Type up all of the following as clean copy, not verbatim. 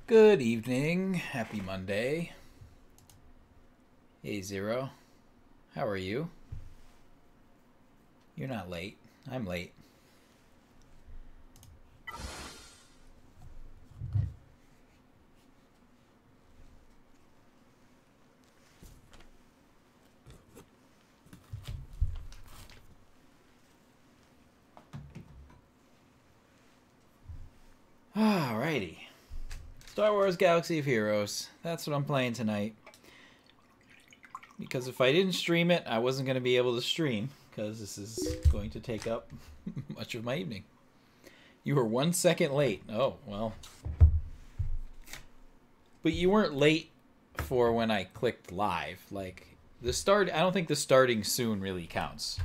Good evening. Happy Monday. Hey, Zero. How are you? You're not late. I'm late. Alrighty. Star Wars Galaxy of Heroes. That's what I'm playing tonight. Because if I didn't stream it, I wasn't going to be able to stream. Because this is going to take up much of my evening. You were 1 second late. Oh, well. But you weren't late for when I clicked live. Like, the start, I don't think the starting soon really counts.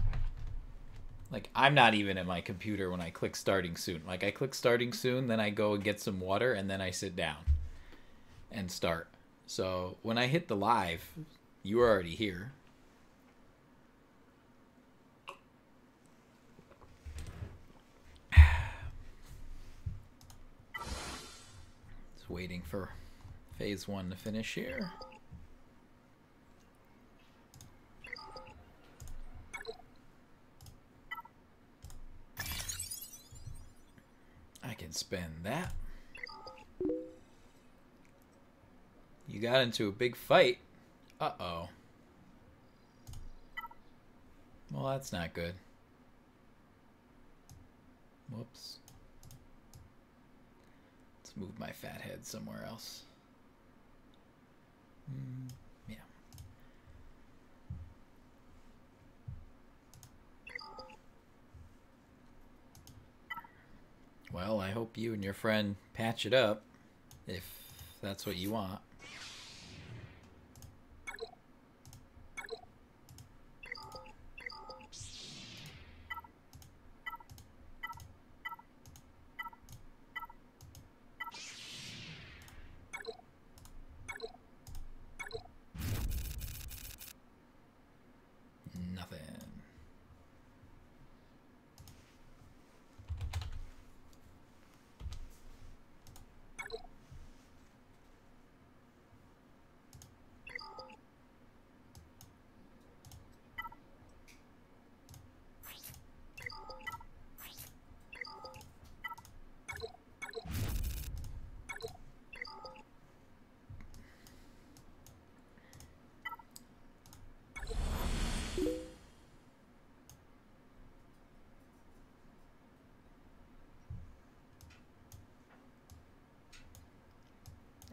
Like, I'm not even at my computer when I click starting soon. Like, I click starting soon, then I go and get some water, and then I sit down and start. So, when I hit the live, you were already here. Just waiting for phase 1 to finish here. I can spend that. You got into a big fight. Uh-oh. Well, that's not good. Whoops. Let's move my fat head somewhere else. Yeah. Well, I hope you and your friend patch it up, if that's what you want. Nothing.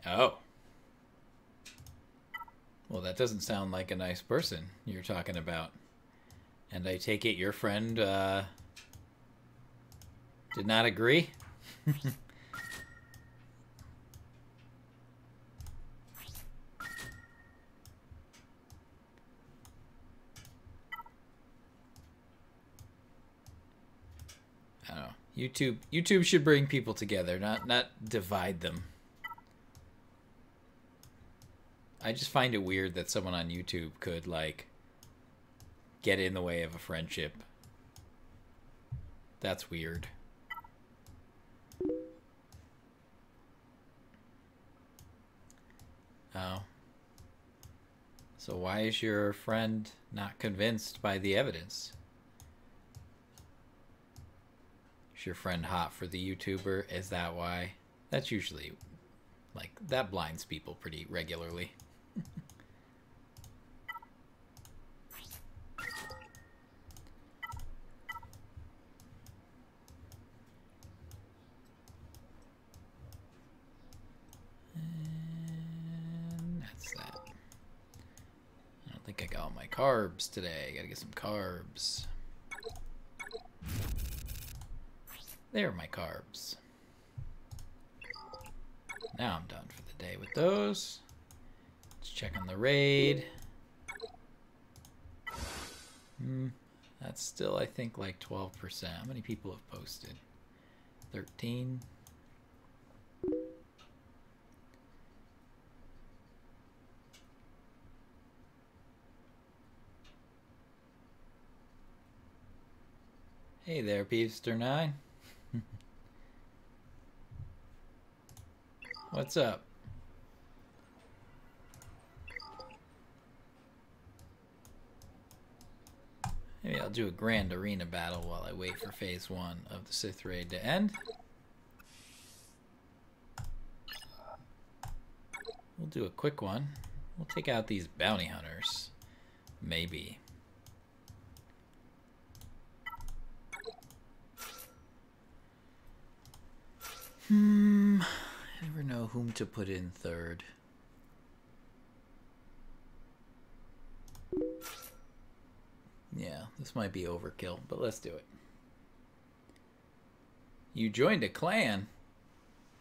Oh. Well, that doesn't sound like a nice person you're talking about. And I take it your friend did not agree? I don't know. YouTube should bring people together, not divide them. I just find it weird that someone on YouTube could like get in the way of a friendship. That's weird. Oh. So why is your friend not convinced by the evidence? Is your friend hot for the YouTuber? Is that why? That's usually, like, that blinds people pretty regularly. And that's that. I don't think I got all my carbs today. I gotta get some carbs. There are my carbs. Now I'm done for the day with those. Let's check on the raid. That's still, I think, like 12%. How many people have posted? 13? Hey there, Peevster9. What's up? Maybe I'll do a grand arena battle while I wait for phase 1 of the Sith raid to end. We'll do a quick one. We'll take out these bounty hunters. Maybe. I never know whom to put in third. Yeah, this might be overkill, but let's do it. You joined a clan?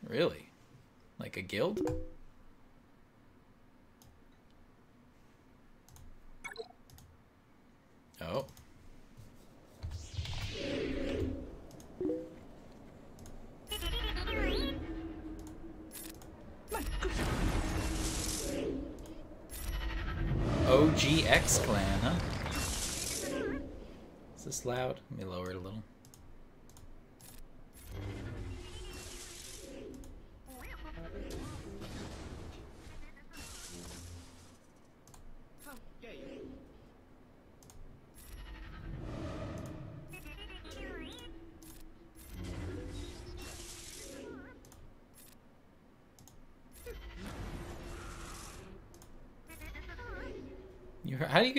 Really? Like a guild? Oh. OGX clan, huh? Is this loud? Let me lower it a little.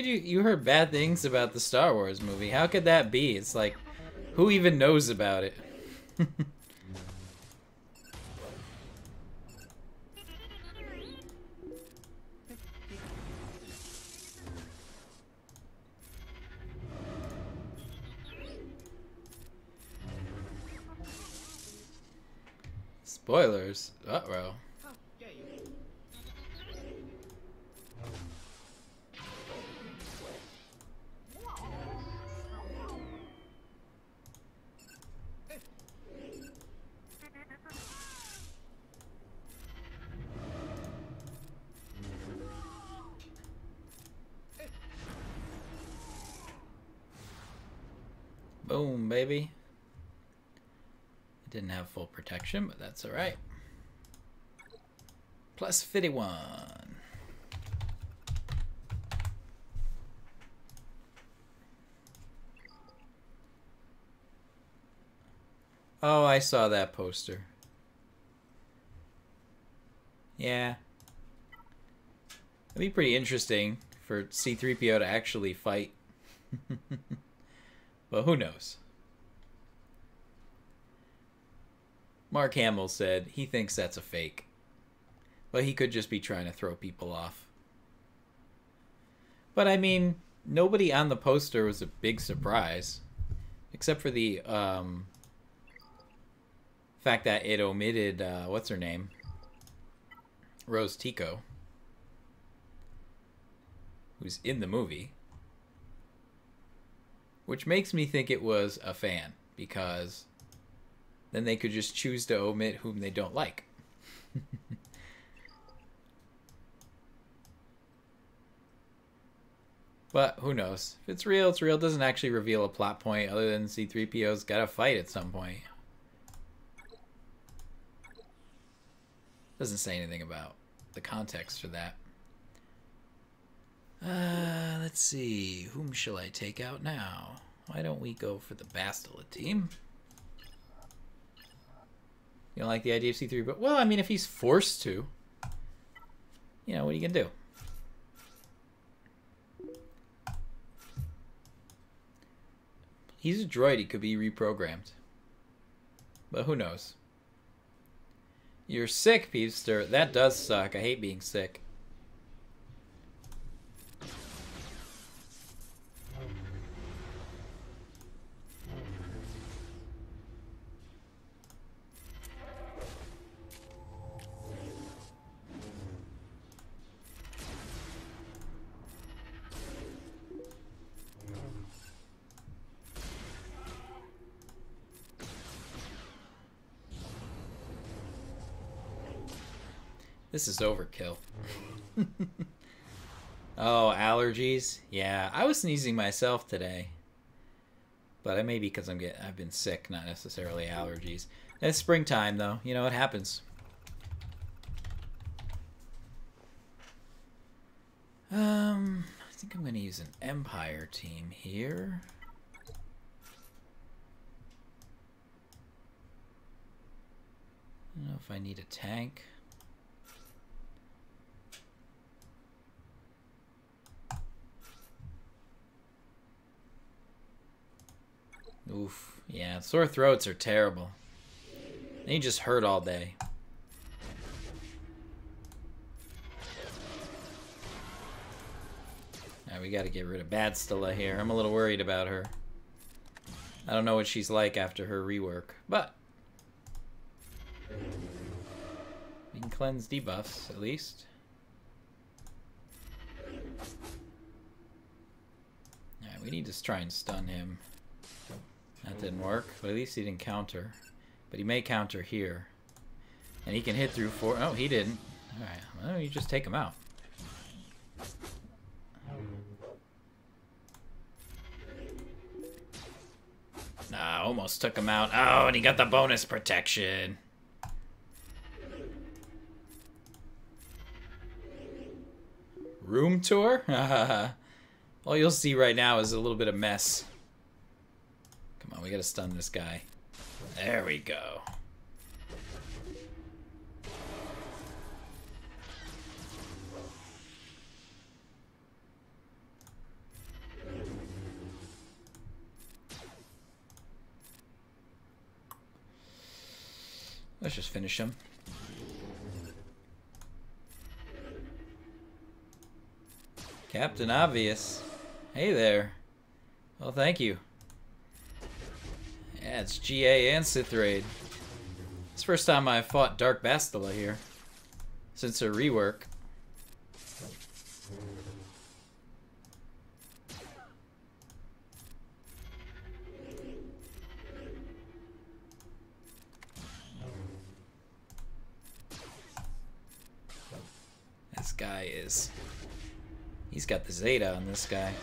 You heard bad things about the Star Wars movie? How could that be? It's like, who even knows about it? Spoilers. Uh-oh. Boom, baby. It didn't have full protection, but that's alright. Plus 51. Oh, I saw that poster. Yeah. It'd be pretty interesting for C-3PO to actually fight. But who knows? Mark Hamill said he thinks that's a fake. But he could just be trying to throw people off. But I mean, nobody on the poster was a big surprise. Except for the fact that it omitted, what's her name? Rose Tico. Who's in the movie. Which makes me think it was a fan, because then they could just choose to omit whom they don't like. But who knows? If it's real, it's real. It doesn't actually reveal a plot point other than C-3PO's got to fight at some point. Doesn't say anything about the context for that. Let's see. Whom shall I take out now? Why don't we go for the Bastila team? You don't like the idea of C3? But well, I mean, if he's forced to, you know, what are you gonna do? He's a droid. He could be reprogrammed. But who knows? You're sick, Peepster. That does suck. I hate being sick. This is overkill. Oh, allergies? Yeah, I was sneezing myself today. But it may be because I've been sick, not necessarily allergies. It's springtime though, you know, it happens. I think I'm going to use an Empire team here. I don't know if I need a tank. Oof. Yeah, sore throats are terrible. They just hurt all day. Now we gotta get rid of Badstella here. I'm a little worried about her. I don't know what she's like after her rework, but we can cleanse debuffs at least. Alright, we need to try and stun him. That didn't work, but at least he didn't counter. But he may counter here. And he can hit through 4. Oh, he didn't. Alright, well, you just take him out. Nah, almost took him out. Oh, and he got the bonus protection. Room tour? All you'll see right now is a little bit of mess. Come on, we gotta stun this guy. There we go. Let's just finish him. Captain Obvious. Hey there. Well, thank you. Yeah, it's GA and Sith Raid. It's the first time I've fought Dark Bastila here since her rework. This guy is... He's got the Zeta on this guy.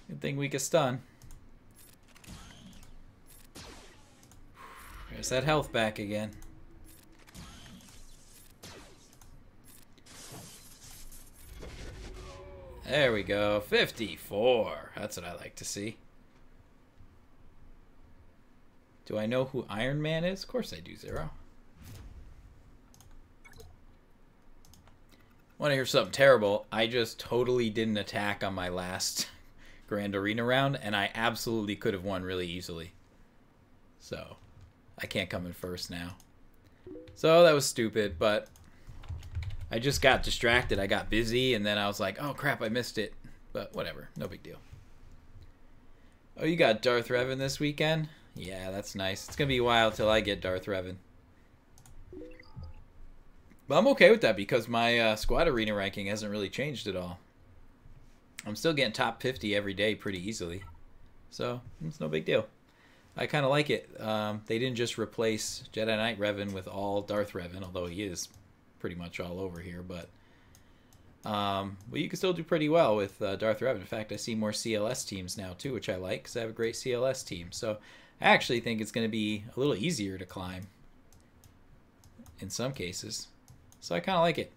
Good thing we can stun. There's that health back again. There we go. 54. That's what I like to see. Do I know who Iron Man is? Of course I do, Zero. Want to hear something terrible? I just totally didn't attack on my last Grand Arena round, and I absolutely could have won really easily. So, I can't come in first now. So, that was stupid, but I just got distracted. I got busy, and then I was like, oh crap, I missed it. But whatever, no big deal. Oh, you got Darth Revan this weekend? Yeah, that's nice. It's going to be a while till I get Darth Revan. But I'm okay with that because my squad arena ranking hasn't really changed at all. I'm still getting top 50 every day pretty easily. So, it's no big deal. I kind of like it. They didn't just replace Jedi Knight Revan with all Darth Revan, although he is pretty much all over here. But well, you can still do pretty well with Darth Revan. In fact, I see more CLS teams now too, which I like because I have a great CLS team. So, I actually think it's going to be a little easier to climb in some cases. So I kind of like it.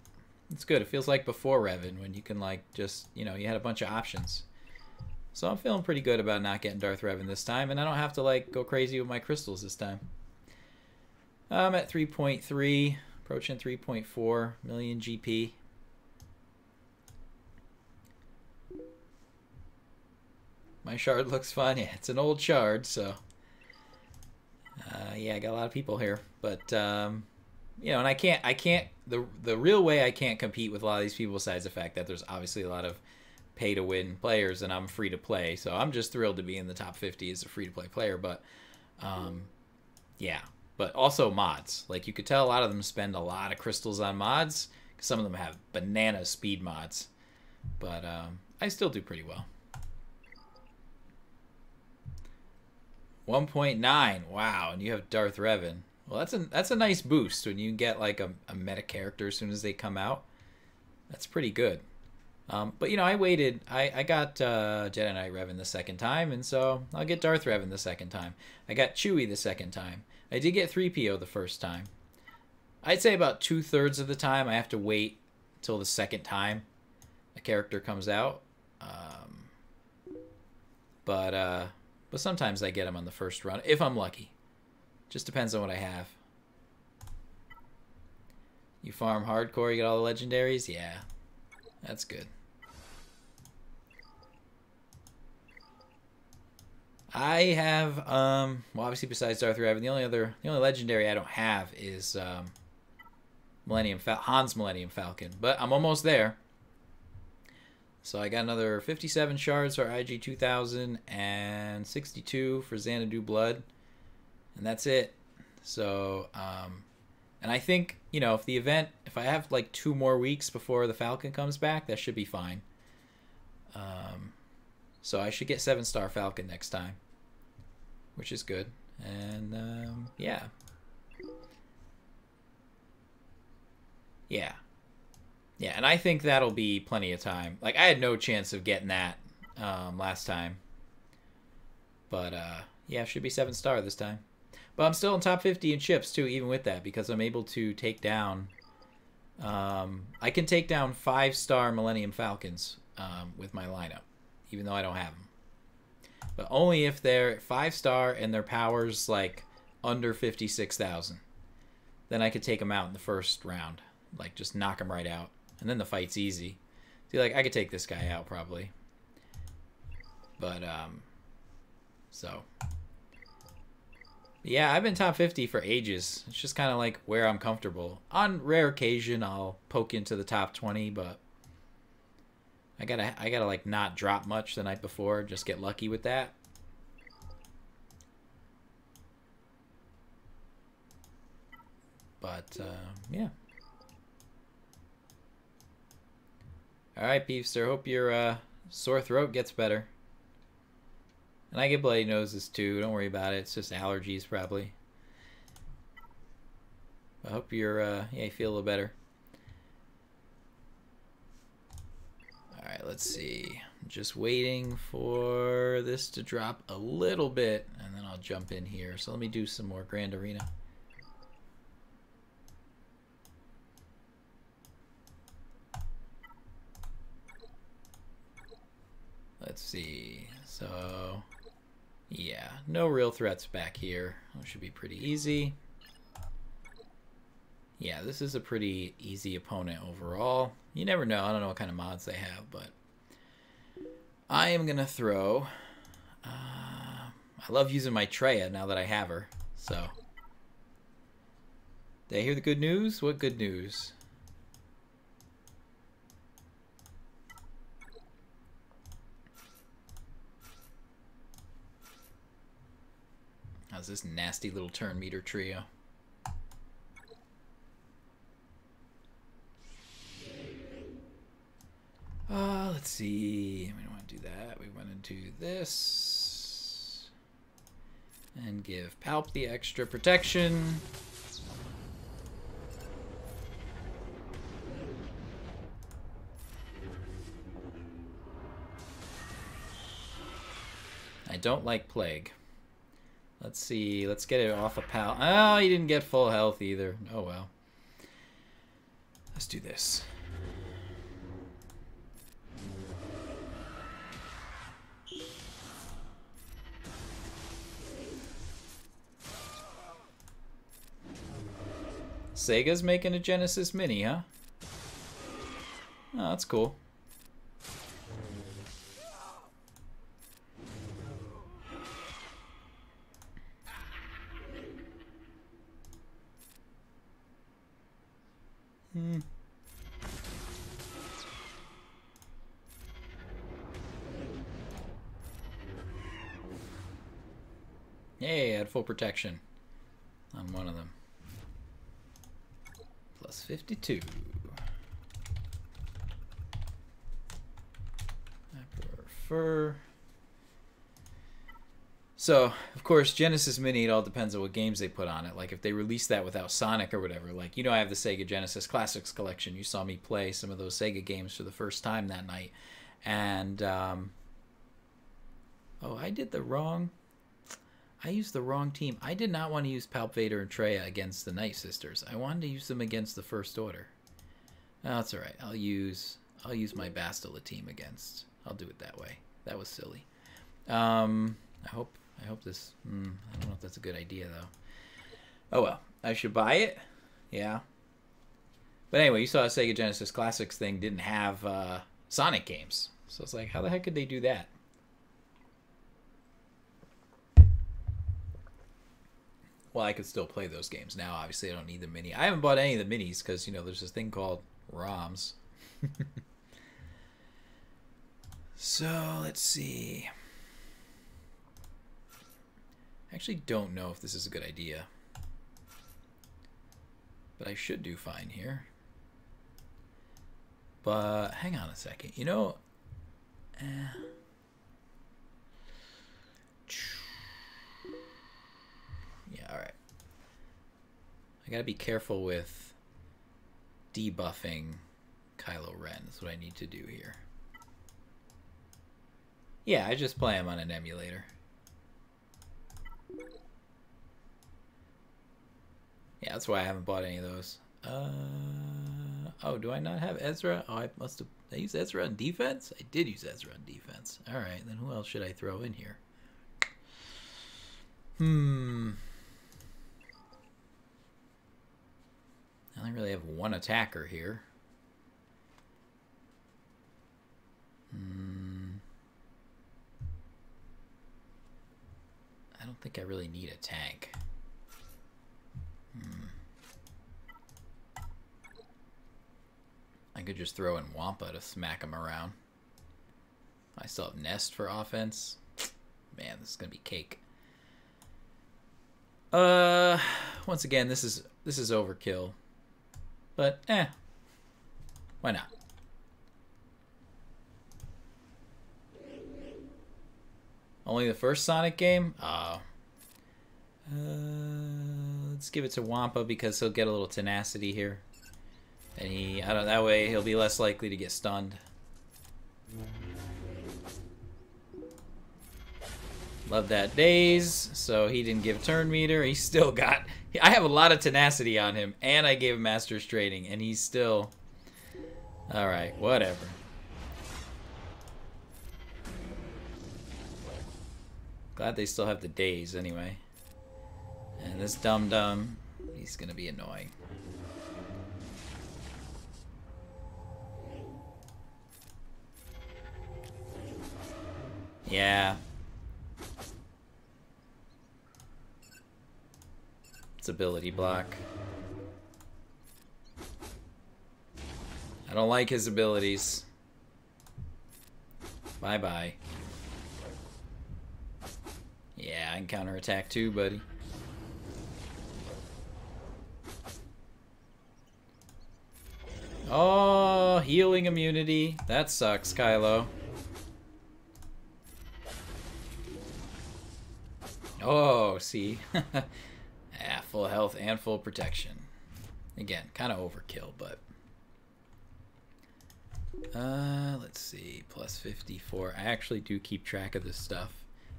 It's good. It feels like before Revan when you can like just, you know, you had a bunch of options. So I'm feeling pretty good about not getting Darth Revan this time, and I don't have to like go crazy with my crystals this time. I'm at 3.3, approaching 3.4 million GP. My shard looks fun. Yeah, it's an old shard, so yeah, I got a lot of people here, but you know, and I can't. The real way I can't compete with a lot of these people, besides the fact that there's obviously a lot of pay-to-win players and I'm free to play. So I'm just thrilled to be in the top 50 as a free-to-play player. But, yeah. But also mods. Like, you could tell a lot of them spend a lot of crystals on mods. Some of them have banana speed mods. But I still do pretty well. 1.9. Wow, and you have Darth Revan. Well, that's a nice boost when you get like a meta character as soon as they come out. That's pretty good. But you know, I waited. I got Jedi Knight Revan the second time, and so I'll get Darth Revan the second time. I got Chewie the second time. I did get 3PO the first time. I'd say about 2/3 of the time I have to wait until the second time a character comes out. But sometimes I get them on the first run if I'm lucky. Just depends on what I have. You farm hardcore, you get all the legendaries? Yeah. That's good. I have well, obviously besides Darth Revan, the only legendary I don't have is Han's Millennium Falcon, but I'm almost there. So I got another 57 shards for IG 2000 and 62 for Xanadu Blood, and that's it. So and I think, you know, if I have like 2 more weeks before the Falcon comes back, that should be fine. So I should get 7-star Falcon next time, which is good. And yeah. Yeah, and I think that'll be plenty of time. Like, I had no chance of getting that last time. But yeah, should be 7-star this time. But I'm still in top 50 in chips too, even with that, because I'm able to take down I can take down 5-star Millennium Falcons with my lineup, even though I don't have them. But only if they're 5-star and their power's like under 56,000. Then I could take them out in the first round. Like, just knock them right out. And then the fight's easy. See, like, I could take this guy out probably. But, so. Yeah, I've been top 50 for ages. It's just kind of like where I'm comfortable. On rare occasion, I'll poke into the top 20, but I gotta like not drop much the night before. Just get lucky with that. But, yeah. Alright, Beefster. Hope your sore throat gets better. And I get bloody noses too. Don't worry about it. It's just allergies probably. I hope you're yeah, you feel a little better. Alright, let's see. I'm just waiting for this to drop a little bit, and then I'll jump in here. So let me do some more Grand Arena. Let's see. So, yeah, no real threats back here. It should be pretty easy. Yeah, this is a pretty easy opponent overall. You never know. I don't know what kind of mods they have, but I am going to throw... I love using my Treya now that I have her, so... Did I hear the good news? What good news? How's this nasty little turn meter trio? Let's see. We don't want to do that. We want to do this. And give Palp the extra protection. I don't like Plague. Let's see. Let's get it off of Pal. Oh, he didn't get full health either. Oh, well. Let's do this. Sega's making a Genesis Mini, huh? Oh, that's cool. Yay, I had full protection on one of them. Plus 52. I prefer. So, of course, Genesis Mini, it all depends on what games they put on it. Like, if they release that without Sonic or whatever, like, you know, I have the Sega Genesis Classics Collection. You saw me play some of those Sega games for the first time that night. And, oh, I did the wrong... I used the wrong team. I did not want to use Palp Vader and Treya against the Night Sisters. I wanted to use them against the First Order. Oh, that's all right. I'll use my Bastila team against. I'll do it that way. That was silly. I hope this. I don't know if that's a good idea though. Oh well, I should buy it. Yeah. But anyway, you saw a Sega Genesis Classics thing didn't have Sonic games, so it's like, how the heck could they do that? Well, I could still play those games now. Obviously, I don't need the mini. I haven't bought any of the minis because, you know, there's this thing called ROMs. So, let's see. I actually don't know if this is a good idea. But I should do fine here. But, hang on a second. You know... Yeah, alright. I gotta be careful with debuffing Kylo Ren. That's what I need to do here. Yeah, I just play him on an emulator. Yeah, that's why I haven't bought any of those. Oh, do I not have Ezra? Oh, I must have... I used Ezra on defense? I did use Ezra on defense. Alright, then who else should I throw in here? I only really have one attacker here. I don't think I really need a tank. I could just throw in Wampa to smack him around. I still have Nest for offense. Man, this is gonna be cake. Once again, this is overkill. But why not? Only the first Sonic game? Oh. Let's give it to Wampa because he'll get a little tenacity here. And that way he'll be less likely to get stunned. Love that daze. So he didn't give turn meter. He still got... I have a lot of tenacity on him. And I gave him Master's Trading. And he's still... Alright, whatever. Glad they still have the daze anyway. And this dum-dum, he's gonna be annoying. Yeah. It's ability block. I don't like his abilities. Bye-bye. Yeah, I can counterattack too, buddy. Oh, healing immunity. That sucks, Kylo. Oh, see. Yeah, full health and full protection. Again, kind of overkill, but... let's see. Plus 54. I actually do keep track of this stuff.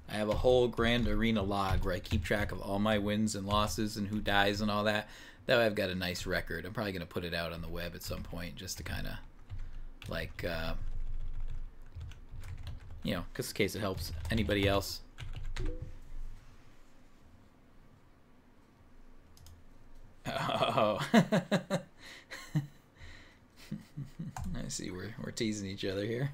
I have a whole Grand Arena log where I keep track of all my wins and losses and who dies and all that. That way I've got a nice record. I'm probably going to put it out on the web at some point just to kind of, like, you know, just in case it helps anybody else. Oh. I see, we're teasing each other here.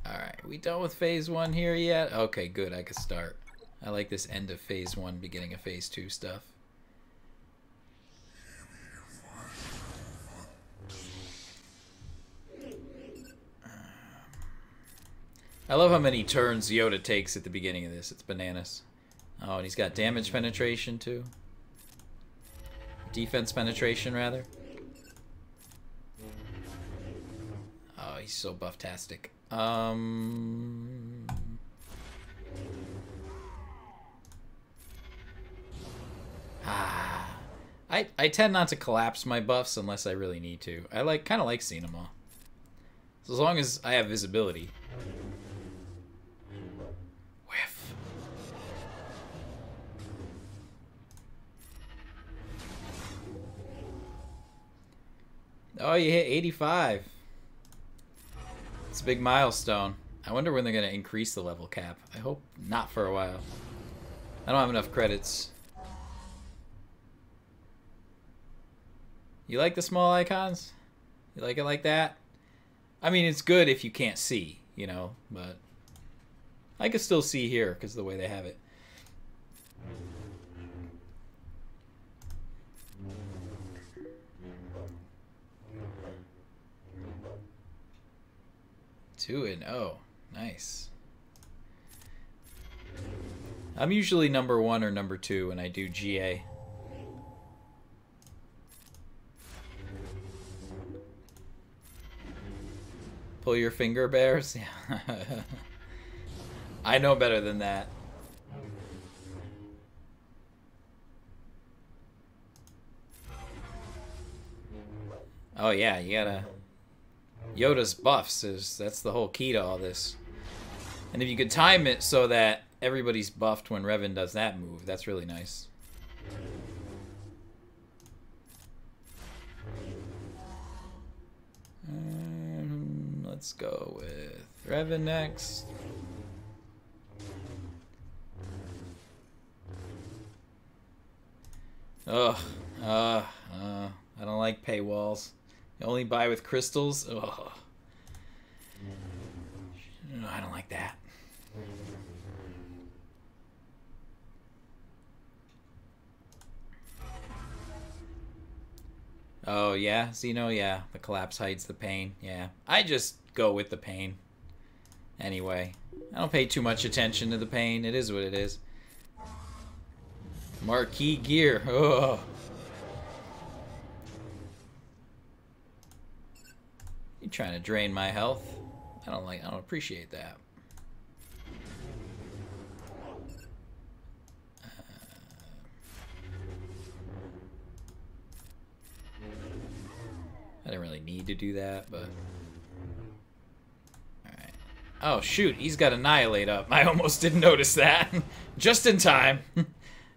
Alright, we done with phase 1 here yet? Okay, good, I can start. I like this end of phase 1, beginning of phase 2 stuff. I love how many turns Yoda takes at the beginning of this. It's bananas. Oh, and he's got damage penetration too. Defense penetration, rather. Oh, he's so buff-tastic. I tend not to collapse my buffs unless I really need to. I kind of like seeing them all. So as long as I have visibility. Whiff. Oh, you hit 85. It's a big milestone. I wonder when they're going to increase the level cap. I hope not for a while. I don't have enough credits. You like the small icons? You like it like that? I mean, it's good if you can't see, you know, but I can still see here because of the way they have it. Two and oh, nice. I'm usually number 1 or number 2 when I do GA. Pull your finger, bears? Yeah. I know better than that. Oh yeah, you gotta... Yoda's buffs that's the whole key to all this. And if you could time it so that everybody's buffed when Revan does that move, that's really nice. Let's go with Revan next. Ugh. I don't like paywalls. You only buy with crystals? Ugh. No, I don't like that. Oh, yeah? Xeno, yeah. The collapse hides the pain. Yeah. I just go with the pain. Anyway. I don't pay too much attention to the pain. It is what it is. Marquee gear. Ugh. You trying to drain my health? I don't appreciate that. I didn't really need to do that, but... Alright. Oh, shoot, he's got Annihilate up. I almost didn't notice that. Just in time.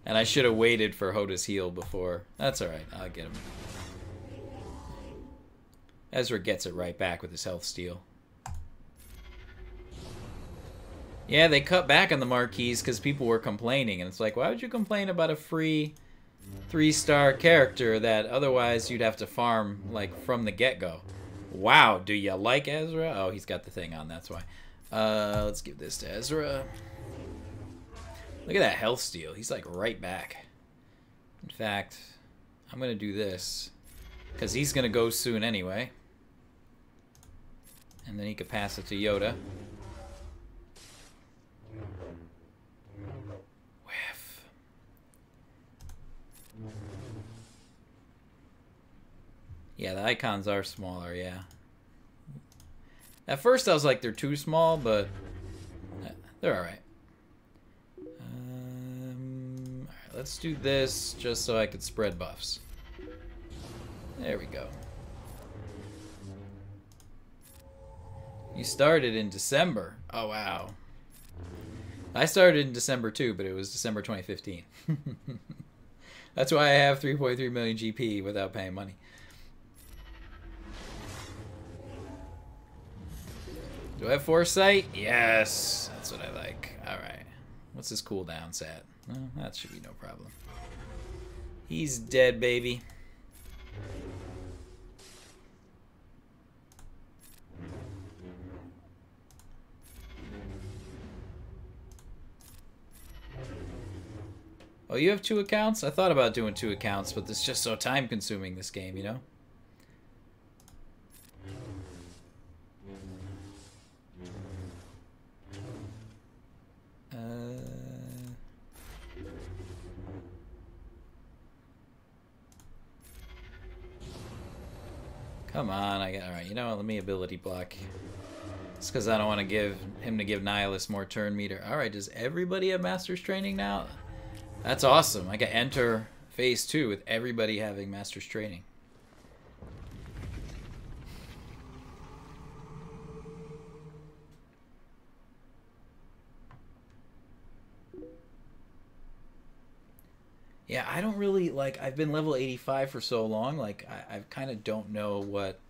And I should have waited for Hoda's heal before. That's alright, I'll get him. Ezra gets it right back with his health steal. Yeah, they cut back on the marquees because people were complaining. And it's like, why would you complain about a free 3-star character that otherwise you'd have to farm, like, from the get-go? Wow, do you like Ezra? Oh, he's got the thing on, that's why. Let's give this to Ezra. Look at that health steal. He's, like, right back. In fact, I'm going to do this because he's going to go soon anyway. And then he could pass it to Yoda. Whiff. Yeah, the icons are smaller, yeah. At first I was like, they're too small, but they're alright. Alright, let's do this just so I could spread buffs. There we go. You started in December. Oh, wow. I started in December too, but it was December 2015. That's why I have 3.3 million GP without paying money. Do I have foresight? Yes. That's what I like. Alright. What's his cooldown set? Well, that should be no problem. He's dead, baby. Oh, you have 2 accounts? I thought about doing 2 accounts, but it's just so time-consuming, this game, you know? Come on, alright, you know what, let me ability block. It's because I don't want to give him to give Nihilus more turn meter. Alright, does everybody have Master's Training now? That's awesome. I can enter Phase 2 with everybody having Master's Training. Yeah, I don't really, like, I've been level 85 for so long, like, I kind of don't know what,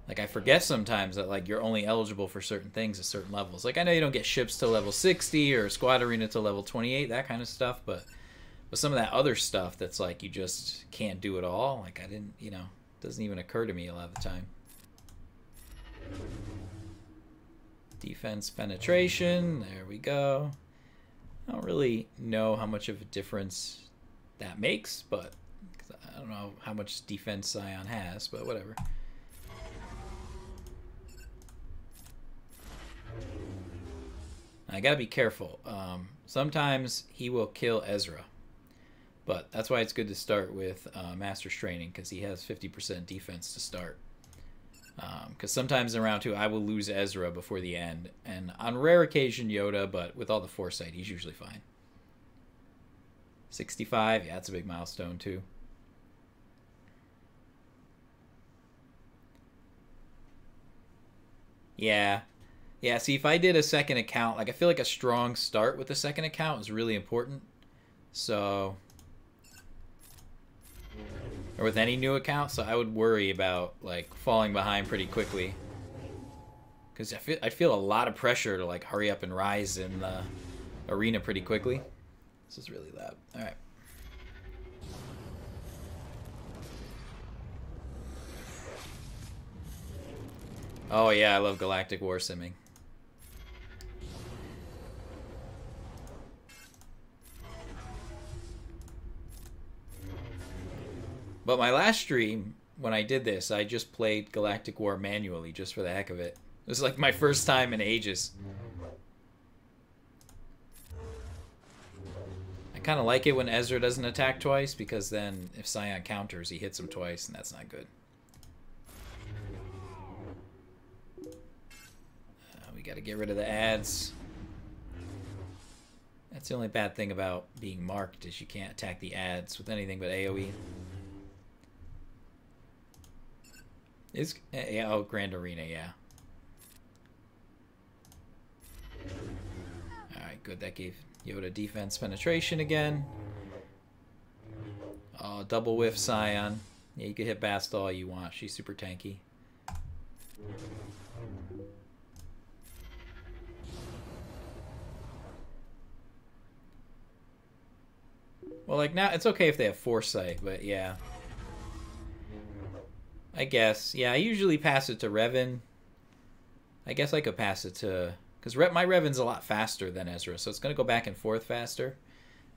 like, I forget sometimes that, like, you're only eligible for certain things at certain levels. Like, I know you don't get ships to level 60 or Squad Arena to level 28, that kind of stuff, but some of that other stuff that's, like, you just can't do it all, like, I didn't, you know, doesn't even occur to me a lot of the time. Defense penetration, there we go. I don't really know how much of a difference that makes, but I don't know how much defense Scion has, but whatever. I gotta be careful. Sometimes he will kill Ezra, but that's why it's good to start with Master's Training, because he has 50% defense to start. Because sometimes in round 2 I will lose Ezra before the end, and on rare occasion Yoda, but with all the foresight he's usually fine. 65, yeah, that's a big milestone too. Yeah, see, if I did a second account, like, I feel like a strong start with the second account is really important. So, or with any new account, so I would worry about, like, falling behind pretty quickly, because I feel a lot of pressure to, like, hurry up and rise in the arena pretty quickly. This is really loud. All right. Oh yeah, I love Galactic War Simming. But my last stream, when I did this, I just played Galactic War manually, just for the heck of it. It was like my first time in ages. I kind of like it when Ezra doesn't attack twice, because then if Scion counters, he hits him twice, and that's not good. We gotta get rid of the ads. That's the only bad thing about being marked, is you can't attack the ads with anything but AoE. Yeah, oh, Grand Arena, yeah. Alright, good. That gave Yoda defense penetration again. Oh, double whiff Scion. Yeah, you could hit Bast all you want. She's super tanky. Well, like, now, it's okay if they have foresight, but yeah. I guess. Yeah, I usually pass it to Revan. I guess I could pass it to... because my Revan's a lot faster than Ezra, so it's going to go back and forth faster.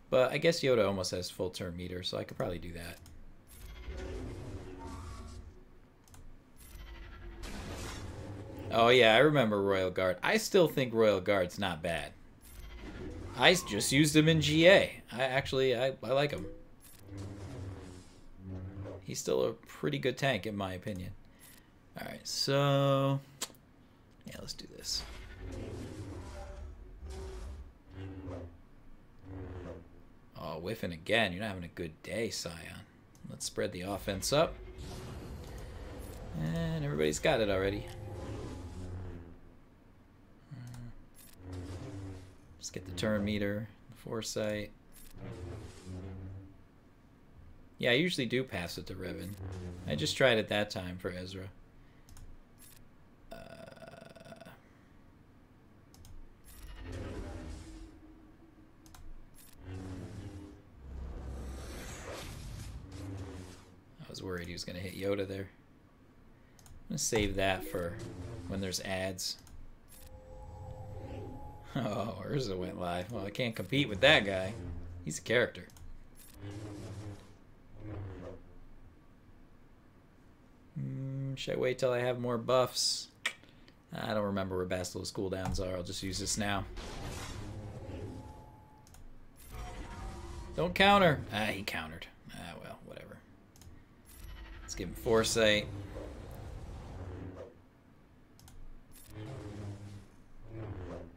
But I guess Yoda almost has full turn meter, so I could probably do that. Oh yeah, I remember Royal Guard. I still think Royal Guard's not bad. I just used him in GA. I like him. He's still a pretty good tank, in my opinion. Alright, so... yeah, let's do this. Oh, whiffing again. You're not having a good day, Scion. Let's spread the offense up. And everybody's got it already. Let's get the turn meter, the foresight. Yeah, I usually do pass it to Revan. I just tried it that time for Ezra. I was worried he was going to hit Yoda there. I'm going to save that for when there's ads. Oh, Urza went live. Well, I can't compete with that guy. He's a character. Should I wait till I have more buffs? I don't remember where Bastil's cooldowns are. I'll just use this now. Don't counter. Ah, he countered. Ah, well, whatever. Let's give him foresight.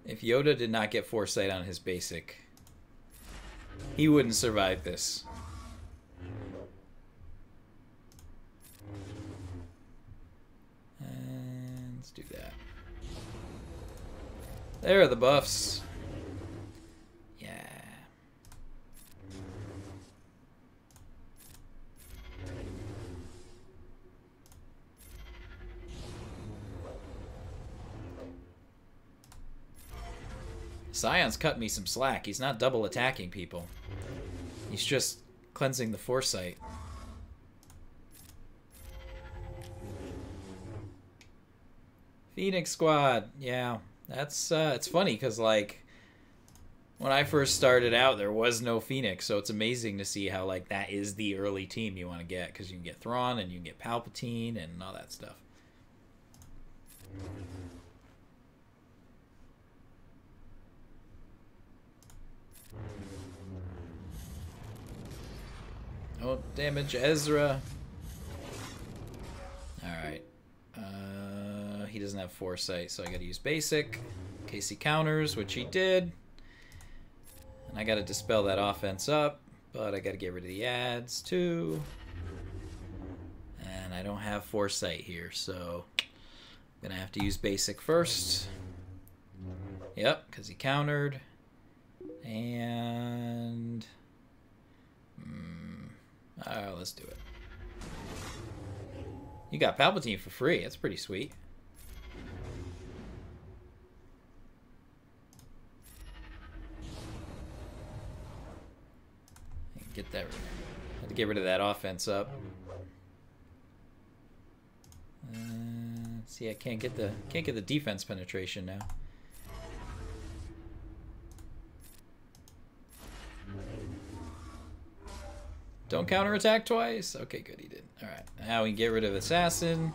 If Yoda did not get foresight on his basic, he wouldn't survive this. And let's do that. There are the buffs. Yeah. Scion's cut me some slack. He's not double attacking people. He's just cleansing the foresight. Phoenix Squad. Yeah, that's it's funny because like when I first started out, there was no Phoenix, so it's amazing to see how like that is the early team you want to get because you can get Thrawn and you can get Palpatine and all that stuff. Oh, damage Ezra. Alright. He doesn't have foresight, so I gotta use basic. In case he counters, which he did. And I gotta dispel that offense up, but I gotta get rid of the ads too. And I don't have foresight here, so I'm gonna have to use basic first. Yep, because he countered. And let's do it. You got Palpatine for free. That's pretty sweet. Get that. Have to get rid of that offense up. See, I can't get the defense penetration now. Don't counterattack twice? Okay, good, he didn't. Alright, now we can get rid of Assassin,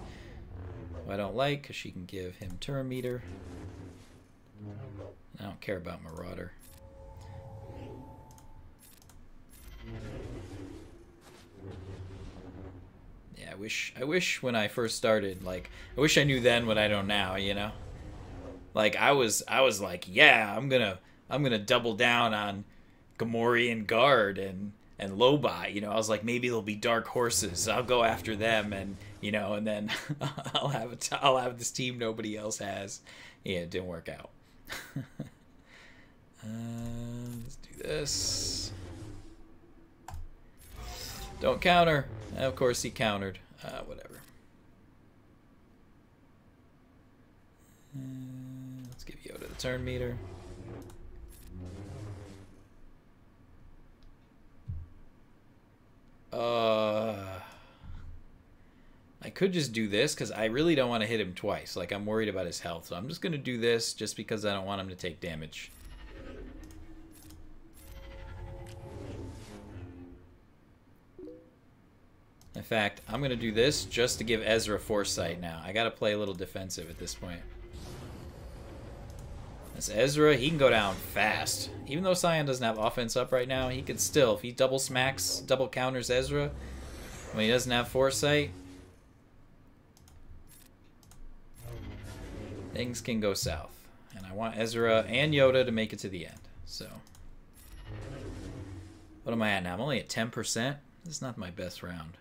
who I don't like, because she can give him turn meter. I don't care about Marauder. Yeah, I wish when I first started, like, I wish I knew then what I know now, you know? Like, I was like, yeah, I'm gonna double down on Gamorrean Guard and Lobot, you know. I was like, maybe there'll be dark horses. I'll go after them, and you know, and then I'll have this team nobody else has. Yeah, it didn't work out. Let's do this. Don't counter. Of course, he countered. Whatever. Let's give Yoda the turn meter. I could just do this because I really don't want to hit him twice. Like, I'm worried about his health. So I'm just going to do this just because I don't want him to take damage. In fact, I'm going to do this just to give Ezra foresight now. I got to play a little defensive at this point. This Ezra, he can go down fast. Even though Scion doesn't have offense up right now, he could still, if he double smacks, double counters Ezra, when he doesn't have foresight, things can go south. And I want Ezra and Yoda to make it to the end. So, what am I at now? I'm only at 10%. This is not my best round.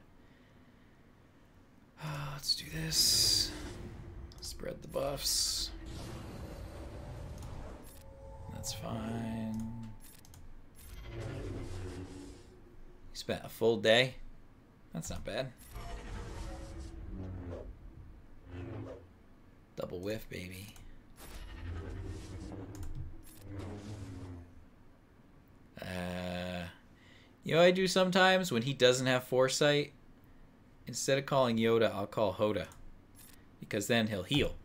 Let's do this. Spread the buffs. That's fine. You spent a full day? That's not bad. Double whiff, baby. You know what I do sometimes when he doesn't have foresight? Instead of calling Yoda, I'll call Hoda. Because then he'll heal.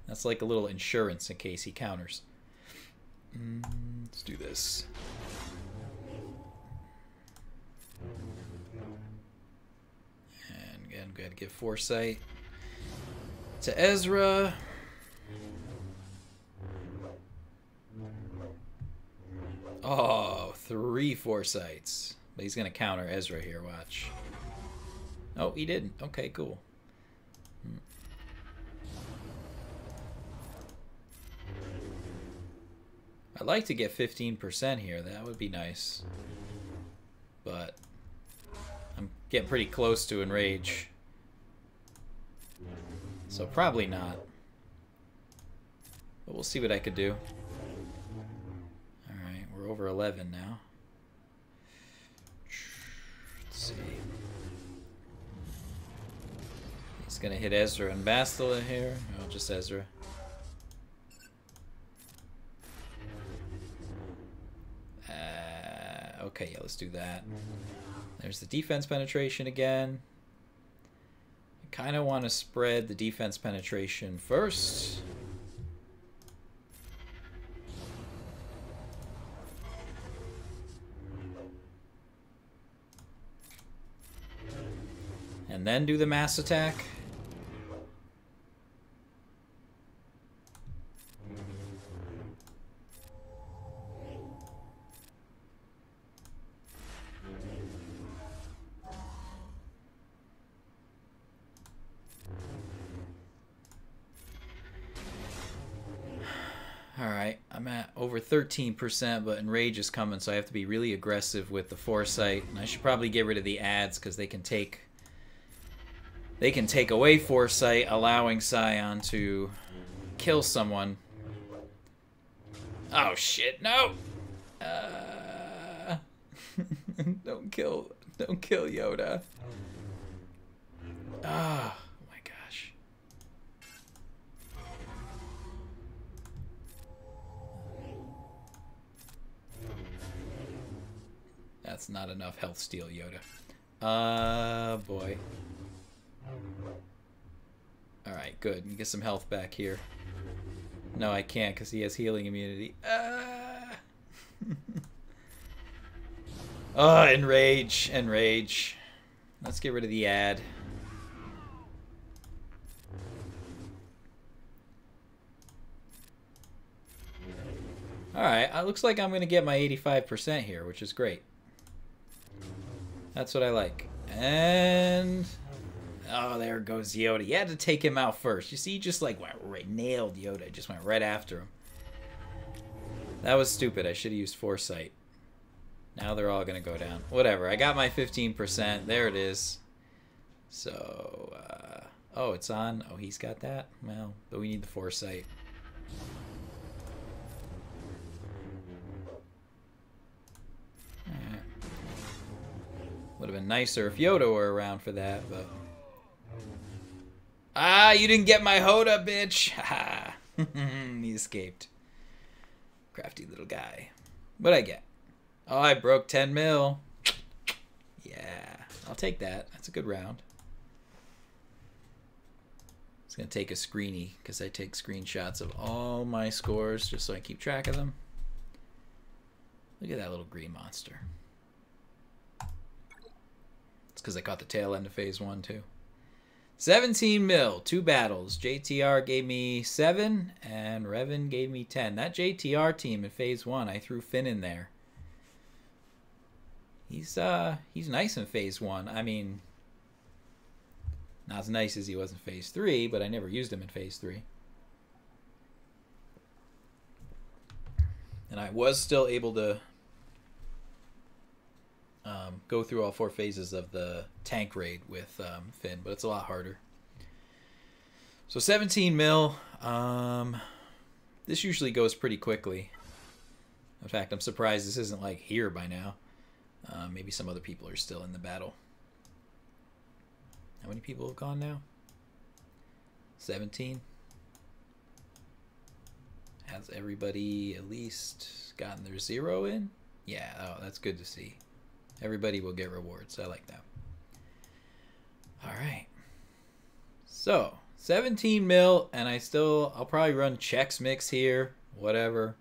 That's like a little insurance in case he counters. Let's do this. And again, go ahead and give foresight to Ezra. Oh, 3 foresights. But he's going to counter Ezra here, watch. Oh, he didn't. Okay, cool. I'd like to get 15% here. That would be nice. But I'm getting pretty close to Enrage. So probably not. But we'll see what I could do. Alright, we're over 11 now. Let's see. He's going to hit Ezra and Bastila here. Oh, just Ezra. Okay, yeah, let's do that. There's the defense penetration again. I kind of want to spread the defense penetration first. And then do the mass attack. Alright, I'm at over 13%, but Enrage is coming, so I have to be really aggressive with the Foresight. And I should probably get rid of the ads, because they can take away Foresight, allowing Scion to kill someone. Oh shit, no! Don't kill Yoda. Ah. That's not enough health steal, Yoda. Boy. Alright, good. You get some health back here. No, I can't because he has healing immunity. Oh, Enrage. Enrage. Let's get rid of the ad. Alright, it looks like I'm going to get my 85% here, which is great. That's what I like. And... oh, there goes Yoda. You had to take him out first. You see, he just like went right, nailed Yoda. Just went right after him. That was stupid. I should have used Foresight. Now they're all going to go down. Whatever. I got my 15%. There it is. So, oh, it's on. Oh, he's got that? Well, but we need the Foresight. Alright. Would have been nicer if Yoda were around for that, but... ah, you didn't get my Hoda, bitch! Ha! He escaped. Crafty little guy. What'd I get? Oh, I broke 10 mil. Yeah, I'll take that. That's a good round. It's gonna take a screeny, because I take screenshots of all my scores, just so I keep track of them. Look at that little green monster. It's because I caught the tail end of phase 1 too. 17 mil, 2 battles. JTR gave me 7 and Revan gave me 10. That JTR team in phase 1, I threw Finn in there. He's nice in phase 1. I mean, not as nice as he was in phase 3, but I never used him in phase 3. And I was still able to go through all 4 phases of the tank raid with Finn, but it's a lot harder. So 17 mil. This usually goes pretty quickly. In fact, I'm surprised this isn't like here by now. Maybe some other people are still in the battle. How many people have gone now? 17. Has everybody at least gotten their 0 in? Yeah, oh, that's good to see. Everybody will get rewards. I like that. All right. So, 17 mil, and I'll probably run Chex Mix here, whatever.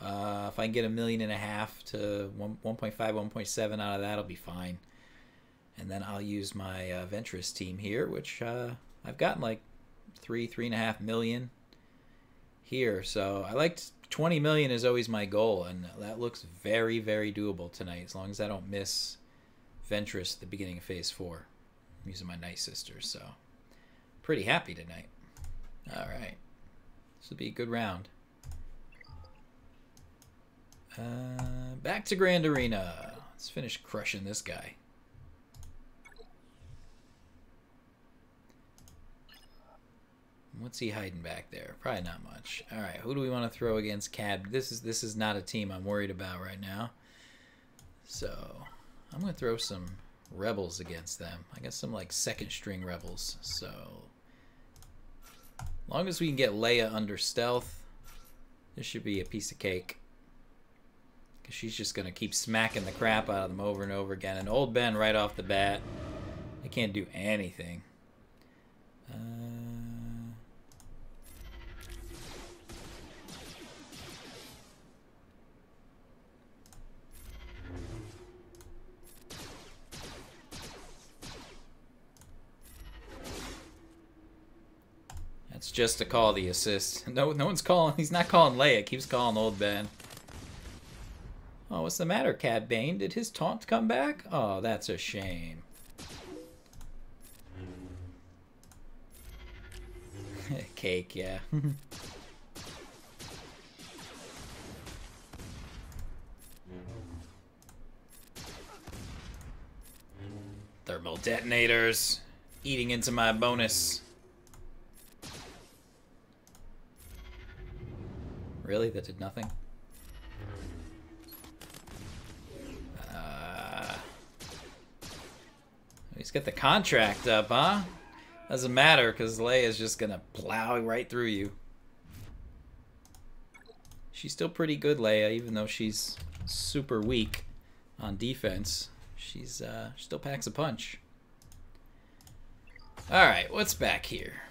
If I can get $1.5 million to 1.5, 1.7 out of that, I'll be fine. And then I'll use my Ventress team here, which I've gotten like 3.5 million here. So I liked 20 million is always my goal, and that looks very, very doable tonight, as long as I don't miss Ventress at the beginning of phase 4. I'm using my Night Sisters, so pretty happy tonight. All right, this will be a good round. Back to Grand Arena. Let's finish crushing this guy. What's he hiding back there? Probably not much. All right, who do we want to throw against Cad? This is not a team I'm worried about right now. So I'm gonna throw some rebels against them. I got some like second string rebels. So as long as we can get Leia under stealth, this should be a piece of cake. Because she's just going to keep smacking the crap out of them over and over again. And old Ben right off the bat, they can't do anything. That's just to call the assist. No one's calling. He's not calling Leia. Keeps calling old Ben. Oh, what's the matter, Cad Bane? Did his taunt come back? Oh, that's a shame. Cake, yeah. Thermal detonators. Eating into my bonus. Really? That did nothing? He's got the contract up, huh? Doesn't matter, because Leia's just gonna plow right through you. She's still pretty good, Leia, even though she's super weak on defense. She still packs a punch. Alright, what's back here?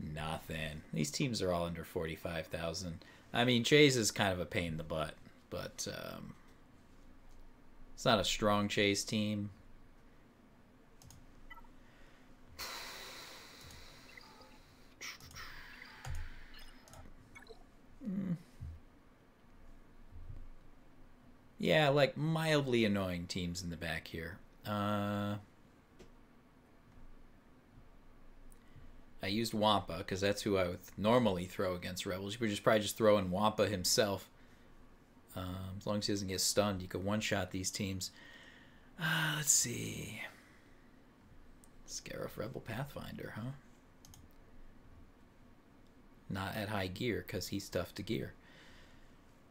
Nothing. These teams are all under 45,000. I mean, Chase is kind of a pain in the butt, but it's not a strong Chase team. Yeah, like mildly annoying teams in the back here. I used Wampa because that's who I would normally throw against Rebels. You could just probably just throw in Wampa himself. As long as he doesn't get stunned, you could one-shot these teams. Let's see. Scarif Rebel Pathfinder, huh? Not at high gear because he's tough to gear.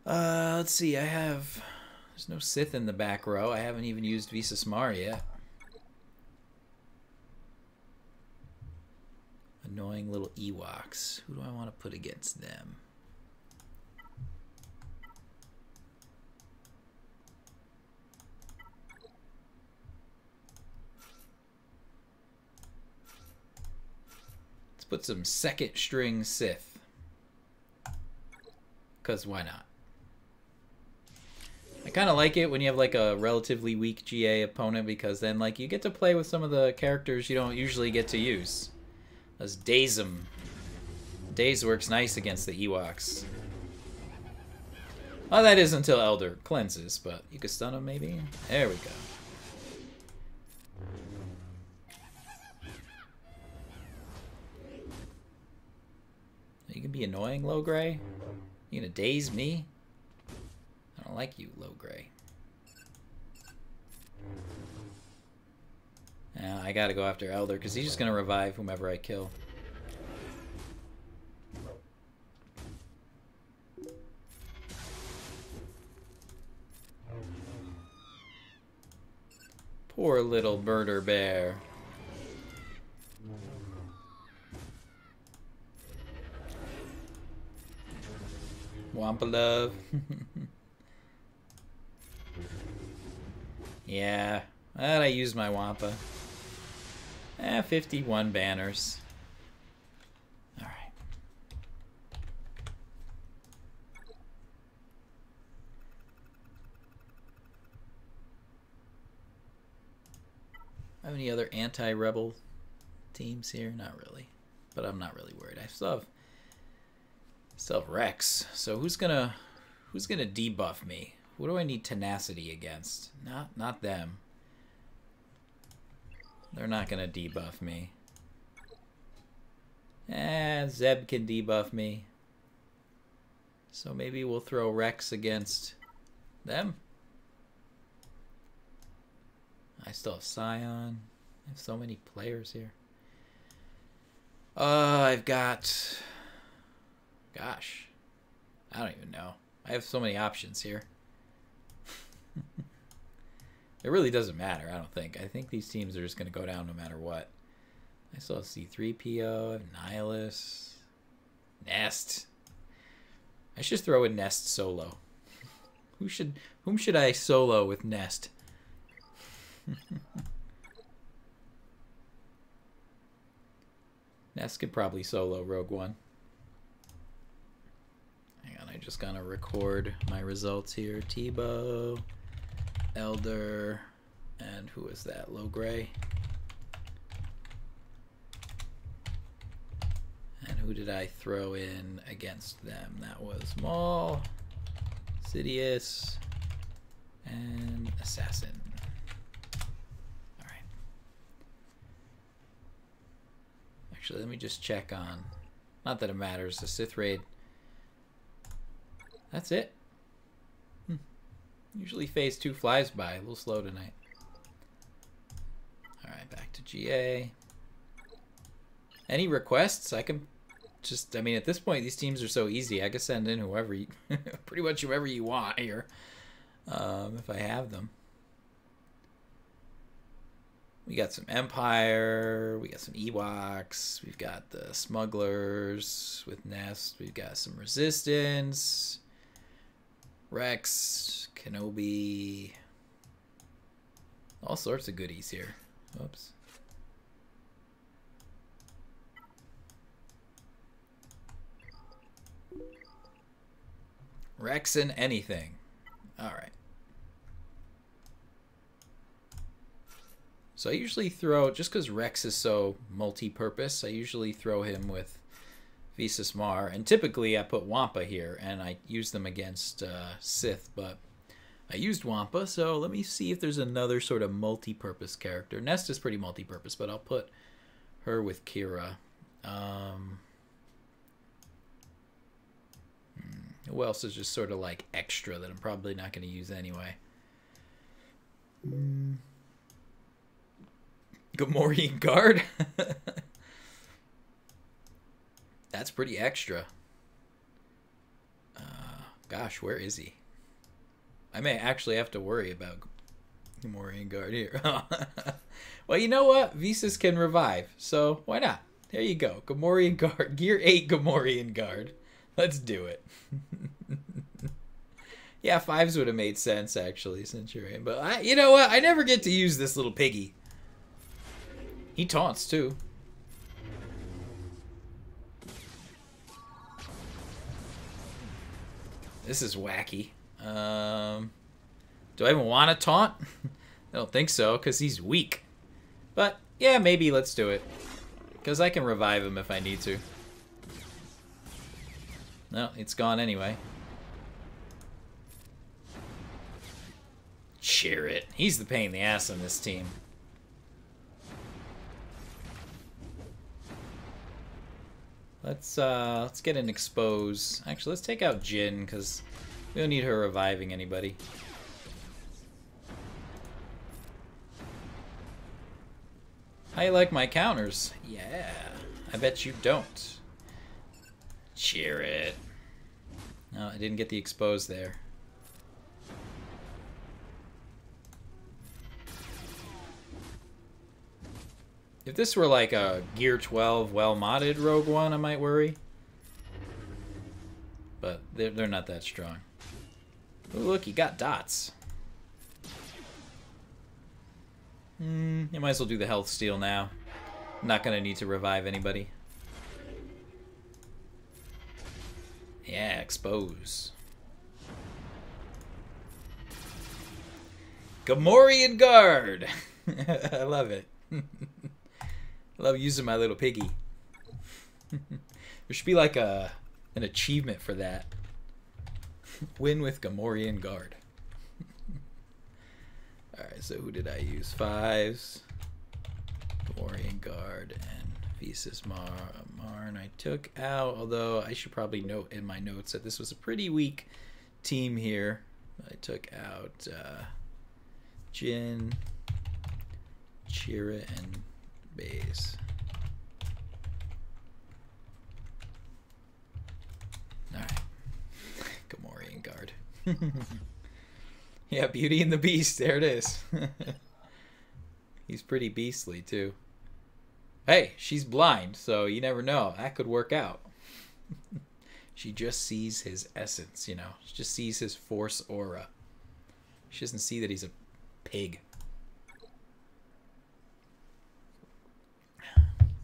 Let's see. There's no Sith in the back row. I haven't even used Visa Smar yet. Annoying little Ewoks. Who do I want to put against them? Let's put some second string Sith. Because why not? I kind of like it when you have like a relatively weak GA opponent, because then like you get to play with some of the characters you don't usually get to use. As Daze'em. Daze works nice against the Ewoks. Oh, that is until Elder cleanses, but you could stun him maybe? There we go. You can be annoying, Low Gray? You gonna daze me? I don't like you, Low Gray. Now I gotta go after Elder because he's just gonna revive whomever I kill. Poor little birder bear. Wampa love. Yeah, I used my Wampa. 51 banners. Alright. Have any other anti-rebel teams here? Not really. But I'm not really worried. I still have Rex. So who's gonna debuff me? Who do I need tenacity against? Not them. They're not gonna debuff me. Zeb can debuff me. So maybe we'll throw Rex against them. I still have Scion. I have so many players here. I've got... Gosh. I don't even know. I have so many options here. It really doesn't matter, I don't think. I think these teams are just going to go down no matter what. I still have C3PO, I have Nihilus, Nest. I should throw in Nest solo. Whom should I solo with Nest? Nest could probably solo Rogue One. Hang on, I just gotta record my results here. Tebow, Elder, and who is that? Low Gray. And who did I throw in against them? That was Maul, Sidious, and Assassin. Alright. Actually, let me just check on... Not that it matters. The Sith Raid. That's it. Usually phase 2 flies by. A little slow tonight. Alright, back to GA. Any requests? I can just... I mean, at this point, these teams are so easy. I can send in whoever you... pretty much whoever you want here. If I have them. We got some Empire. We got some Ewoks. We've got the Smugglers with Nest. We've got some Resistance. Rex. Kenobi. All sorts of goodies here. Oops. Rex and anything. Alright. So I usually throw, just because Rex is so multi-purpose, I usually throw him with Visas Mar. And typically I put Wampa here, and I use them against Sith, but I used Wampa, so let me see if there's another sort of multi-purpose character. Nest is pretty multi-purpose, but I'll put her with Kira. Who else is just sort of like extra that I'm probably not going to use anyway? Gamorrean Guard? That's pretty extra. Gosh, where is he? I may actually have to worry about Gamorrean Guard here. Well, you know what? Visas can revive, so why not? There you go. Gamorrean Guard. Gear 8 Gamorrean Guard. Let's do it. Yeah, 5s would have made sense, actually, since you're in. But you know what? I never get to use this little piggy. He taunts, too. This is wacky. Do I even want to taunt? I don't think so, because he's weak. But, yeah, maybe let's do it. Because I can revive him if I need to. No, it's gone anyway. Cheer it. He's the pain in the ass on this team. Let's get an expose. Actually, let's take out Jin because we don't need her reviving anybody. How you like my counters? Yeah, I bet you don't. Cheer it. No, I didn't get the expose there. If this were like a Gear 12 well-modded Rogue One, I might worry. But they're not that strong. Ooh, look, you got dots. You might as well do the health steal now. I'm not going to need to revive anybody. Yeah, expose. Gamorrean Guard! I love it. I love using my little piggy. There should be like an achievement for that. Win with Gamorrean Guard. Alright, so who did I use? 5s. Gamorrean Guard and Visas Mar. And I took out, although I should probably note in my notes that this was a pretty weak team here. I took out Jin, Chira, and Baze. Alright. Gamorrean Guard. Yeah, Beauty and the Beast. There it is. He's pretty beastly, too. Hey, she's blind, so you never know. That could work out. She just sees his essence, you know. She just sees his force aura. She doesn't see that he's a pig.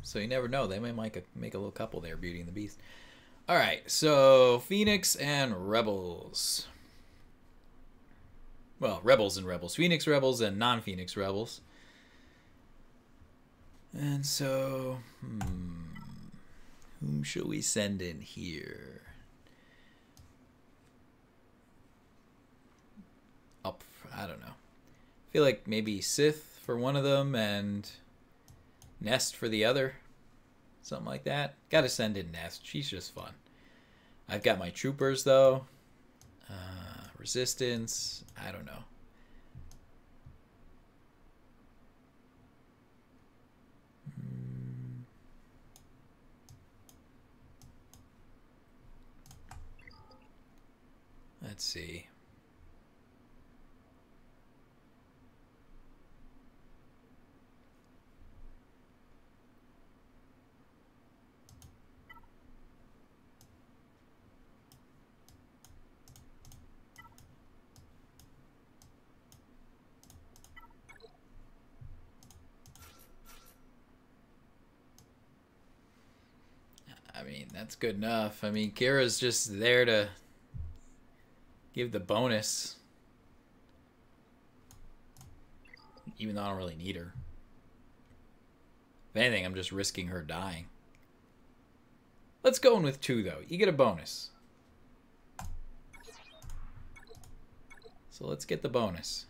So you never know. They may make a little couple there, Beauty and the Beast. All right, so Phoenix and Rebels. Well, Rebels and Rebels. Phoenix Rebels and non-Phoenix Rebels. And so, whom shall we send in here? I don't know. I feel like maybe Sith for one of them and Nest for the other. Something like that. Gotta send in Nest. She's just fun. I've got my troopers, though. Resistance. I don't know. Let's see. I mean, that's good enough. I mean, Kira's just there to give the bonus. Even though I don't really need her. If anything, I'm just risking her dying. Let's go in with 2, though. You get a bonus. So let's get the bonus.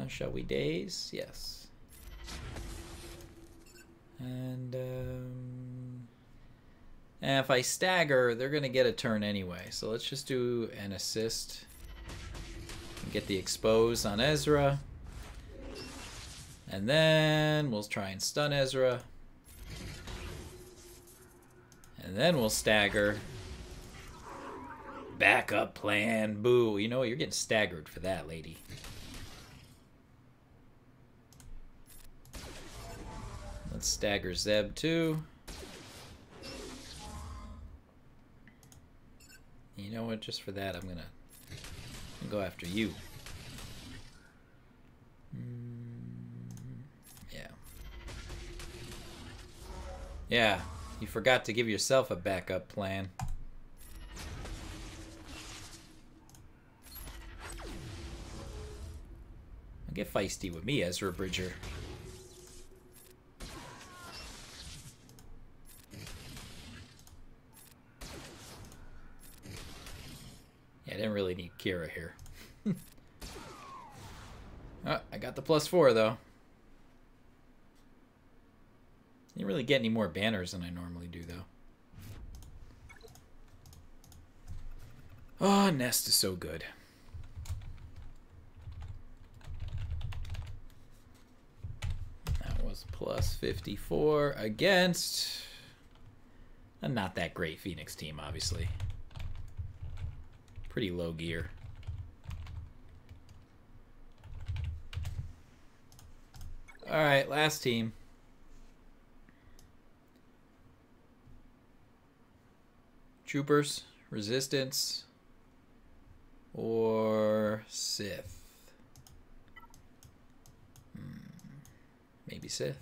Shall we daze? Yes. And if I stagger, they're going to get a turn anyway. So let's just do an assist. And get the expose on Ezra. And then we'll try and stun Ezra. And then we'll stagger. Backup plan. Boo. You know what? You're getting staggered for that, lady. Let's stagger Zeb too. You know what? Just for that, I'm gonna go after you. Yeah. Yeah. You forgot to give yourself a backup plan. Get feisty with me, Ezra Bridger. Yeah, I didn't really need Kira here. Oh, I got the +4 though. Didn't really get any more banners than I normally do though. Oh, Nest is so good. That was +54 against a not that great Phoenix team, obviously. Pretty low gear. Alright, last team. Troopers, Resistance, or Sith. Maybe Sith.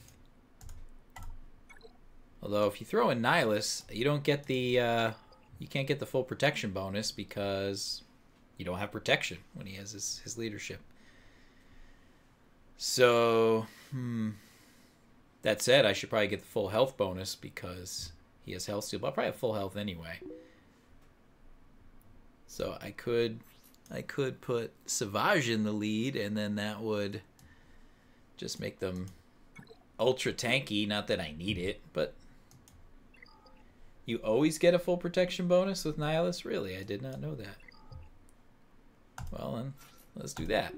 Although if you throw in Nihilus, you don't get the you can't get the full protection bonus because you don't have protection when he has his leadership. So, that said, I should probably get the full health bonus because he has health steal, but I'll probably have full health anyway. So I could put Savage in the lead, and then that would just make them ultra tanky. Not that I need it, but you always get a full protection bonus with Nihilus? Really? I did not know that. Well, then, let's do that.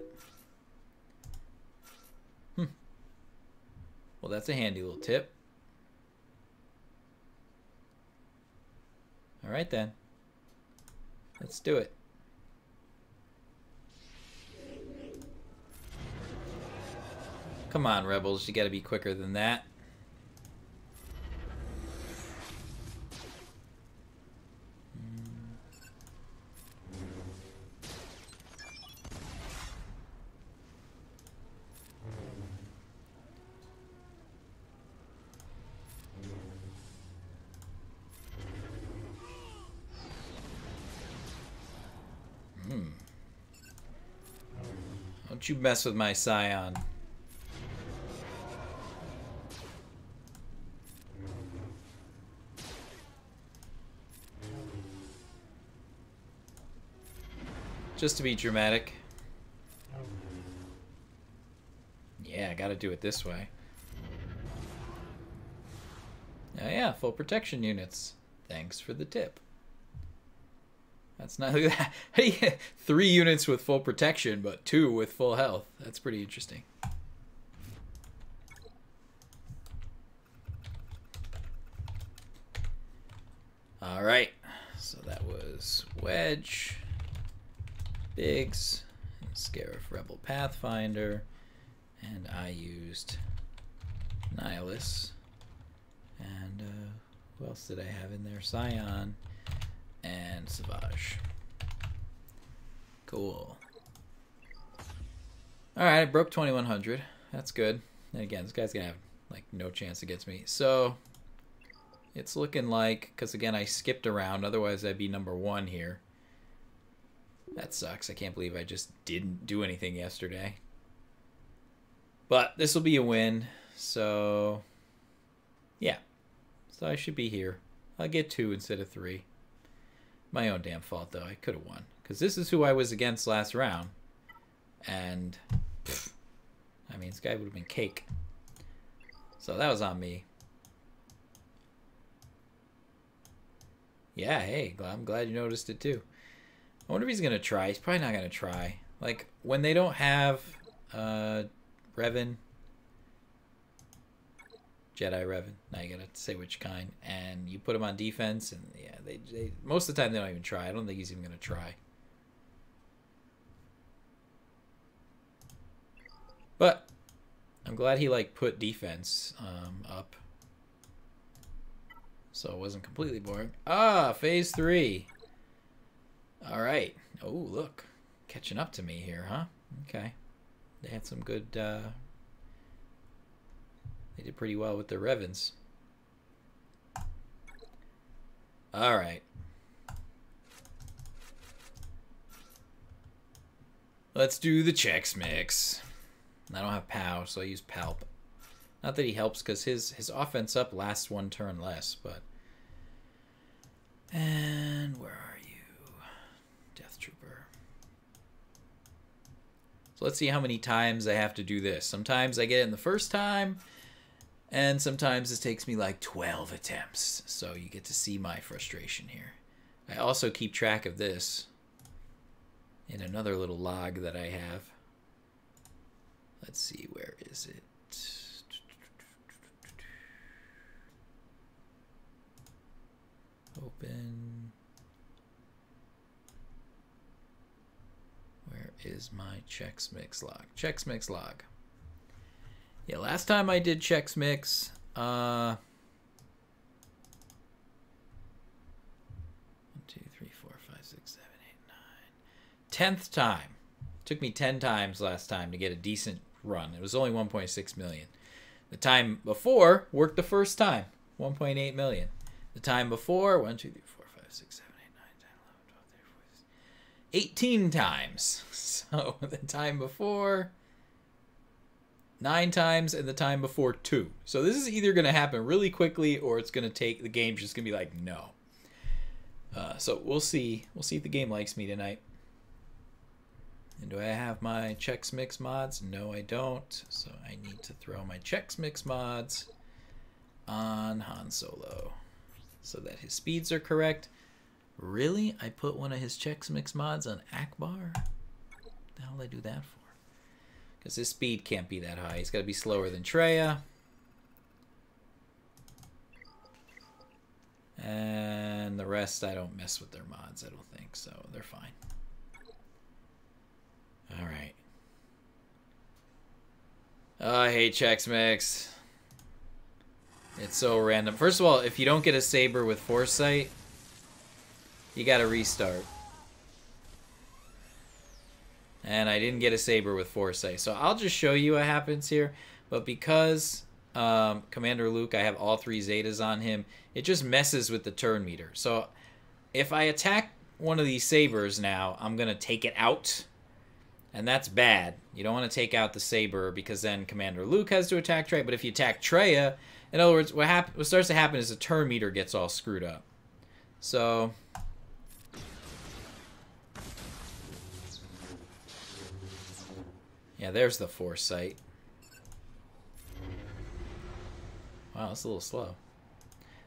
Well, that's a handy little tip. All right, then. Let's do it. Come on, Rebels. You got to be quicker than that. Don't you mess with my Scion. Just to be dramatic. Yeah, I gotta do it this way. Oh yeah, full protection units. Thanks for the tip. That's not... Look at that. 3 units with full protection, but 2 with full health. That's pretty interesting. Alright. So that was Wedge, Biggs, and Scarif Rebel Pathfinder. And I used Nihilus. And who else did I have in there? Scion and Savage. Cool. Alright, I broke 2100. That's good. And again, this guy's gonna have like no chance against me. So it's looking like, because again I skipped around, otherwise I'd be number 1 here. That sucks. I can't believe I just didn't do anything yesterday. But this will be a win, so yeah. So I should be here. I'll get 2 instead of 3. My own damn fault, though. I could have won. Because this is who I was against last round. And, pff, I mean, this guy would have been cake. So that was on me. Yeah, hey, I'm glad you noticed it, too. I wonder if he's going to try. He's probably not going to try. Like, when they don't have Revan... Jedi Revan. Now you gotta say which kind, and you put them on defense, and yeah, they most of the time they don't even try. I don't think he's even gonna try. But I'm glad he like put defense up, so it wasn't completely boring. Ah, phase 3. All right. Oh, look, catching up to me here, huh? Okay, they had some good. They did pretty well with their Revans. All right. Let's do the Chex Mix. I don't have POW, so I use Palp. Not that he helps, because his offense up lasts 1 turn less, but... And where are you? Death Trooper. So let's see how many times I have to do this. Sometimes I get it in the first time... And sometimes it takes me like 12 attempts. So you get to see my frustration here. I also keep track of this in another little log that I have. Let's see, where is it? Open. Where is my Chex Mix log? Chex Mix log. Yeah, last time I did Chex Mix, 1, 2, 3, 4, 5, 6, 7, 8, 9. 10th time. Took me 10 times last time to get a decent run. It was only 1.6 million. The time before worked the first time, 1.8 million. The time before, 1, 2, 3, 4, 5, 6, 7, 8, 9, 10, 11, 12, 13, 14, 18 times. So the time before... 9 times, and the time before 2. So this is either going to happen really quickly, or it's going to take... The game's just going to be like, no. So we'll see. We'll see if the game likes me tonight. And do I have my Chex Mix mods? No, I don't. So I need to throw my Chex Mix mods on Han Solo so that his speeds are correct. Really? I put one of his Chex Mix mods on Akbar? What the hell did I do that for? Because his speed can't be that high. He's got to be slower than Traya. And the rest, I don't mess with their mods, I don't think. So they're fine. All right. Oh, I hate Chex Mix. It's so random. First of all, if you don't get a saber with Foresight, you got to restart. And I didn't get a saber with Foresight. So I'll just show you what happens here. But because Commander Luke, I have all 3 Zetas on him, it just messes with the turn meter. So if I attack one of these sabers now, I'm going to take it out. And that's bad. You don't want to take out the Saber because then Commander Luke has to attack Traya. But if you attack Traya, in other words, what starts to happen is the turn meter gets all screwed up. So yeah, there's the foresight. Wow, that's a little slow.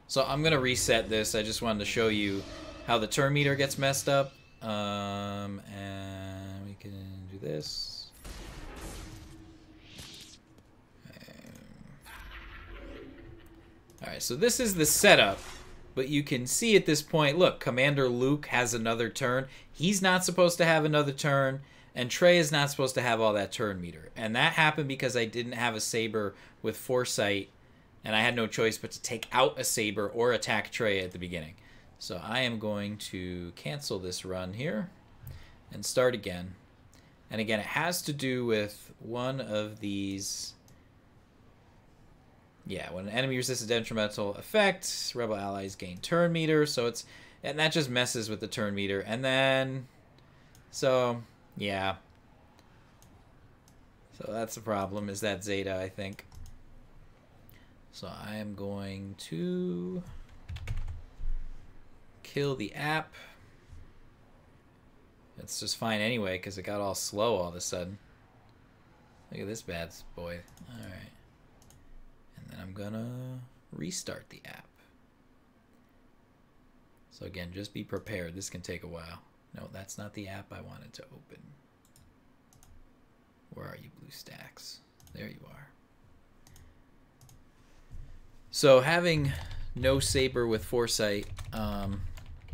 So I'm going to reset this. I just wanted to show you how the turn meter gets messed up. And we can do this. Alright, so this is the setup. But you can see at this point, look, Commander Luke has another turn. He's not supposed to have another turn. And Trey is not supposed to have all that turn meter. And that happened because I didn't have a Saber with Foresight. And I had no choice but to take out a Saber or attack Trey at the beginning. So I am going to cancel this run here and start again. And again, it has to do with one of these. Yeah, when an enemy resists a detrimental effect, rebel allies gain turn meter. So it's, and that just messes with the turn meter. And then, so yeah. So that's the problem, is that Zeta, I think. So I am going to kill the app. It's just fine anyway because it got all slow all of a sudden. Look at this bad boy. Alright. And then I'm gonna restart the app. So again, just be prepared. This can take a while. No, that's not the app I wanted to open. Where are you, BlueStacks? There you are. So having no Saber with Foresight,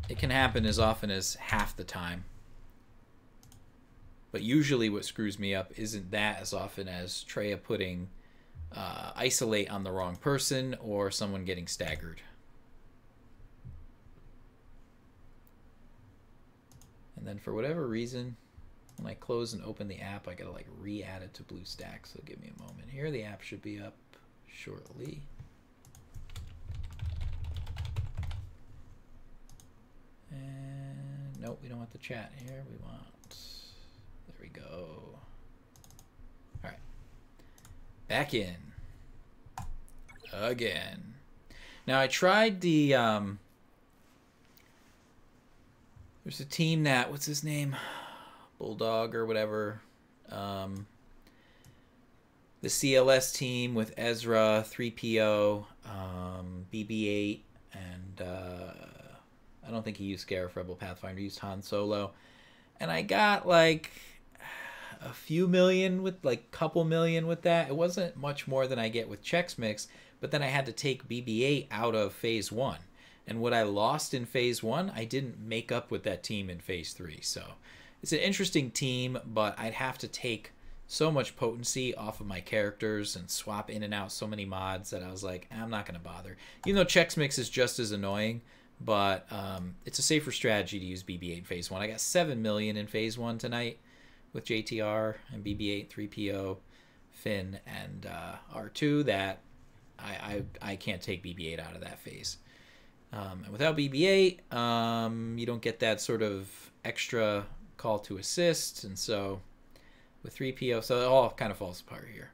it can happen as often as half the time. But usually what screws me up isn't that as often as Traya putting Isolate on the wrong person or someone getting staggered. And then for whatever reason, when I close and open the app, I gotta like re-add it to BlueStacks. So give me a moment here. The app should be up shortly. And nope, we don't want the chat here. We want, there we go. All right, back in again. Now I tried the there's a team that, what's his name, Bulldog or whatever, the CLS team with Ezra, 3PO, BB-8, and I don't think he used Scarif Rebel Pathfinder. He used Han Solo. And I got like a few million with, like couple million with that. It wasn't much more than I get with Chex Mix, but then I had to take BB-8 out of Phase 1. And what I lost in Phase 1, I didn't make up with that team in Phase 3. So it's an interesting team, but I'd have to take so much potency off of my characters and swap in and out so many mods that I was like, I'm not going to bother. Even though Chex Mix is just as annoying, but it's a safer strategy to use BB-8 in Phase 1. I got 7 million in Phase 1 tonight with JTR and BB-8, 3PO, Finn, and R2 that I can't take BB-8 out of that phase. And without BB-8, you don't get that sort of extra call to assist, and so with 3PO, so it all kind of falls apart here.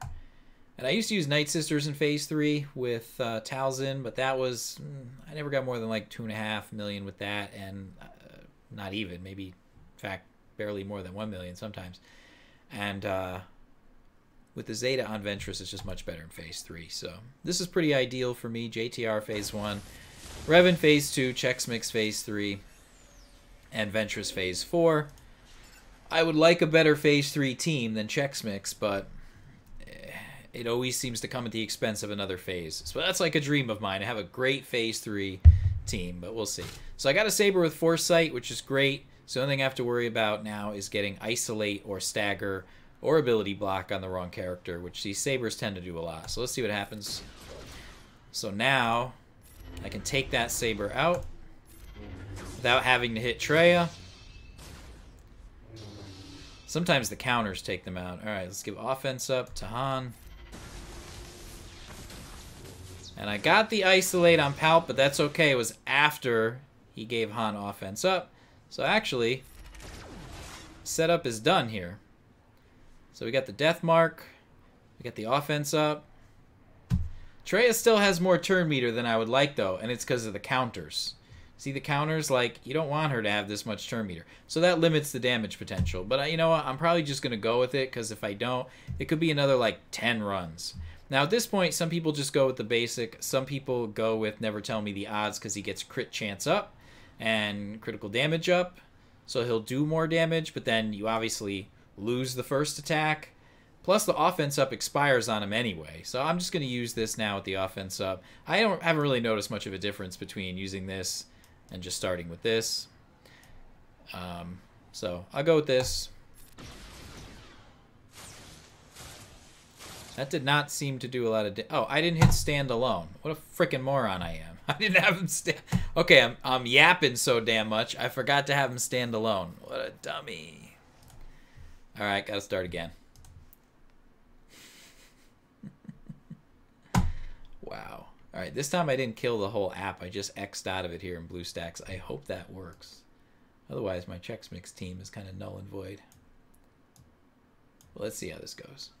And I used to use Night Sisters in Phase 3 with Talzin, but that was, I never got more than like 2.5 million with that, and not even, maybe, in fact, barely more than 1 million sometimes. And with the Zeta on Ventress, it's just much better in Phase 3. So this is pretty ideal for me. JTR Phase 1, Revan Phase 2, Chex Mix Phase 3, and Ventress Phase 4. I would like a better Phase 3 team than Chex Mix, but it always seems to come at the expense of another phase. So that's like a dream of mine. I have a great Phase 3 team, but we'll see. So I got a Saber with Foresight, which is great. So the only thing I have to worry about now is getting Isolate or Stagger or Ability Block on the wrong character, which these Sabers tend to do a lot. So let's see what happens. So now I can take that Saber out without having to hit Traya. Sometimes the counters take them out. All right, let's give offense up to Han. And I got the Isolate on Palp, but that's okay. It was after he gave Han offense up. So actually, setup is done here. So we got the death mark. We got the offense up. Traya still has more turn meter than I would like, though, and it's because of the counters. See the counters? Like, you don't want her to have this much turn meter. So that limits the damage potential. But you know what? I'm probably just going to go with it, because if I don't, it could be another, like, 10 runs. Now, at this point, some people just go with the basic. Some people go with Never Tell Me the Odds, because he gets crit chance up and critical damage up. So he'll do more damage, but then you obviously lose the first attack. Plus, the offense up expires on him anyway. So I'm just going to use this now with the offense up. I haven't really noticed much of a difference between using this and just starting with this. So I'll go with this. That did not seem to do a lot of... Oh, I didn't hit stand alone. What a freaking moron I am. I didn't have him stand... Okay, I'm yapping so damn much. I forgot to have him stand alone. What a dummy. Alright, gotta start again. Wow. Alright, this time I didn't kill the whole app. I just X'd out of it here in BlueStacks. I hope that works. Otherwise, my Chex Mix team is kind of null and void. Well, let's see how this goes.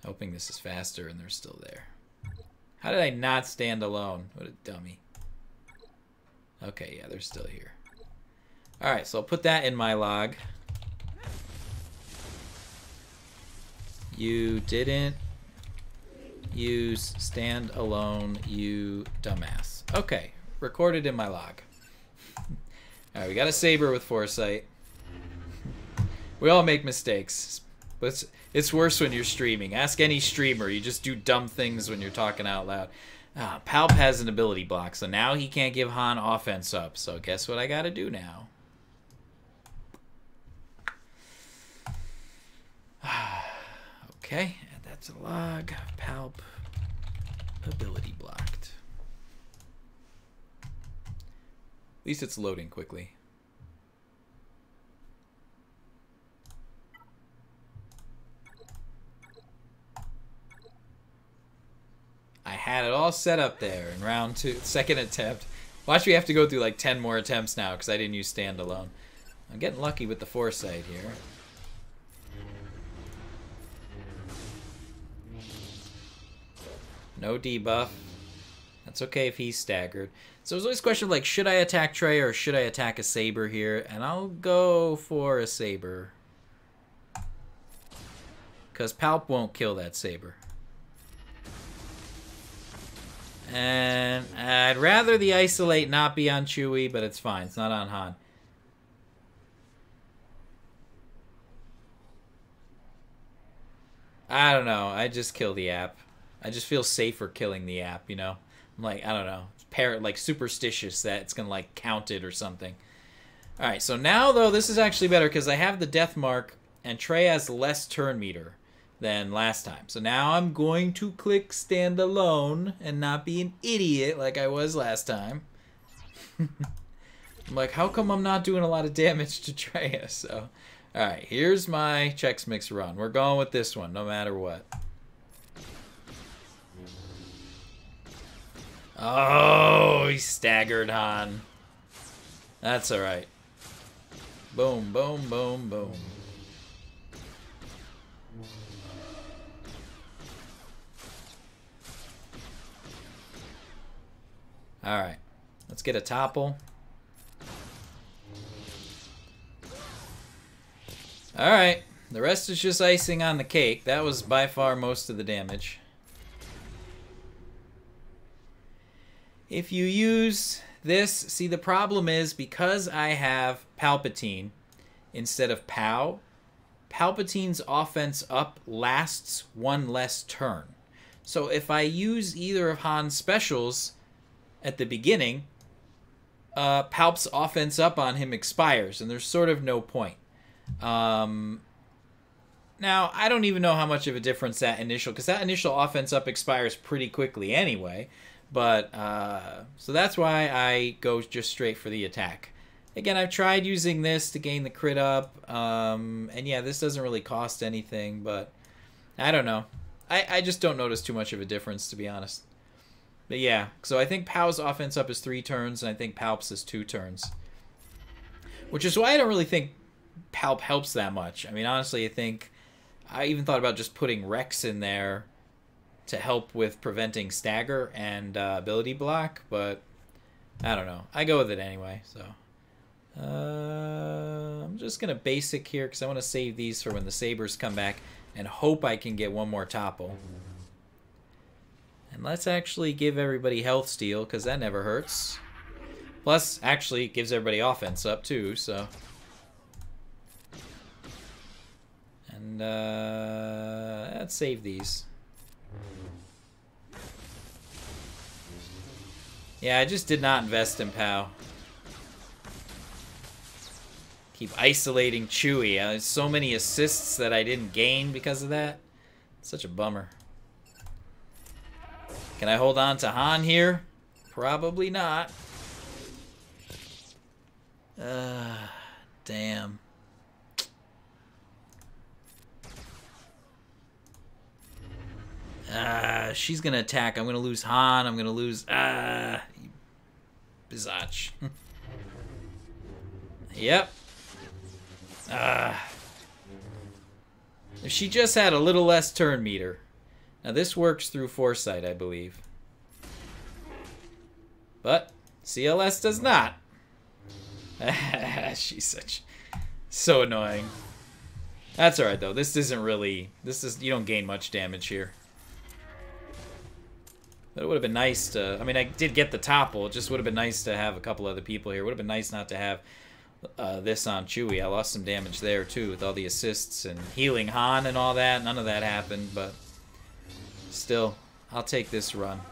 Hoping this is faster and they're still there. How did I not stand alone? What a dummy. Okay, yeah, they're still here. Alright, so I'll put that in my log. You didn't use stand alone, you dumbass. Okay, recorded in my log. Alright, we got a saber with foresight. We all make mistakes. But it's worse when you're streaming. Ask any streamer. You just do dumb things when you're talking out loud. Palp has an ability block, so now he can't give Han offense up. So guess what I gotta do now? Okay, and that's a log. Palp ability blocked. At least it's loading quickly. I had it all set up there in round 2, second attempt. Watch, we have to go through like 10 more attempts now because I didn't use standalone. I'm getting lucky with the foresight here. No debuff. That's okay if he's staggered. So there's always a question of like, should I attack Trey or should I attack a saber here? And I'll go for a saber. Because Palp won't kill that saber. And I'd rather the isolate not be on Chewie, but it's fine. It's not on Han. I don't know. I just kill the app. I just feel safer killing the app, you know? I'm like, I don't know. Like superstitious that it's going to like count it or something. Alright, so now though, this is actually better because I have the death mark and Trey has less turn meter than last time. So now I'm going to click stand alone and not be an idiot like I was last time. I'm like, how come I'm not doing a lot of damage to Trey? So, alright, here's my Chex Mix run. We're going with this one, no matter what. Oh, he staggered Han. That's alright. Boom, boom, boom, boom. Alright, let's get a topple. Alright, the rest is just icing on the cake. That was by far most of the damage. If you use this, see the problem is because I have Palpatine instead of Pow, Palpatine's offense up lasts one less turn. So if I use either of Han's specials at the beginning, Palp's offense up on him expires, and there's sort of no point. Now, I don't even know how much of a difference that initial, because that initial offense up expires pretty quickly anyway, but, so that's why I go just straight for the attack. Again, I've tried using this to gain the crit up, and yeah, this doesn't really cost anything, but I don't know. I just don't notice too much of a difference, to be honest. But yeah, so I think Pow's offense up is 3 turns, and I think Palp's is 2 turns. Which is why I don't really think helps that much. I mean, honestly, I think I even thought about just putting Rex in there to help with preventing stagger and ability block, but I don't know. I go with it anyway, so. I'm just going to basic here because I want to save these for when the sabers come back and hope I can get one more topple. And let's actually give everybody health steal because that never hurts. Plus, actually, it gives everybody offense up too, so. And let's save these. Yeah, I just did not invest in POW. Keep isolating Chewie. There's so many assists that I didn't gain because of that. It's such a bummer. Can I hold on to Han here? Probably not. Damn. She's gonna attack. I'm gonna lose Han. I'm gonna lose... Bizach. Yep. If she just had a little less turn meter. Now this works through foresight, I believe. But CLS does not. She's so annoying. That's alright though. This isn't really... You don't gain much damage here. But it would have been nice to... I mean, I did get the topple. It just would have been nice to have a couple other people here. It would have been nice not to have this on Chewie. I lost some damage there, too, with all the assists and healing Han and all that. None of that happened, but still, I'll take this run.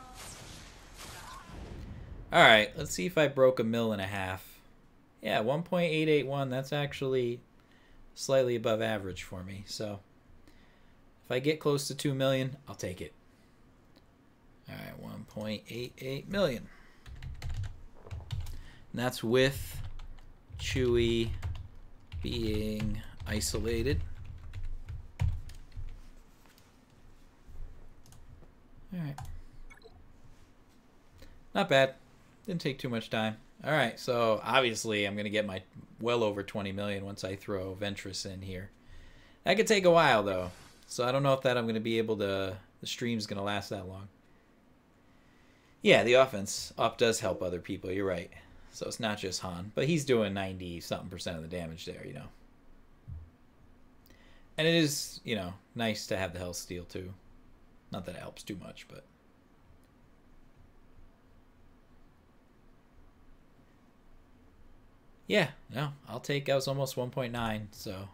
Alright, let's see if I broke 1.5 mil. Yeah, 1.881. That's actually slightly above average for me. So, if I get close to 2 million, I'll take it. Alright, 1.88 million. And that's with Chewie being isolated. Alright. Not bad. Didn't take too much time. Alright, so obviously I'm going to get my well over 20 million once I throw Ventress in here. That could take a while though. So I don't know if that I'm going to be able to... The stream's going to last that long. Yeah, the offense up does help other people. You're right. So it's not just Han. But he's doing 90-something% of the damage there, you know. And it is, you know, nice to have the health steal, too. Not that it helps too much, but... Yeah, no, I'll take... I was almost 1.9, so...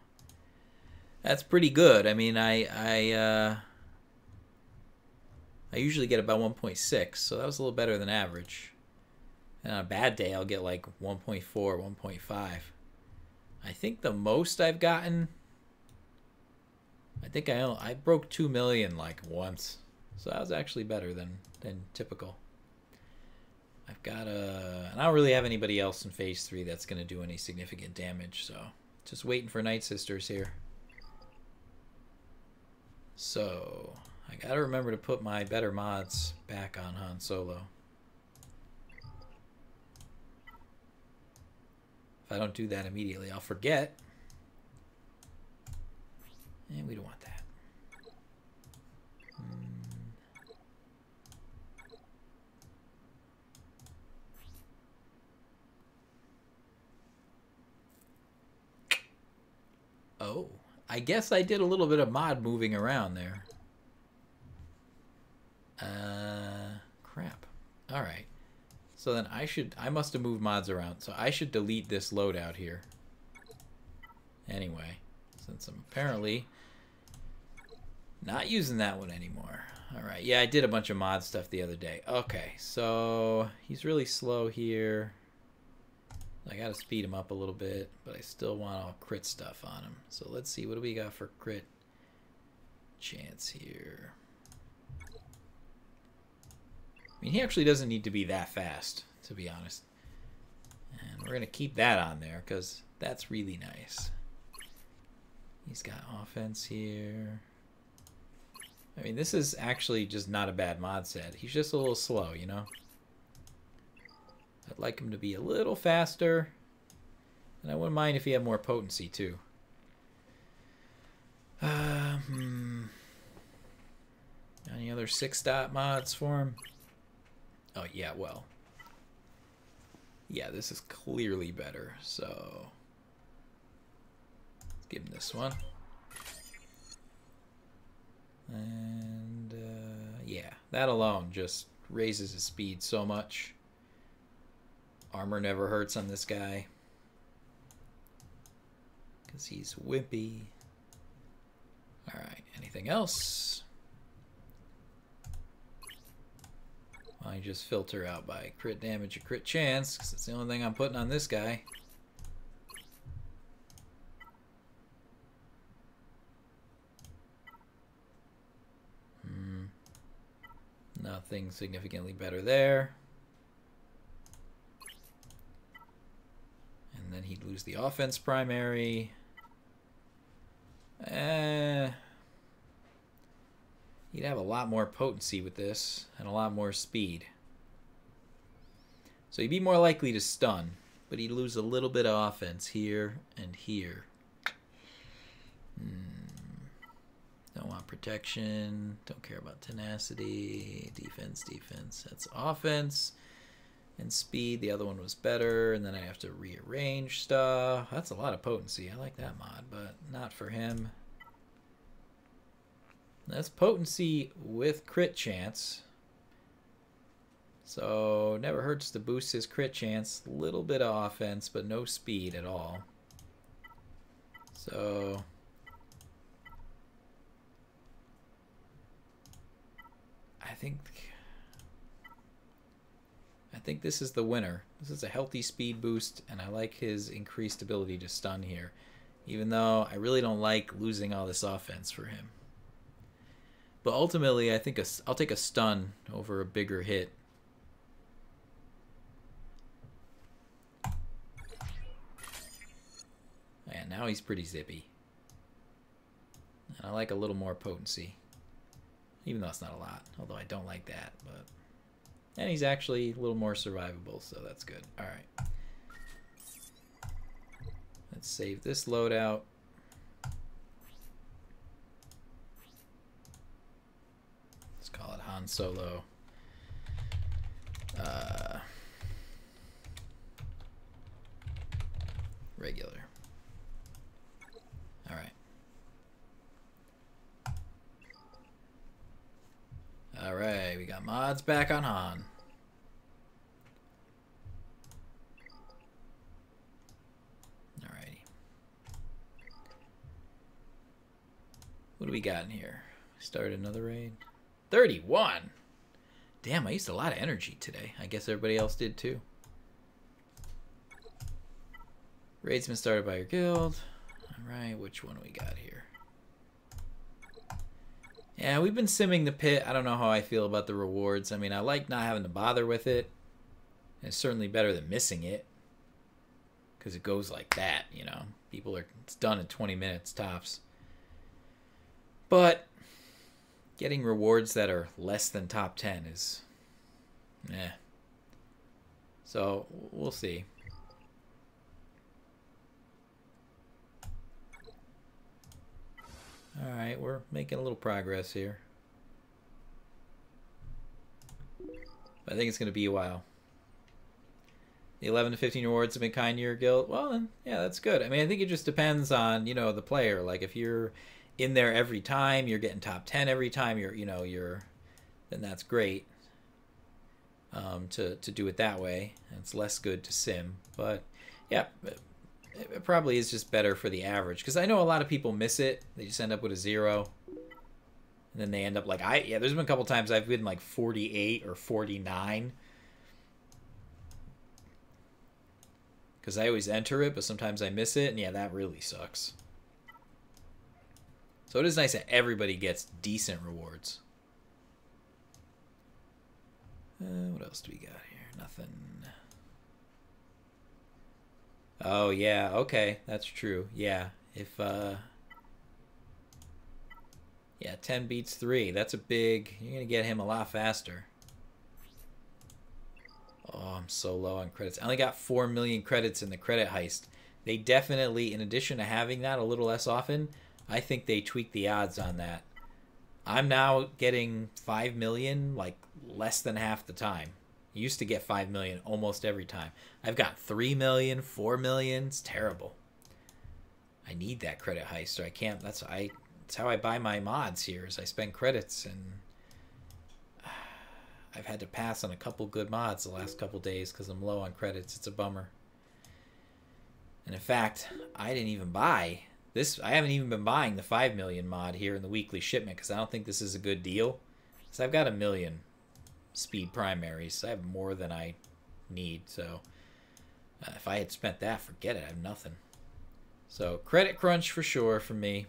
That's pretty good. I mean, I usually get about 1.6, so that was a little better than average. And on a bad day, I'll get like 1.4, 1.5. I think the most I've gotten... I think I broke 2 million like once. So that was actually better than typical. I've got and I don't really have anybody else in Phase 3 that's going to do any significant damage, so... Just waiting for Night Sisters here. So... I gotta remember to put my better mods back on Han Solo. If I don't do that immediately, I'll forget. And we don't want that. Oh, I guess I did a little bit of mod moving around there. Crap. Alright. So then I must have moved mods around. So I should delete this loadout here. Anyway, since I'm apparently not using that one anymore. Alright, yeah, I did a bunch of mod stuff the other day. Okay, so he's really slow here. I gotta speed him up a little bit, but I still want all crit stuff on him. So let's see, what do we got for crit chance here? I mean, he actually doesn't need to be that fast, to be honest. And we're going to keep that on there, because that's really nice. He's got offense here. I mean, this is actually just not a bad mod set. He's just a little slow, you know? I'd like him to be a little faster. And I wouldn't mind if he had more potency, too. Any other 6-dot mods for him? Oh, yeah, well. Yeah, this is clearly better, so... let's give him this one. And, yeah, that alone just raises his speed so much. Armor never hurts on this guy. Because he's wimpy. Alright, anything else? I just filter out by crit damage or crit chance, because that's the only thing I'm putting on this guy. Nothing significantly better there. And then he'd lose the offense primary. He'd have a lot more potency with this and a lot more speed. So he'd be more likely to stun, but he'd lose a little bit of offense here and here. Don't want protection. Don't care about tenacity. Defense, defense. That's offense. And speed. The other one was better. And then I have to rearrange stuff. That's a lot of potency. I like that mod, but not for him. That's potency with crit chance. So never hurts to boost his crit chance. A little bit of offense, but no speed at all. So I think this is the winner. This is a healthy speed boost, and I like his increased ability to stun here. Even though I really don't like losing all this offense for him. But ultimately, I think I'll take a stun over a bigger hit. And now he's pretty zippy. And I like a little more potency. Even though it's not a lot. Although I don't like that. But and he's actually a little more survivable, so that's good. Alright. Let's save this loadout. Let's call it Han Solo. Regular. Alright. Alright, we got mods back on Han. Alrighty. What do we got in here? Start another raid. 31! Damn, I used a lot of energy today. I guess everybody else did too. Raid's been started by your guild. Alright, which one do we got here? Yeah, we've been simming the pit. I don't know how I feel about the rewards. I mean, I like not having to bother with it. It's certainly better than missing it. Because it goes like that, you know. It's done in 20 minutes tops. But getting rewards that are less than top 10 is... eh. So, we'll see. Alright, we're making a little progress here. But I think it's going to be a while. The 11 to 15 rewards have been kind to your guild. Well, then, yeah, that's good. I mean, I think it just depends on, you know, the player. Like, if you're in there every time, you're getting top 10 every time, then that's great. To do it that way. And it's less good to sim. But, yeah, it probably is just better for the average. Because I know a lot of people miss it. They just end up with a 0. And then they end up like... there's been a couple times I've been like 48 or 49. Because I always enter it, but sometimes I miss it. And yeah, that really sucks. So it is nice that everybody gets decent rewards. What else do we got here? Nothing... Oh, yeah, okay, that's true. Yeah, if, yeah, 10 beats 3, that's a big... You're going to get him a lot faster. Oh, I'm so low on credits. I only got 4 million credits in the credit heist. They definitely, in addition to having that a little less often, I think they tweak the odds on that. I'm now getting 5 million like less than half the time. Used to get 5 million almost every time. I've got 3 million, 4 million. It's terrible. I need that credit heist, or I can't. That's how I buy my mods here. Is I spend credits, and I've had to pass on a couple good mods the last couple days because I'm low on credits. It's a bummer. And in fact, I didn't even buy this. I haven't even been buying the 5 million mod here in the weekly shipment because I don't think this is a good deal. So I've got 1 million speed primaries. I have more than I need. So if I had spent that, forget it. I have nothing. So credit crunch for sure for me.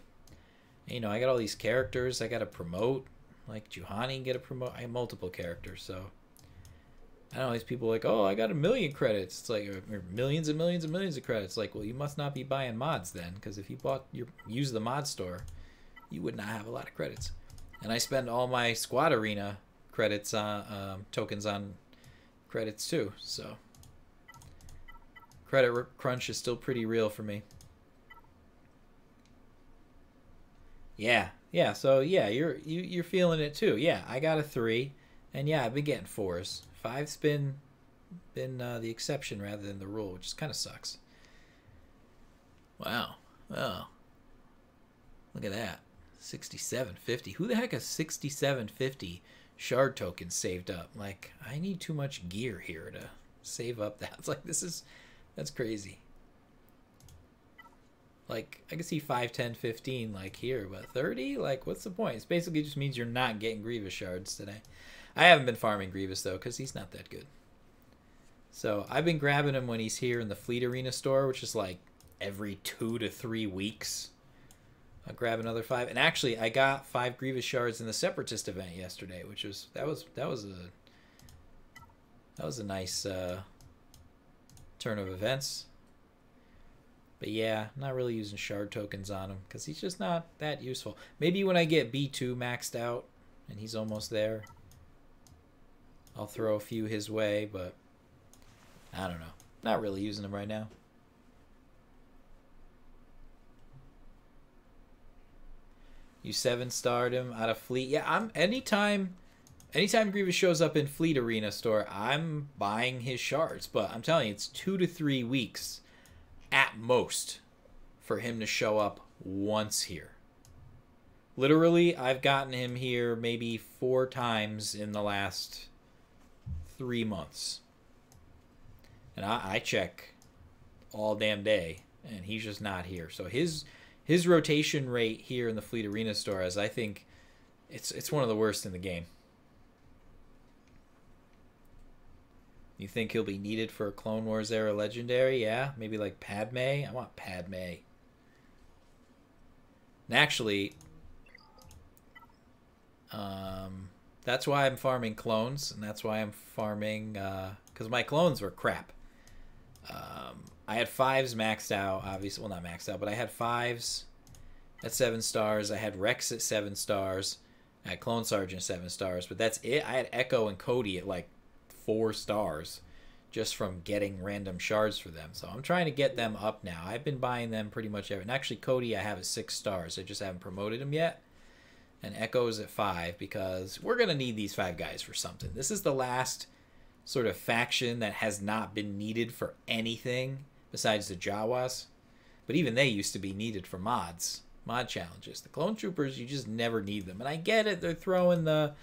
You know, I got all these characters I got to promote. Like Juhani can get a promote. I have multiple characters, so I don't know. These people are like, oh, I got 1 million credits. It's like or millions and millions and millions of credits. Like, well, you must not be buying mods then, because if you use the mod store, you would not have a lot of credits. And I spend all my squad arena credits on tokens on credits too. So credit crunch is still pretty real for me. Yeah. So yeah, you're feeling it too. Yeah, I got a 3, and yeah, I've been getting 4s. 5's been the exception rather than the rule, which kind of sucks. Wow. Oh, look at that. 6750. Who the heck has 6750 shard tokens saved up? Like, I need too much gear here to save up that. It's like that's crazy. Like, I can see 5, 10, 15 like here, but 30? Like, what's the point? It basically just means you're not getting Grievous shards today. I haven't been farming Grievous, though, because he's not that good. So, I've been grabbing him when he's here in the Fleet Arena store, which is like every 2 to 3 weeks. I'll grab another 5. And actually, I got 5 Grievous shards in the Separatist event yesterday, which was that was a nice turn of events. But yeah, I'm not really using shard tokens on him because he's just not that useful. Maybe when I get B2 maxed out and he's almost there, I'll throw a few his way, but I don't know. Not really using him right now. You 7-starred him out of Fleet. Yeah, anytime Grievous shows up in Fleet Arena store, I'm buying his shards. But I'm telling you, it's 2 to 3 weeks at most for him to show up once here. Literally, I've gotten him here maybe 4 times in the last 3 months. And I check all damn day, and he's just not here. So his rotation rate here in the Fleet Arena store is, I think, it's one of the worst in the game. You think he'll be needed for a Clone Wars era legendary? Yeah, maybe like Padme. I want Padme. And actually, that's why I'm farming clones, and that's why I'm farming because my clones were crap. I had 5s maxed out, obviously. Well, not maxed out, but I had 5s at 7 stars. I had Rex at 7 stars. I had Clone Sergeant at 7 stars, but that's it. I had Echo and Cody at like 4 stars just from getting random shards for them. So I'm trying to get them up now. I've been buying them pretty much every. And actually, Cody, I have at 6 stars. I just haven't promoted him yet. And Echo's at 5 because we're going to need these 5 guys for something. This is the last sort of faction that has not been needed for anything besides the Jawas. But even they used to be needed for mod challenges. The Clone Troopers, you just never need them. And I get it. They're throwing the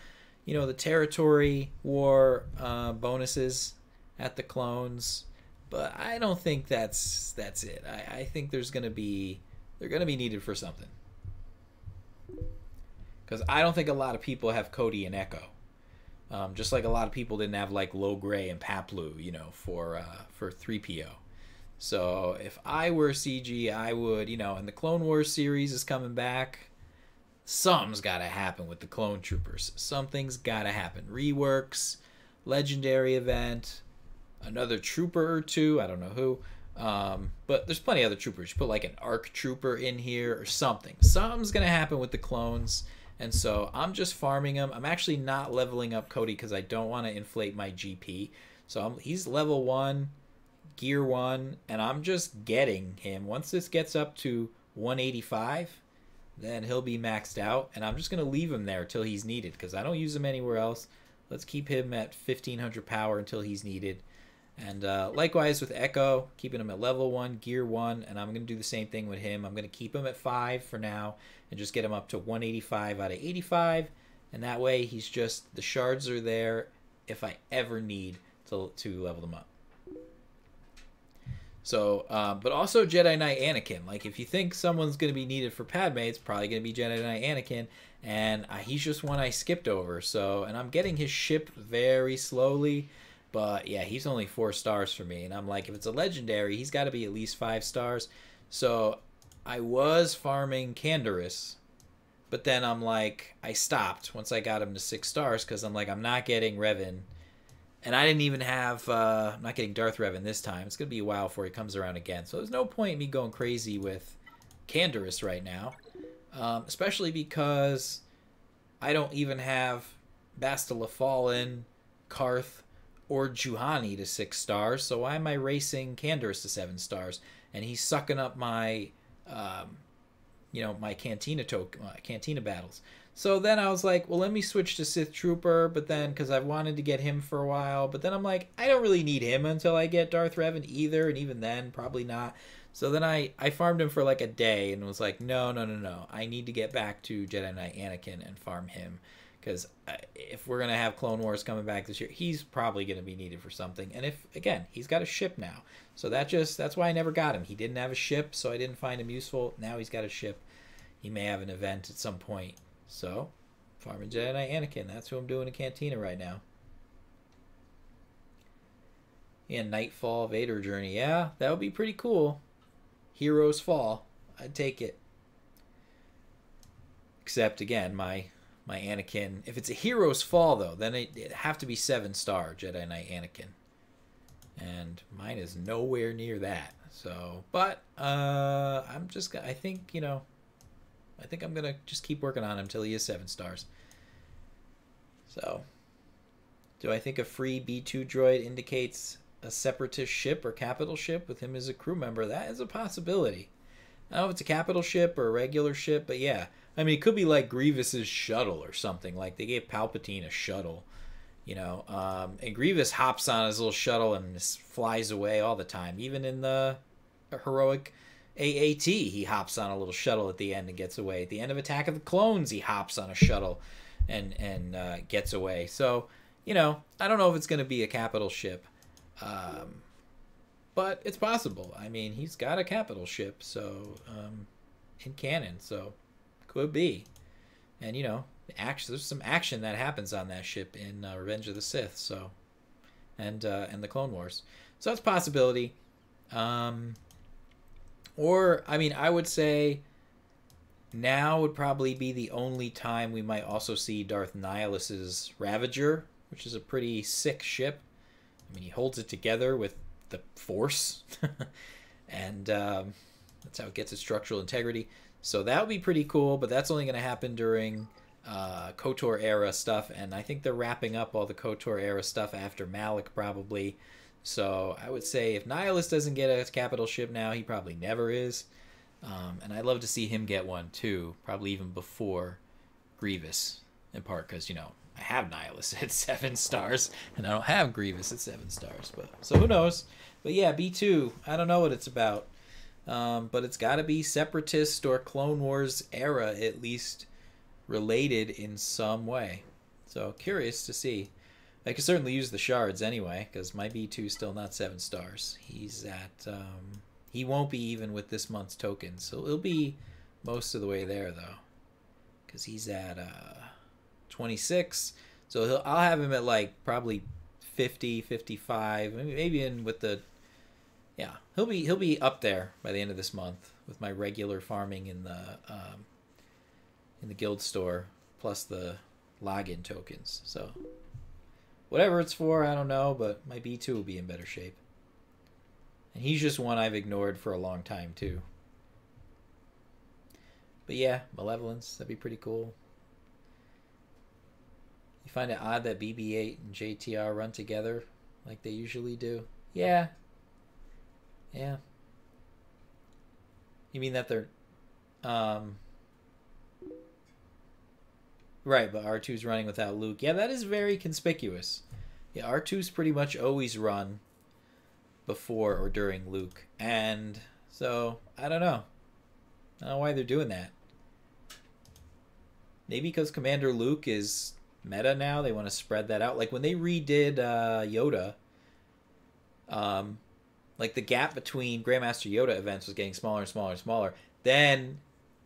territory war bonuses at the clones, but I don't think that's it. I think they're gonna be needed for something. Because I don't think a lot of people have Cody and Echo. Just like a lot of people didn't have like Low Gray and Paplu, for 3PO. So if I were CG, I would, and the Clone Wars series is coming back. Something's got to happen with the Clone Troopers. Something's got to happen. Reworks, legendary event, another trooper or 2. I don't know who. But there's plenty of other troopers. You put like an ARC trooper in here or something. Something's going to happen with the clones. And so I'm just farming them. I'm actually not leveling up Cody because I don't want to inflate my GP. So he's level 1. gear 1, and I'm just getting him. Once this gets up to 185, then he'll be maxed out, and I'm just going to leave him there till he's needed, because I don't use him anywhere else. Let's keep him at 1500 power until he's needed. And likewise with Echo, keeping him at level 1, gear 1, and I'm going to do the same thing with him. I'm going to keep him at 5 for now and just get him up to 185 out of 85, and that way he's just, the shards are there if I ever need to level them up. So, but also Jedi Knight Anakin. Like, if you think someone's going to be needed for Padme, it's probably going to be Jedi Knight Anakin, and he's just one I skipped over. So, and I'm getting his ship very slowly. But yeah, he's only 4 stars for me. And I'm like, if it's a legendary, he's got to be at least 5 stars. So I was farming Canderous. But then I'm like, I stopped once I got him to 6 stars. Because I'm like, I'm not getting Revan. And I didn't even have, I'm not getting Darth Revan this time. It's going to be a while before he comes around again. So there's no point in me going crazy with Canderous right now. Especially because I don't even have Bastila Fallen, Karth, or Juhani to 6 stars, so why am I racing Canderous to 7 stars? And he's sucking up my, my Cantina battles. So then I was like, well, let me switch to Sith Trooper, but then, because I've wanted to get him for a while, but then I'm like, I don't really need him until I get Darth Revan either, and even then, probably not. So then I farmed him for like a day, and was like, no, I need to get back to Jedi Knight Anakin and farm him. Because if we're going to have Clone Wars coming back this year, he's probably going to be needed for something. And if, again, he's got a ship now. So that's why I never got him. He didn't have a ship, so I didn't find him useful. Now he's got a ship. He may have an event at some point. So, farming Jedi Knight Anakin. That's who I'm doing in Cantina right now. Yeah, Nightfall Vader Journey. Yeah, that would be pretty cool. Heroes Fall. I'd take it. Except, again, my Anakin, if it's a Hero's Fall, though, then it'd have to be 7-star Jedi Knight Anakin. And mine is nowhere near that. So, but, I'm just, I think I'm going to just keep working on him until he is 7 stars. So, do I think a free B2 droid indicates a separatist ship or capital ship with him as a crew member? That is a possibility. I don't know if it's a capital ship or a regular ship, but yeah. I mean, it could be like Grievous's shuttle or something. Like, they gave Palpatine a shuttle, and Grievous hops on his little shuttle and just flies away all the time. Even in the heroic AAT, he hops on a little shuttle at the end and gets away. At the end of Attack of the Clones, he hops on a shuttle and gets away. So, I don't know if it's going to be a capital ship. But it's possible. I mean, he's got a capital ship, so in canon, so could be. And there's some action that happens on that ship in Revenge of the Sith, so and the Clone Wars, so that's a possibility. Or I mean, I would say now would probably be the only time we might also see Darth Nihilus's Ravager, which is a pretty sick ship. I mean, he holds it together with the Force, and that's how it gets its structural integrity. So that would be pretty cool, but that's only going to happen during KOTOR era stuff, and I think they're wrapping up all the KOTOR era stuff after Malik probably. So I would say if Nihilus doesn't get a capital ship now, he probably never is. And I'd love to see him get one too, probably even before Grievous, in part because I have Nihilus at 7 stars, and I don't have Grievous at 7 stars. But so who knows? But yeah, B2. I don't know what it's about, but it's got to be Separatist or Clone Wars era, at least related in some way. So curious to see. I could certainly use the shards anyway, because my B2 is still not 7 stars. He's at he won't be even with this month's tokens, so he'll be most of the way there though, because he's at 26. So I'll have him at like probably 50, 55, maybe in with the he'll be up there by the end of this month with my regular farming in the guild store plus the login tokens. So whatever it's for, I don't know, but my B2 will be in better shape. And he's just one I've ignored for a long time too. But yeah, Malevolence, that'd be pretty cool. You find it odd that BB-8 and JTR run together like they usually do? Yeah. Yeah. You mean that they're um right, but R2's running without Luke. Yeah, that is very conspicuous. Yeah, R2's pretty much always run before or during Luke. And so, I don't know. I don't know why they're doing that. Maybe because Commander Luke is meta now, they want to spread that out. Like when they redid Yoda, um, like the gap between Grandmaster Yoda events was getting smaller and smaller and smaller. Then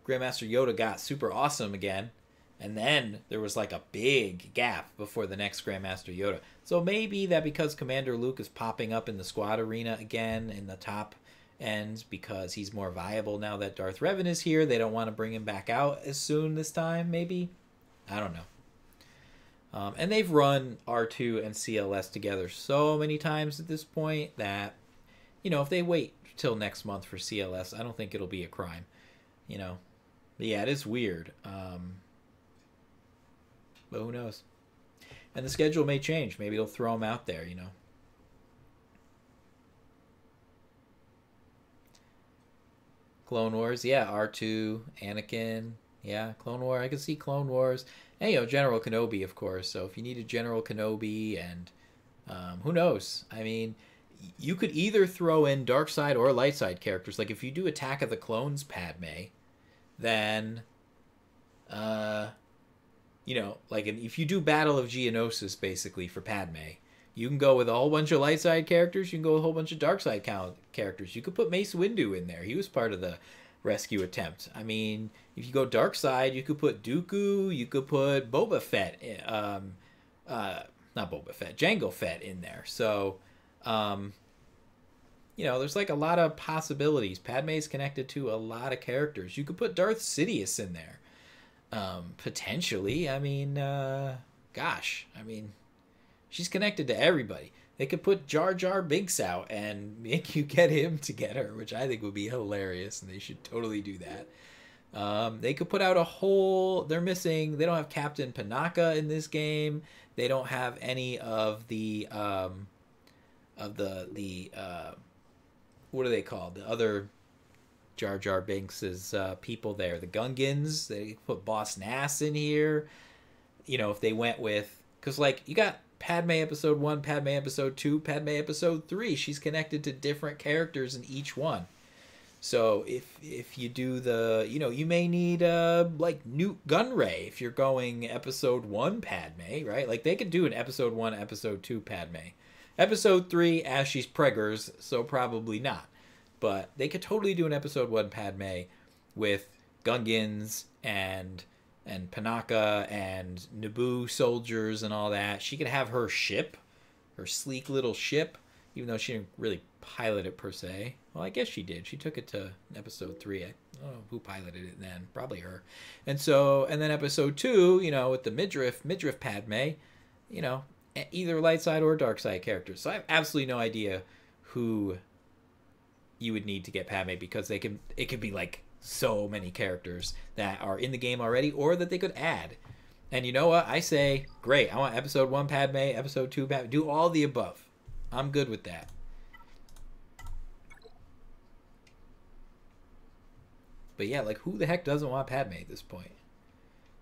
Grandmaster Yoda got super awesome again, and then there was like a big gap before the next Grandmaster Yoda. So maybe that because Commander Luke is popping up in the squad arena again in the top end because he's more viable now that Darth Revan is here, they don't want to bring him back out as soon this time, maybe? I don't know. And they've run R2 and CLS together so many times at this point that, you know, if they wait till next month for CLS, I don't think it'll be a crime, you know. But yeah, it is weird. But who knows? And the schedule may change. Maybe they'll throw them out there, you know. Clone Wars, yeah, R2, Anakin, yeah, Clone War. I can see Clone Wars. And, you know, General Kenobi, of course. So if you need a General Kenobi and who knows? I mean, you could either throw in dark side or light side characters. Like if you do Attack of the Clones Padme, then you know, like if you do Battle of Geonosis basically for Padme, you can go with a whole bunch of light side characters, you can go with a whole bunch of dark side characters. You could put Mace Windu in there. He was part of the rescue attempt. I mean, if you go dark side, you could put Dooku, you could put Boba Fett, not Boba Fett, Jango Fett in there. So, you know, there's like a lot of possibilities. Padme's connected to a lot of characters. You could put Darth Sidious in there, potentially. I mean, gosh, I mean, she's connected to everybody. They could put Jar Jar Binks out and make you get him to get her, which I think would be hilarious, and they should totally do that. They could put out a whole. They don't have Captain Panaka in this game. They don't have any of the what are they called? The other Jar Jar Binks' people there. The Gungans. They put Boss Nass in here. You know, if they went with, because like you got Padme episode 1, Padme episode 2, Padme episode 3. She's connected to different characters in each one. So if you do the, you know, you may need like Newt Gunray if you're going episode 1 Padme, right? Like they could do an episode 1, episode 2 Padme. Episode 3, Ashley's Preggers, so probably not. But they could totally do an episode 1 Padme with Gungans and Panaka and Naboo soldiers and all that. She could have her ship, her sleek little ship, even though she didn't really pilot it per se. Well, I guess she did. She took it to episode 3. I don't know who piloted it then. Probably her. And then episode 2, you know, with the midriff Padme, you know, either light side or dark side characters. So I have absolutely no idea who you would need to get Padme, because it could be like so many characters that are in the game already or that they could add. And you know what? I say, great. I want episode 1 Padme, episode 2 Padme. Do all the above. I'm good with that. But yeah, like who the heck doesn't want Padme at this point?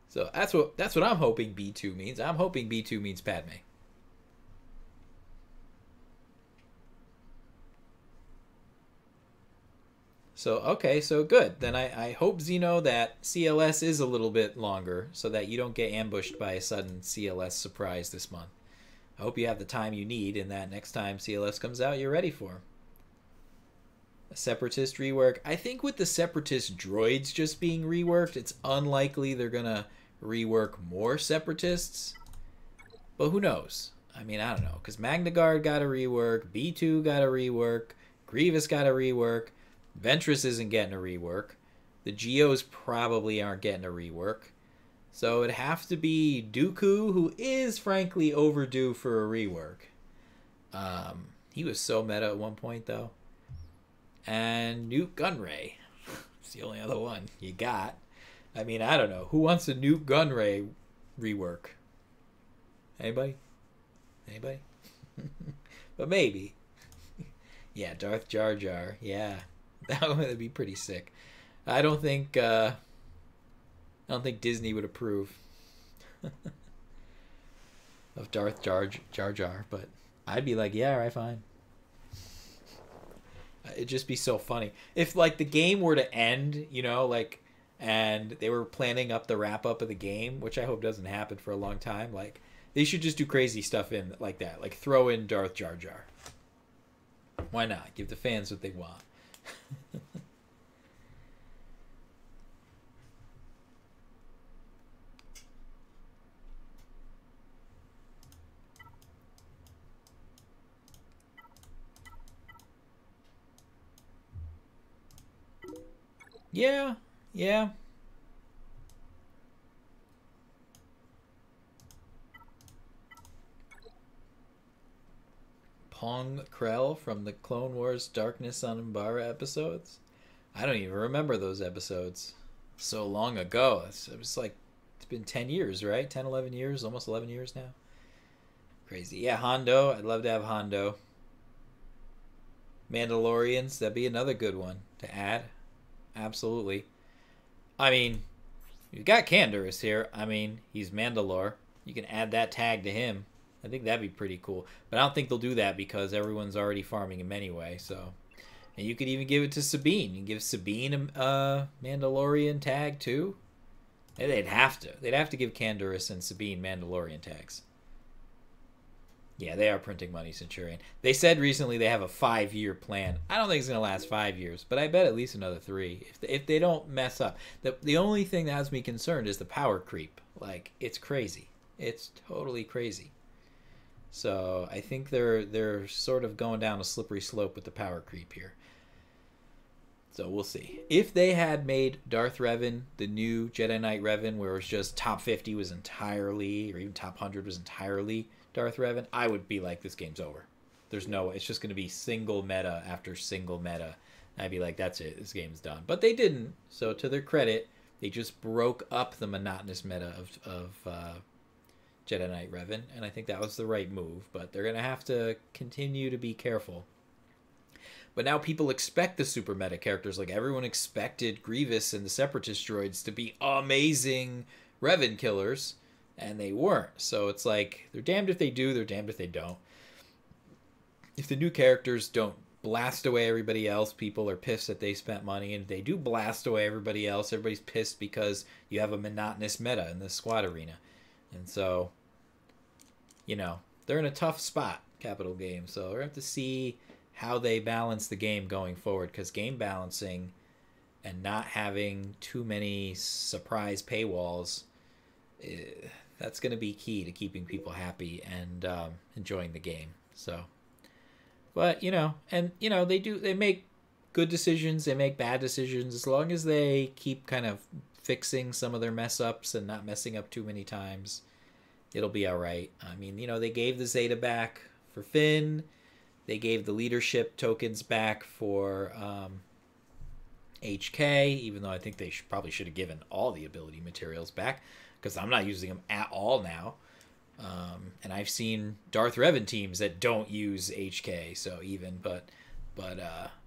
So that's what I'm hoping B2 means. I'm hoping B2 means Padme. So, okay, so good. Then I hope, Zeno, that CLS is a little bit longer so that you don't get ambushed by a sudden CLS surprise this month. I hope you have the time you need and that next time CLS comes out, you're ready for. A Separatist rework. I think with the Separatist droids just being reworked, it's unlikely they're going to rework more Separatists. But who knows? I mean, I don't know. Because Magna Guard got a rework, B2 got a rework, Grievous got a rework, Ventress isn't getting a rework. The Geos probably aren't getting a rework. So it'd have to be Dooku, who is frankly overdue for a rework. He was so meta at one point, though. And Newt Gunray. It's the only other one you got. I mean, I don't know. Who wants a Newt Gunray rework? Anybody? But maybe. Yeah, Darth Jar Jar. Yeah, that would be pretty sick. I don't think Disney would approve of Jar Jar, but I'd be like, yeah, all right, fine. It'd just be so funny if like the game were to end, like, and they were planning up the wrap up of the game, which I hope doesn't happen for a long time. Like, they should just do crazy stuff in like that, like throw in Darth Jar Jar. Why not? Give the fans what they want. Yeah, yeah. Pong Krell from the Clone Wars Darkness on Umbara episodes. I don't even remember those episodes. So long ago. It was like, it's been 10 years, right? 10, 11 years, almost 11 years now. Crazy. Yeah, Hondo. I'd love to have Hondo. Mandalorians, that'd be another good one to add. Absolutely. I mean, you've got Canderous here. I mean, he's Mandalore. You can add that tag to him. I think that'd be pretty cool. But I don't think they'll do that because everyone's already farming him anyway. So, and you could even give it to Sabine. You can give Sabine a Mandalorian tag too. They'd have to. They'd have to give Canderous and Sabine Mandalorian tags. Yeah, they are printing money, Centurion. They said recently they have a 5-year plan. I don't think it's going to last 5 years, but I bet at least another 3 if they don't mess up. The only thing that has me concerned is the power creep. Like, it's crazy. It's totally crazy. So I think they're sort of going down a slippery slope with the power creep here. So we'll see. If they had made Darth Revan, the new Jedi Knight Revan, where it was just top 50 was entirely, or even top 100 was entirely Darth Revan, I would be like, this game's over. There's no way. It's just going to be single meta after single meta. I'd be like, that's it. This game's done. But they didn't. So to their credit, they just broke up the monotonous meta of Jedi Knight Revan, and I think that was the right move. But they're going to have to continue to be careful. But now people expect the super meta characters. Like, everyone expected Grievous and the Separatist droids to be amazing Revan killers, and they weren't. So it's like, they're damned if they do, they're damned if they don't. If the new characters don't blast away everybody else, people are pissed that they spent money. And if they do blast away everybody else, everybody's pissed because you have a monotonous meta in the squad arena. And so, they're in a tough spot, Capital Games. So we're going to have to see how they balance the game going forward, because game balancing and not having too many surprise paywalls, that's going to be key to keeping people happy and enjoying the game. So, but they make good decisions, they make bad decisions. As long as they keep kind of fixing some of their mess ups and not messing up too many times, it'll be all right. I mean, they gave the Zeta back for Finn. They gave the leadership tokens back for HK, even though I think they probably should have given all the ability materials back, because I'm not using them at all now. And I've seen Darth Revan teams that don't use HK, but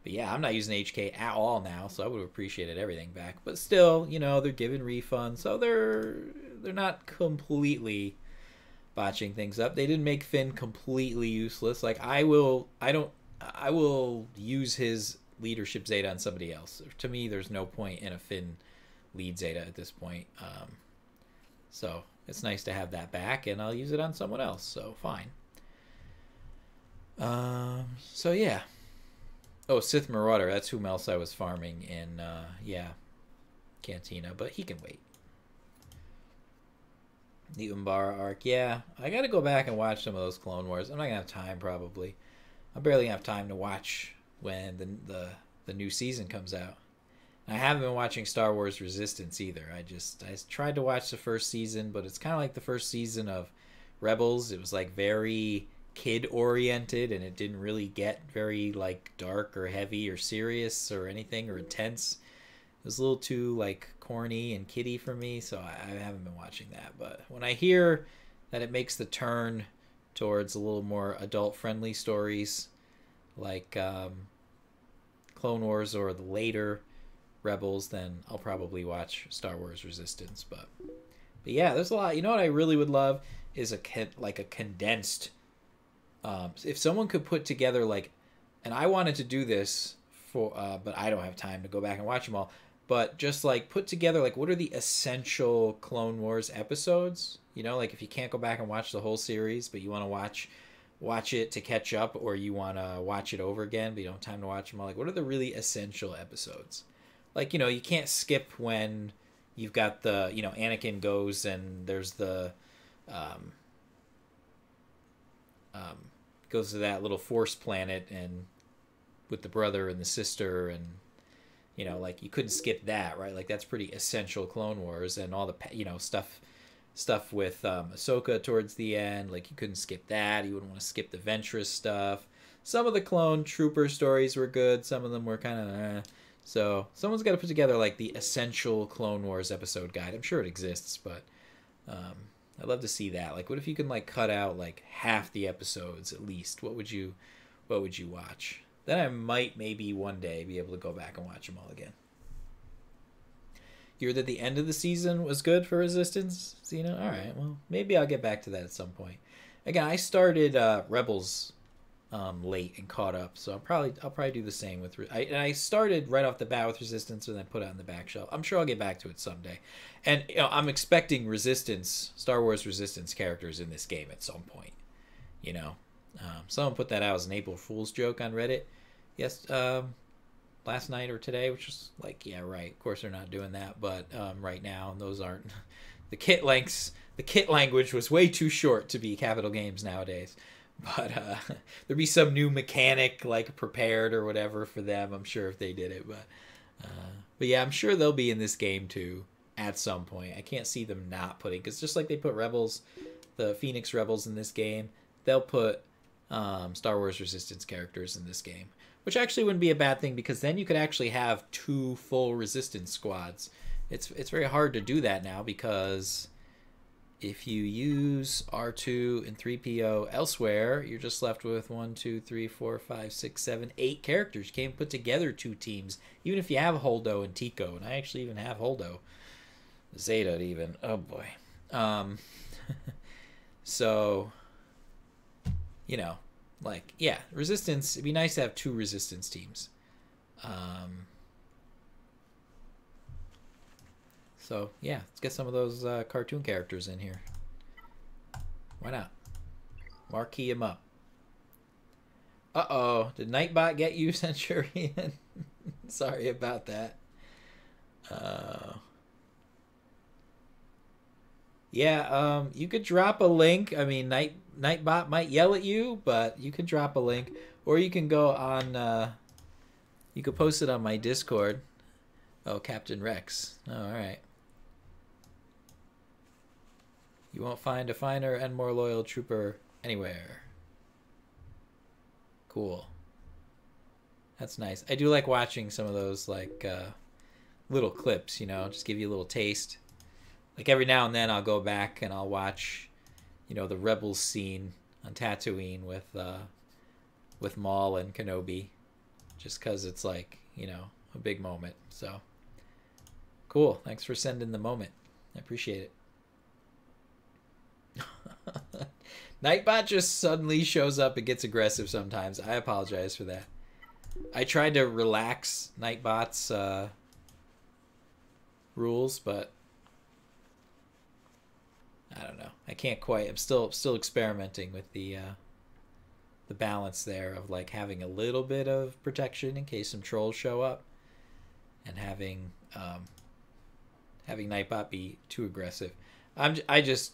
yeah, I'm not using HK at all now, so I would have appreciated everything back. But still, they're giving refunds, so they're not completely botching things up. They didn't make Finn completely useless. Like, I will use his leadership Zeta on somebody else. To me, there's no point in a Finn lead Zeta at this point. So it's nice to have that back, and I'll use it on someone else. So fine. So yeah. Oh, Sith Marauder. That's whom else I was farming in. Cantina, but he can wait. The Umbara arc, yeah. I gotta go back and watch some of those Clone Wars. I'm not gonna have time, probably. I barely have time to watch when the new season comes out. I haven't been watching Star Wars Resistance either. I tried to watch the first season, but it's kind of like the first season of Rebels. It was like very kid oriented, and it didn't really get very like dark or heavy or serious or anything or intense. It was a little too like corny and kiddie for me, so I haven't been watching that. But when I hear that it makes the turn towards a little more adult friendly stories, like Clone Wars or the later Rebels, then I'll probably watch Star Wars Resistance. But yeah, there's a lot. You know what I really would love is a condensed. If someone could put together like, and I wanted to do this for, but I don't have time to go back and watch them all. But just like put together like what are the essential Clone Wars episodes? You know, like if you can't go back and watch the whole series, but you want to watch it to catch up, or you want to watch it over again, but you don't have time to watch them all. Like, what are the really essential episodes? Like, you know, you can't skip when you've got the, you know, Anakin goes and there's the, um, goes to that little force planet and with the brother and the sister, and you know, like you couldn't skip that, right? Like that's pretty essential Clone Wars, and all the, you know, stuff with Ahsoka towards the end. Like you couldn't skip that. You wouldn't want to skip the Ventress stuff. Some of the clone trooper stories were good. Some of them were kind of So someone's got to put together like the essential Clone Wars episode guide. I'm sure it exists, but I'd love to see that. Like, what if you can like cut out like half the episodes at least? What would you watch? Then I might maybe one day be able to go back and watch them all again. You heard that the end of the season was good for Resistance, Xena? All right, well, maybe I'll get back to that at some point. Again, I started Rebels late and caught up, so I'll probably do the same with. I started right off the bat with Resistance, and then put it on the back shelf. I'm sure I'll get back to it someday, and you know, I'm expecting Star Wars Resistance characters in this game at some point. You know, someone put that out as an April Fool's joke on Reddit. Yes, last night or today, which was like, yeah, right. Of course, they're not doing that, but right now, those aren't the kit lengths. The kit language was way too short to be Capital Games nowadays. But there'd be some new mechanic like prepared or whatever for them, I'm sure, if they did it. But yeah, I'm sure they'll be in this game too at some point. I can't see them not putting, because just like they put Rebels, the Phoenix Rebels in this game, they'll put Star Wars Resistance characters in this game, which actually wouldn't be a bad thing, because then you could actually have 2 full Resistance squads. It's very hard to do that now, because if you use R2 and 3PO elsewhere, you're just left with 1, 2, 3, 4, 5, 6, 7, 8 characters. You can't put together 2 teams, even if you have Holdo and Tico. And I actually even have Holdo. Zeta even. Oh boy. So, you know, like, yeah, Resistance, it'd be nice to have 2 Resistance teams. So, yeah, let's get some of those cartoon characters in here. Why not? Marquee him up. Uh-oh. Did Nightbot get you, Centurion? Sorry about that. Yeah, you could drop a link. I mean, Nightbot might yell at you, but you can drop a link. Or you can go on... you could post it on my Discord. Oh, Captain Rex. Oh, all right. You won't find a finer and more loyal trooper anywhere. Cool. That's nice. I do like watching some of those, like, little clips, you know, just give you a little taste. Like, every now and then I'll go back and I'll watch, you know, the Rebels scene on Tatooine with Maul and Kenobi. Just because it's, like, you know, a big moment. So, cool. Thanks for sending the moment. I appreciate it. Nightbot just suddenly shows up and gets aggressive sometimes. I apologize for that. I tried to relax Nightbot's rules, but I don't know. I can't quite. I'm still experimenting with the balance there of like having a little bit of protection in case some trolls show up, and having Nightbot be too aggressive. I just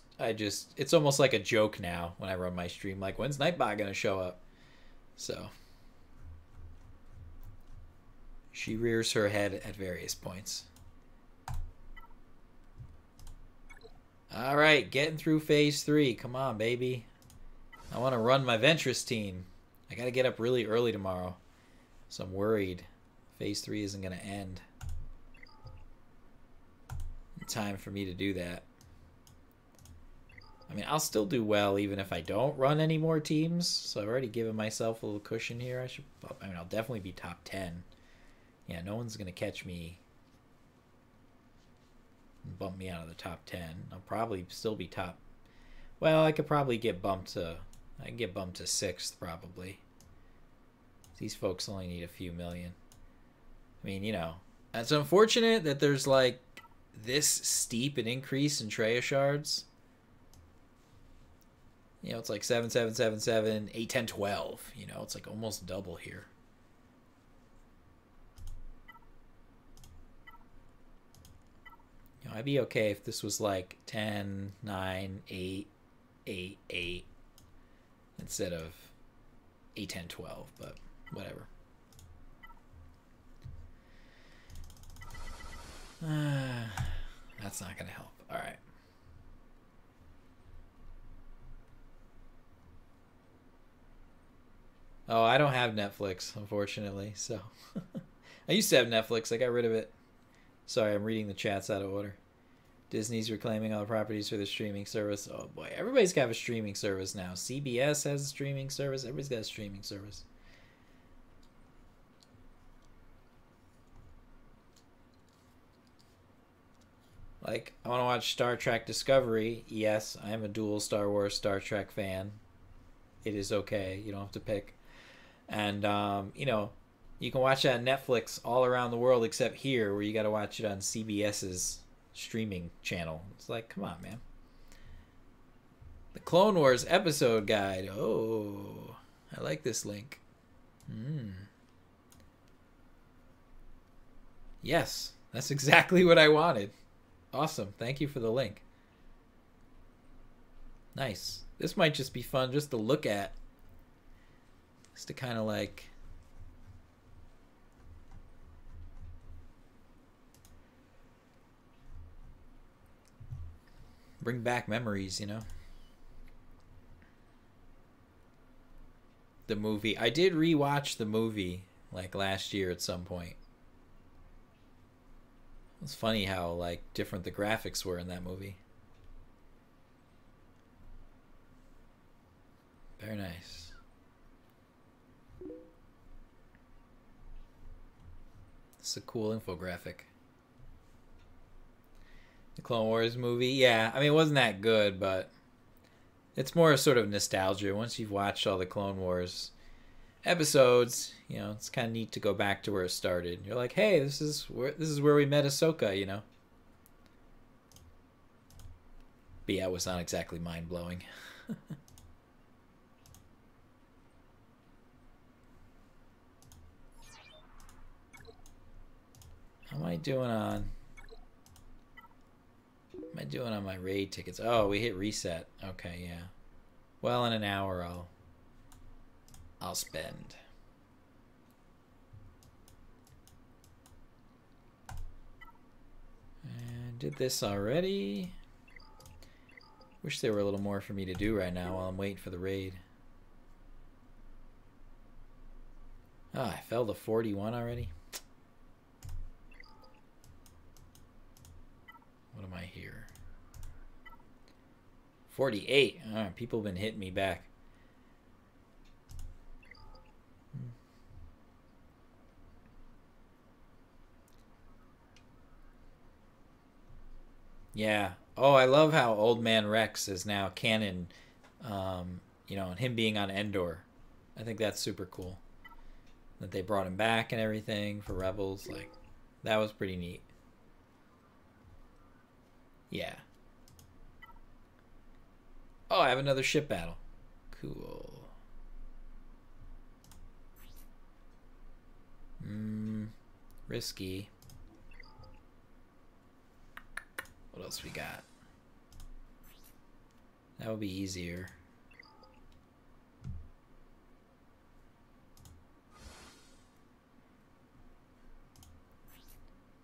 it's almost like a joke now when I run my stream. Like, when's Nightbot gonna show up? So she rears her head at various points. All right, getting through phase 3. Come on, baby. I want to run my Ventress team. I got to get up really early tomorrow, so I'm worried phase 3 isn't going to end in time for me to do that. I mean, I'll still do well even if I don't run any more teams. So I've already given myself a little cushion here. I mean, I'll definitely be top 10. Yeah, no one's going to catch me and bump me out of the top 10. I'll probably still be top. Well, I could probably get bumped to. I can get bumped to 6th probably. These folks only need a few million. I mean, you know, it's unfortunate that there's like this steep an increase in Treya shards. You know, it's like 7, 7, 7, 7, 8, 10, 12. You know, it's like almost double here. You know, I'd be okay if this was like 10, 9, 8, 8, 8 instead of 8, 10, 12, but whatever. That's not going to help. All right. Oh, I don't have Netflix, unfortunately. So I used to have Netflix. I got rid of it. Sorry, I'm reading the chats out of order. Disney's reclaiming all the properties for the streaming service. Oh boy, everybody's got a streaming service now. CBS has a streaming service. Everybody's got a streaming service. Like, I want to watch Star Trek Discovery. Yes, I am a dual Star Wars, Star Trek fan. It is okay. You don't have to pick. And, you know, you can watch that on Netflix all around the world except here, where you got to watch it on CBS's streaming channel. It's like, come on, man. The Clone Wars episode guide. Oh, I like this link. Yes, that's exactly what I wanted. Awesome. Thank you for the link. Nice. This might just be fun just to look at. Just to kind of like... bring back memories, you know? The movie. I did rewatch the movie like last year at some point. It's funny how like different the graphics were in that movie. Very nice. It's a cool infographic. The Clone Wars movie, yeah. I mean, it wasn't that good, but it's more sort of nostalgia. Once you've watched all the Clone Wars episodes, you know, it's kind of neat to go back to where it started. You're like, hey, this is where we met Ahsoka, you know. But yeah, it was not exactly mind blowing. How am I doing on? What am I doing on my raid tickets? Oh, we hit reset. Okay, yeah. Well, in an hour, I'll spend. And did this already. Wish there were a little more for me to do right now while I'm waiting for the raid. Oh, I fell to 41 already. What am I here? 48. All right, people have been hitting me back. Yeah. Oh, I love how Old Man Rex is now canon. You know, and him being on Endor. I think that's super cool. That they brought him back and everything for Rebels. Like, that was pretty neat. Yeah. Oh, I have another ship battle. Cool. Risky. What else we got? That would be easier.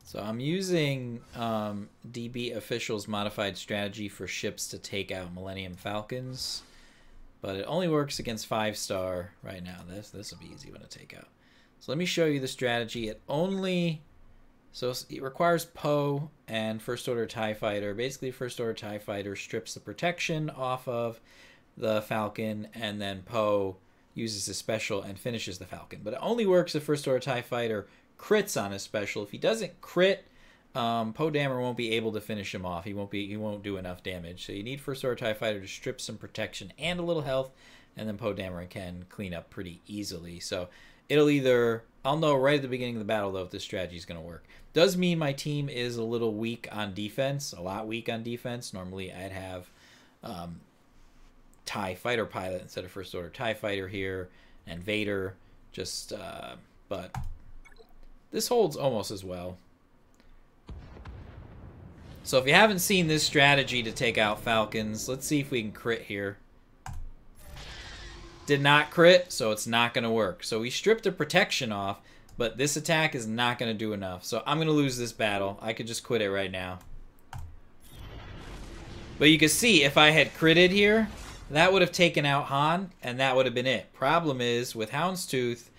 So I'm using DB Official's modified strategy for ships to take out Millennium Falcons, but it only works against 5-star right now. This will be easy one to take out. So let me show you the strategy. It only So it requires Poe and First Order TIE Fighter. Basically, First Order TIE Fighter strips the protection off of the Falcon, and then Poe uses his special and finishes the Falcon. But it only works if First Order TIE Fighter crits on his special. If he doesn't crit, Poe Dameron won't be able to finish him off. He won't do enough damage. So you need First Order TIE Fighter to strip some protection and a little health, and then Poe Dameron can clean up pretty easily. So it'll either... I'll know right at the beginning of the battle, though, if this strategy is going to work. Does mean my team is a little weak on defense, a lot weak on defense. Normally I'd have TIE Fighter Pilot instead of First Order TIE Fighter here, and Vader. But this holds almost as well. So if you haven't seen this strategy to take out Falcons, let's see if we can crit here. Did not crit, so it's not going to work. So we stripped the protection off, but this attack is not going to do enough. So I'm going to lose this battle. I could just quit it right now. But you can see, if I had critted here, that would have taken out Han, and that would have been it. Problem is, with Houndstooth,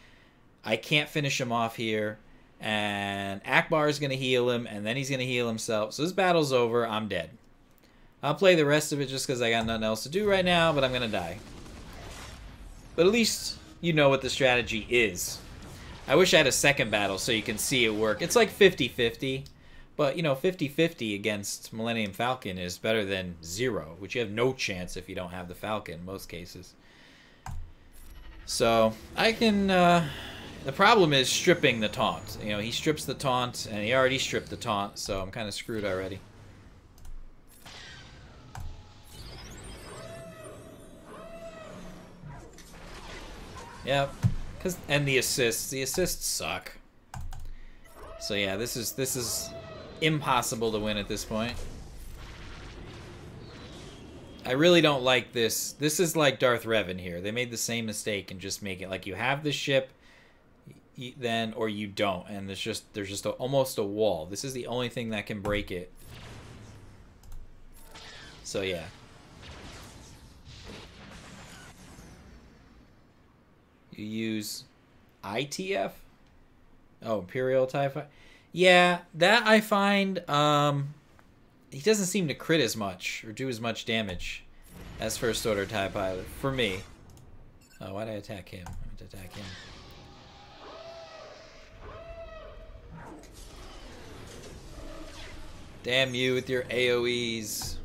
I can't finish him off here, and Akbar is going to heal him, and then he's going to heal himself. So this battle's over. I'm dead. I'll play the rest of it just because I got nothing else to do right now, but I'm going to die. But at least you know what the strategy is. I wish I had a second battle so you can see it work. It's like 50-50. But, you know, 50-50 against Millennium Falcon is better than 0, which you have no chance if you don't have the Falcon in most cases. So, I can... the problem is stripping the taunt. You know, he strips the taunt, and he already stripped the taunt, so I'm kind of screwed already. Yep, and the assists suck. So yeah, this is impossible to win at this point. I really don't like this. This is like Darth Revan here. They made the same mistake and just make it like you have the ship, then or you don't, and there's just almost a wall. This is the only thing that can break it. So yeah. You use ITF? Oh, Imperial TIE Fighter? Yeah, that I find, he doesn't seem to crit as much, or do as much damage as First Order TIE Pilot, for me. Oh, why'd I attack him? I meant to attack him. Damn you with your AoEs.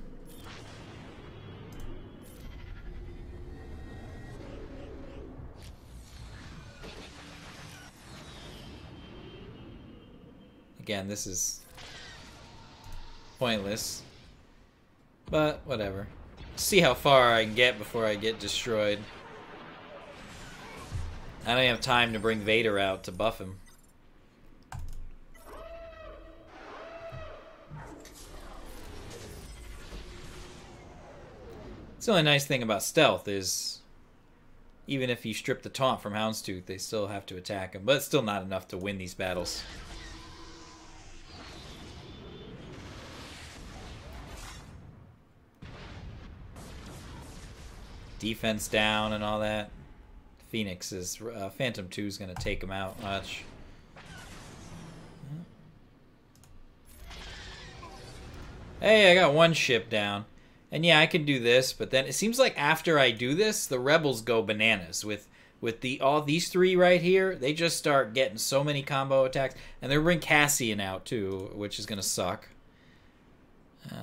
Again, this is pointless, but whatever. See how far I can get before I get destroyed. I don't have time to bring Vader out to buff him. It's the only nice thing about stealth is even if you strip the taunt from Houndstooth, they still have to attack him, but it's still not enough to win these battles. Defense down and all that. Phoenix is... Phantom 2 is going to take him out much. Hey, I got one ship down. And yeah, I can do this, but then it seems like after I do this, the rebels go bananas. With all these three right here, they just start getting so many combo attacks. And they'll bring Cassian out too, which is going to suck.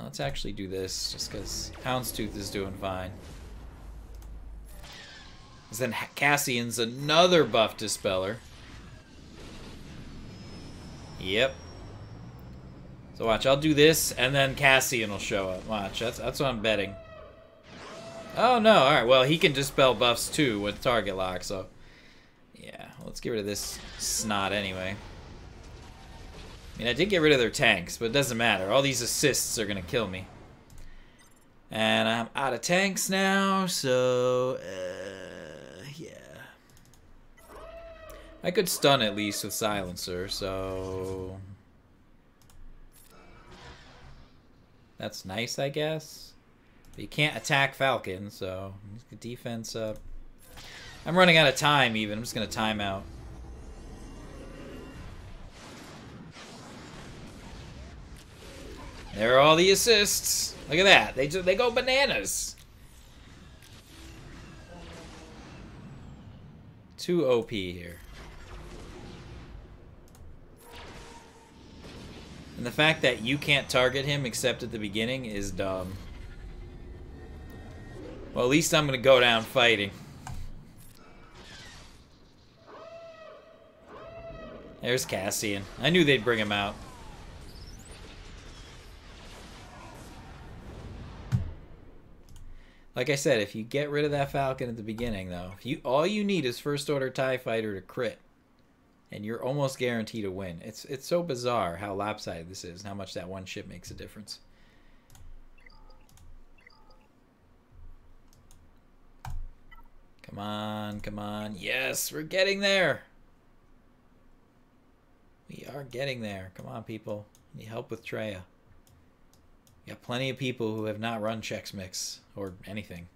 Let's actually do this, just because Houndstooth is doing fine. Then Cassian's another buff dispeller. Yep. So watch, I'll do this, and then Cassian will show up. Watch, that's what I'm betting. Oh no, alright, well he can dispel buffs too with target lock, so... Yeah, let's get rid of this snot anyway. I mean, I did get rid of their tanks, but it doesn't matter. All these assists are gonna kill me. And I'm out of tanks now, so... yeah. I could stun at least with Silencer, so... That's nice, I guess. But you can't attack Falcon, so... let's get defense up. I'm running out of time, even. I'm just gonna time out. There are all the assists. Look at that. They go bananas. Too OP here. And the fact that you can't target him except at the beginning is dumb. Well, at least I'm going to go down fighting. There's Cassian. I knew they'd bring him out. Like I said, if you get rid of that Falcon at the beginning, though, all you need is First Order TIE Fighter to crit. And you're almost guaranteed to win. It's so bizarre how lopsided this is and how much that one ship makes a difference. Come on, come on. Yes, we're getting there. We are getting there. Come on, people. Need help with Traya. You got plenty of people who have not run Chex Mix or anything.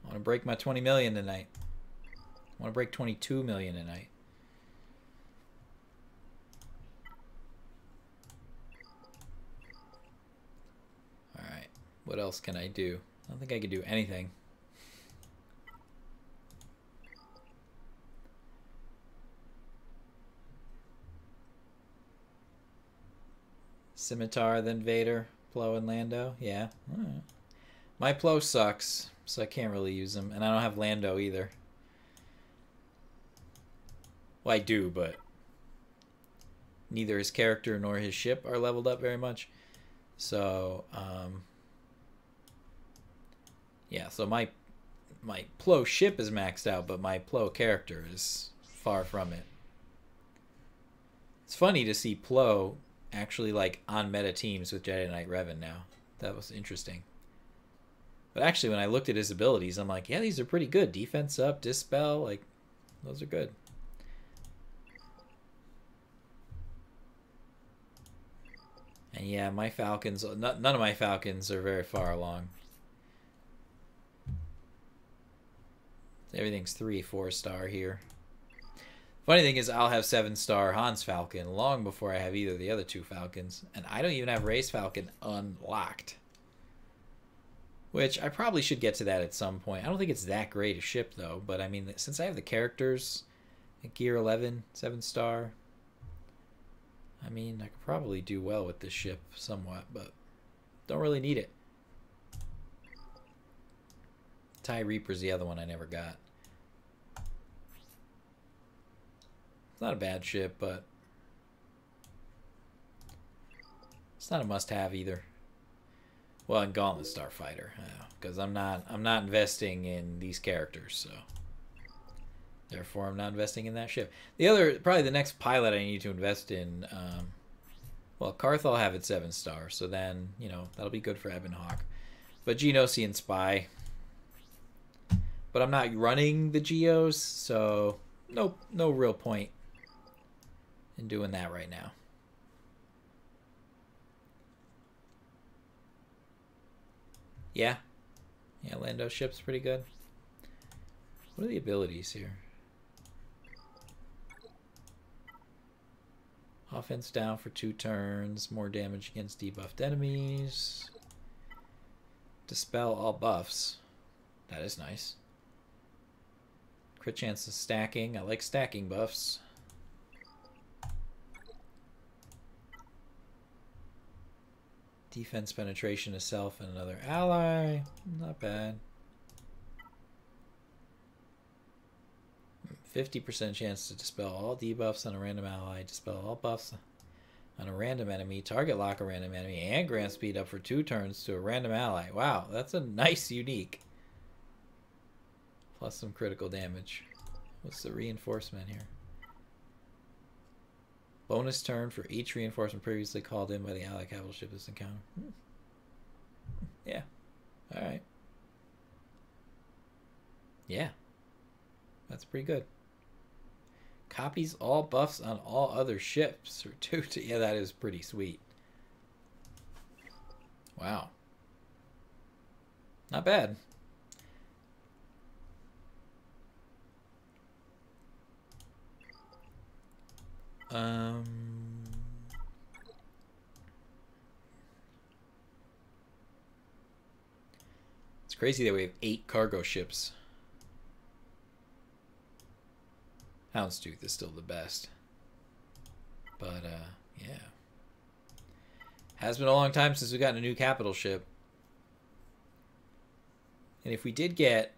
I want to break my 20 million tonight. I want to break 22 million tonight. Alright. What else can I do? I don't think I can do anything. Scimitar, then Vader, Plo, and Lando. Yeah. Alright. My Plo sucks, so I can't really use him. And I don't have Lando either. Well, I do, but neither his character nor his ship are leveled up very much. So, yeah, so my Plo ship is maxed out, but my Plo character is far from it. It's funny to see Plo actually like on meta teams with Jedi Knight Revan now. That was interesting. But actually, when I looked at his abilities, I'm like, yeah, these are pretty good. Defense up, Dispel, like, those are good. And yeah, my Falcons, none of my Falcons are very far along. Everything's 3-4 star here. Funny thing is, I'll have 7-star Han's Falcon long before I have either of the other two Falcons. And I don't even have Rey's Falcon unlocked. Which, I probably should get to that at some point. I don't think it's that great a ship, though. But, I mean, since I have the characters, Gear 11, 7-star... I mean, I could probably do well with this ship somewhat, but don't really need it. TIE Reaper's the other one I never got. It's not a bad ship, but it's not a must-have either. Well, and Gauntlet Starfighter, because I'm not investing in these characters, so therefore I'm not investing in that ship. The other, probably the next pilot I need to invest in, well, Karth I'll have at 7-star, so then, you know, that'll be good for Ebon Hawk. But Geonosian Spy. But I'm not running the Geos, so no real point in doing that right now. Yeah. Yeah, Lando's ship's pretty good. What are the abilities here? Offense down for 2 turns. More damage against debuffed enemies. Dispel all buffs. That is nice. Crit chance of stacking. I like stacking buffs. Defense penetration to self and another ally. Not bad. 50% chance to dispel all debuffs on a random ally. Dispel all buffs on a random enemy. Target lock a random enemy. And grant speed up for 2 turns to a random ally. Wow, that's a nice unique. Plus some critical damage. What's the reinforcement here? Bonus turn for each reinforcement previously called in by the ally capital ship this encounter. Yeah. Alright. Yeah. That's pretty good. Copies all buffs on all other ships. Or 2 to, yeah, that is pretty sweet. Wow. Not bad. crazy that we have 8 cargo ships. Houndstooth is still the best. But, yeah. Has been a long time since we got a new capital ship. And if we did get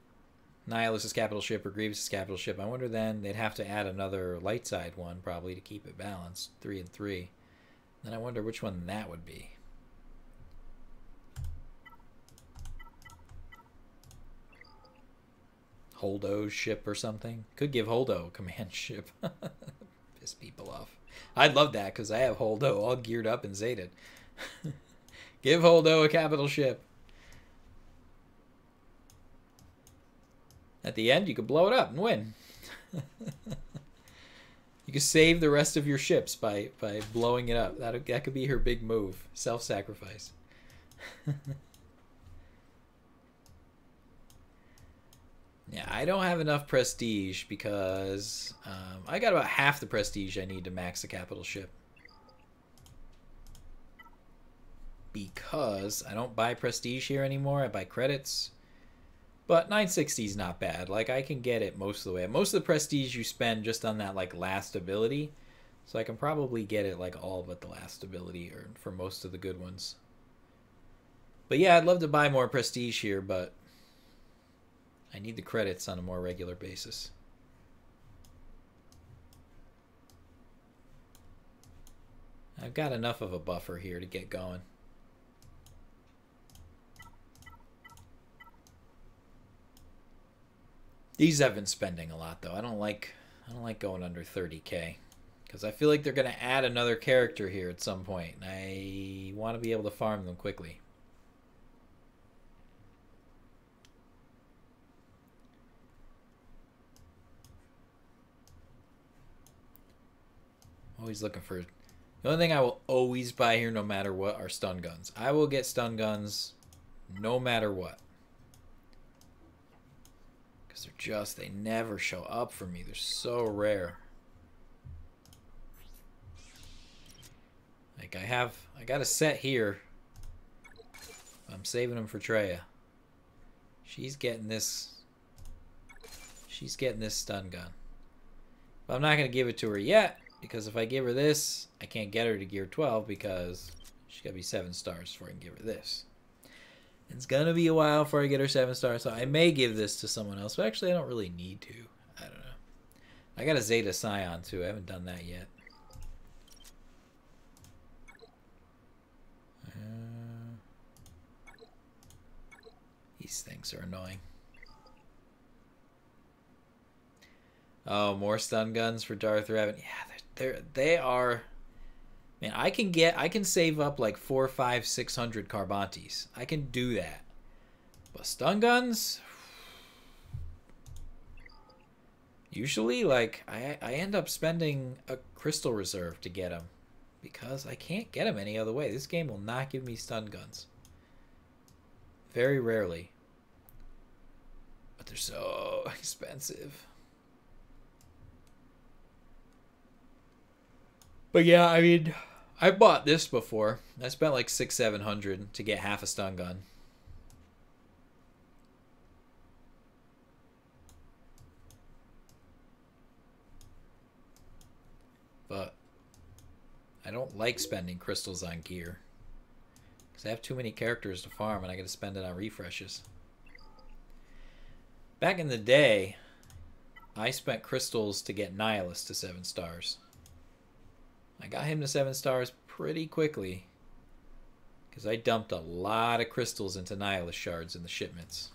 Nihilus's capital ship or Grievous's capital ship, I wonder then they'd have to add another light side one probably to keep it balanced. 3 and 3. Then I wonder which one that would be. Holdo's ship or something. Could give Holdo a command ship. Piss people off. I'd love that because I have Holdo all geared up and Zated. Give Holdo a capital ship. At the end, you could blow it up and win. You could save the rest of your ships by blowing it up. That could be her big move. Self-sacrifice. Yeah, I don't have enough prestige because I got about half the prestige I need to max the capital ship. Because I don't buy prestige here anymore. I buy credits. But 960 is not bad. Like, I can get it most of the way. Most of the prestige you spend just on that, like, last ability. So I can probably get it, like, all but the last ability or for most of the good ones. But yeah, I'd love to buy more prestige here, but I need the credits on a more regular basis. I've got enough of a buffer here to get going. These I've been spending a lot though. I don't like going under 30k because I feel like they're going to add another character here at some point. And I want to be able to farm them quickly. Always looking for... The only thing I will always buy here no matter what are stun guns. I will get stun guns no matter what. Because they're just... They never show up for me. They're so rare. Like I got a set here. I'm saving them for Treya. She's getting this... She's getting this stun gun. But I'm not going to give it to her yet. Because if I give her this, I can't get her to gear 12 because she's got to be 7 stars before I can give her this. It's going to be a while before I get her 7 stars, so I may give this to someone else, but actually I don't really need to. I don't know. I got a Zeta Scion too. I haven't done that yet. These things are annoying. Oh, more stun guns for Darth Revan. Yeah, they are. Man, I can save up like 400, 500, 600 Carbantes. I can do that. But stun guns, usually like I end up spending a crystal reserve to get them because I can't get them any other way. This game will not give me stun guns. Very rarely. But they're so expensive. But yeah, I mean, I bought this before. I spent like 600-700 to get half a stun gun. But I don't like spending crystals on gear. Because I have too many characters to farm and I gotta spend it on refreshes. Back in the day, I spent crystals to get Nihilus to 7 stars. I got him to 7 stars pretty quickly because I dumped a lot of crystals into Nihilus shards in the shipments.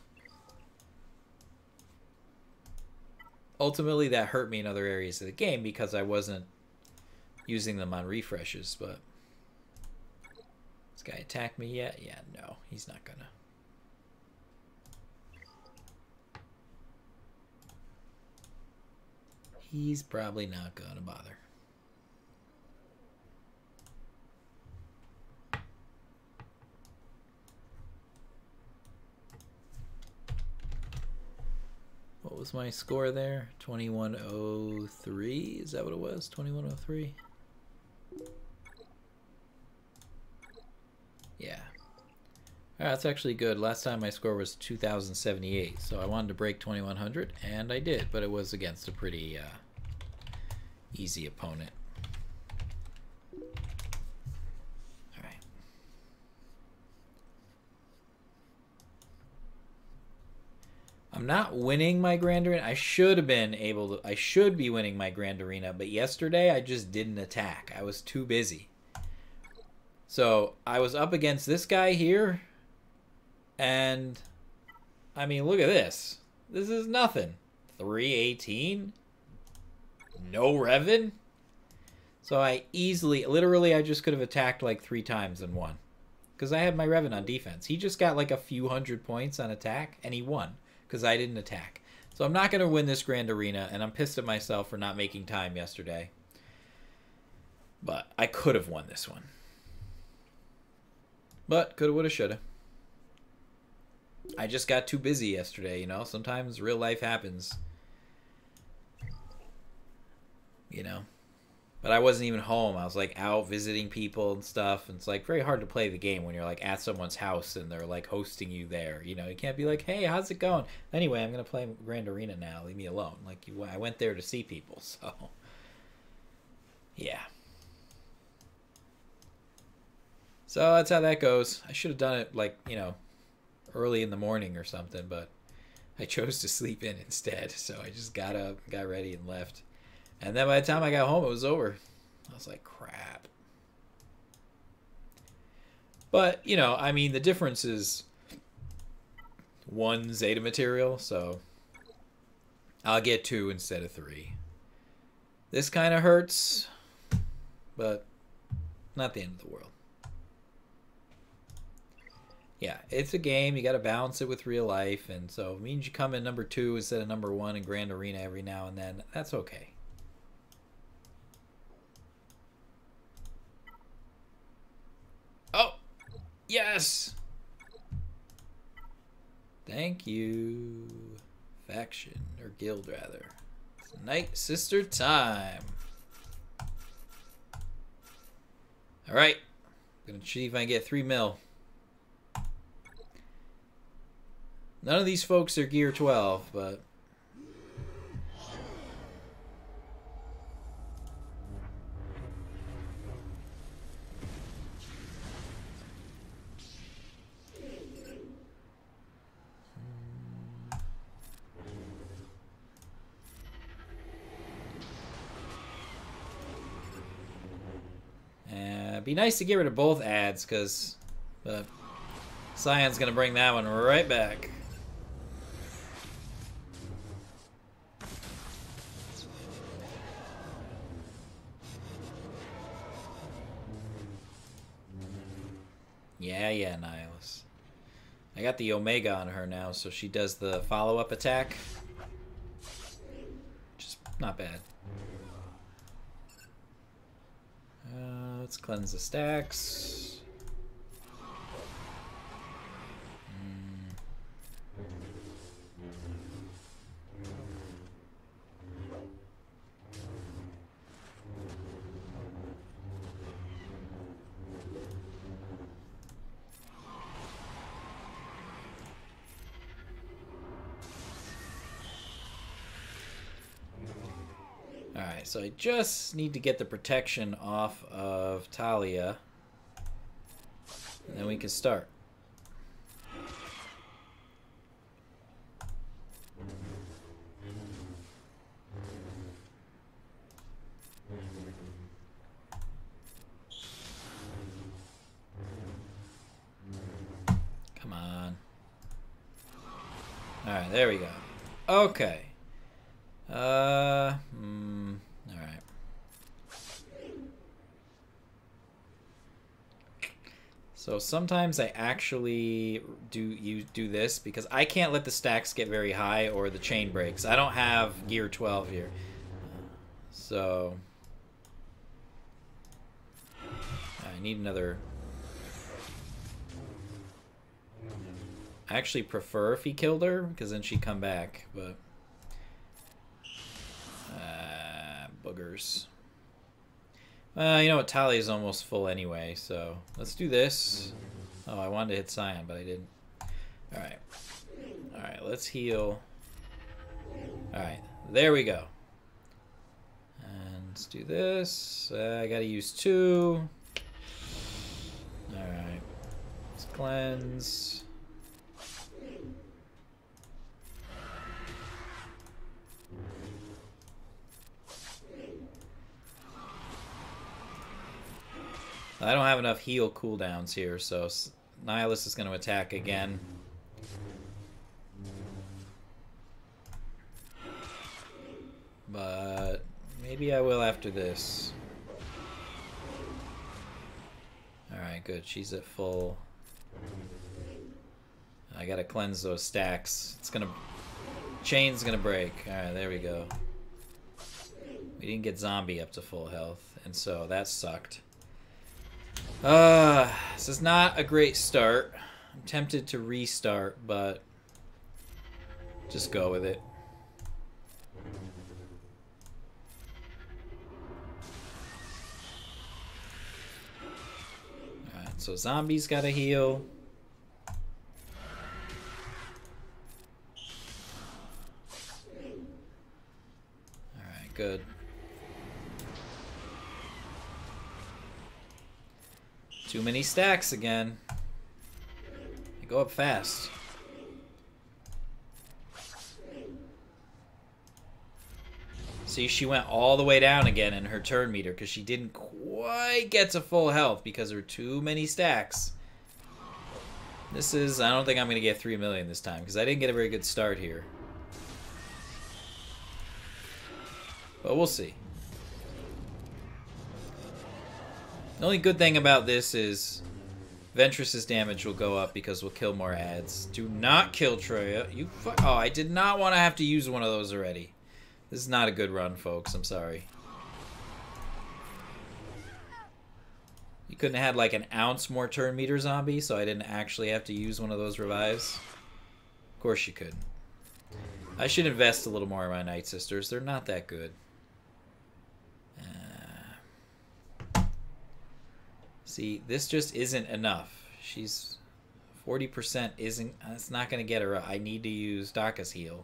Ultimately, that hurt me in other areas of the game because I wasn't using them on refreshes, but... This guy attacked me yet? Yeah, no, he's not gonna. He's probably not gonna bother. What was my score there? 2103? Is that what it was? 2103? Yeah. That's actually good. Last time my score was 2078, so I wanted to break 2100, and I did, but it was against a pretty easy opponent. Alright. I'm not winning my Grand Arena. I should have been able to. I should be winning my Grand Arena, but yesterday I just didn't attack. I was too busy. So I was up against this guy here, and I mean, look at this. This is nothing. 318? No Revan? So I easily, literally, I just could have attacked like 3 times and won. Because I had my Revan on defense. He just got like a few hundred points on attack, and he won. Because I didn't attack. So I'm not going to win this Grand Arena, and I'm pissed at myself for not making time yesterday. But I could have won this one. But coulda, woulda, shoulda. I just got too busy yesterday, you know? Sometimes real life happens. You know? But I wasn't even home. I was like out visiting people and stuff. And it's like very hard to play the game when you're like at someone's house and they're like hosting you there. You know, you can't be like, hey, how's it going? Anyway, I'm going to play Grand Arena now. Leave me alone. Like, I went there to see people. So, yeah. So that's how that goes. I should have done it like, you know, early in the morning or something. But I chose to sleep in instead. So I just got up, got ready, and left. And then by the time I got home, it was over. I was like, crap. But, you know, I mean, the difference is 1 Zeta material, so I'll get 2 instead of 3. This kind of hurts, but not the end of the world. Yeah, it's a game. You got to balance it with real life, and so it means you come in number 2 instead of number 1 in Grand Arena every now and then. That's okay. Oh, yes. Thank you. Faction, or guild rather. It's Night Sister time. Alright. Gonna see if I can get 3 mil. None of these folks are gear 12, but... It'd be nice to get rid of both ads, because Scion's going to bring that one right back. Yeah, Nihilus. I got the Omega on her now, so she does the follow-up attack. Just not bad. Let's cleanse the stacks. Alright, so I just need to get the protection off of Talia, and then we can start. Come on. Alright, there we go. Okay. Alright. So sometimes I actually do this because I can't let the stacks get very high or the chain breaks. I don't have gear 12 here. So I need another. I actually prefer if he killed her because then she'd come back, but boogers. You know what, Tally is almost full anyway, so let's do this. Oh, I wanted to hit Scion, but I didn't. Alright. Alright, let's heal. Alright, there we go. And let's do this. I gotta use 2. Alright. Let's cleanse. I don't have enough heal cooldowns here, so Nihilus is going to attack again. But maybe I will after this. Alright, good. She's at full. I gotta cleanse those stacks. It's gonna... Chain's gonna break. Alright, there we go. We didn't get zombie up to full health, and so that sucked. This is not a great start. I'm tempted to restart, but just go with it. Alright, so zombies gotta heal. Alright, good. Too many stacks again. They go up fast. See, she went all the way down again in her turn meter because she didn't quite get to full health because there were too many stacks. This is... I don't think I'm going to get 3 million this time because I didn't get a very good start here. But we'll see. The only good thing about this is Ventress's damage will go up because we'll kill more ads. Do not kill Treya. You oh, I did not want to have to use one of those already. This is not a good run, folks. I'm sorry. You couldn't have had like an ounce more turn meter zombie, so I didn't actually have to use one of those revives. Of course you could. I should invest a little more in my Night Sisters. They're not that good. See, this just isn't enough. She's 40% isn't... It's not going to get her up. I need to use Daka's heal.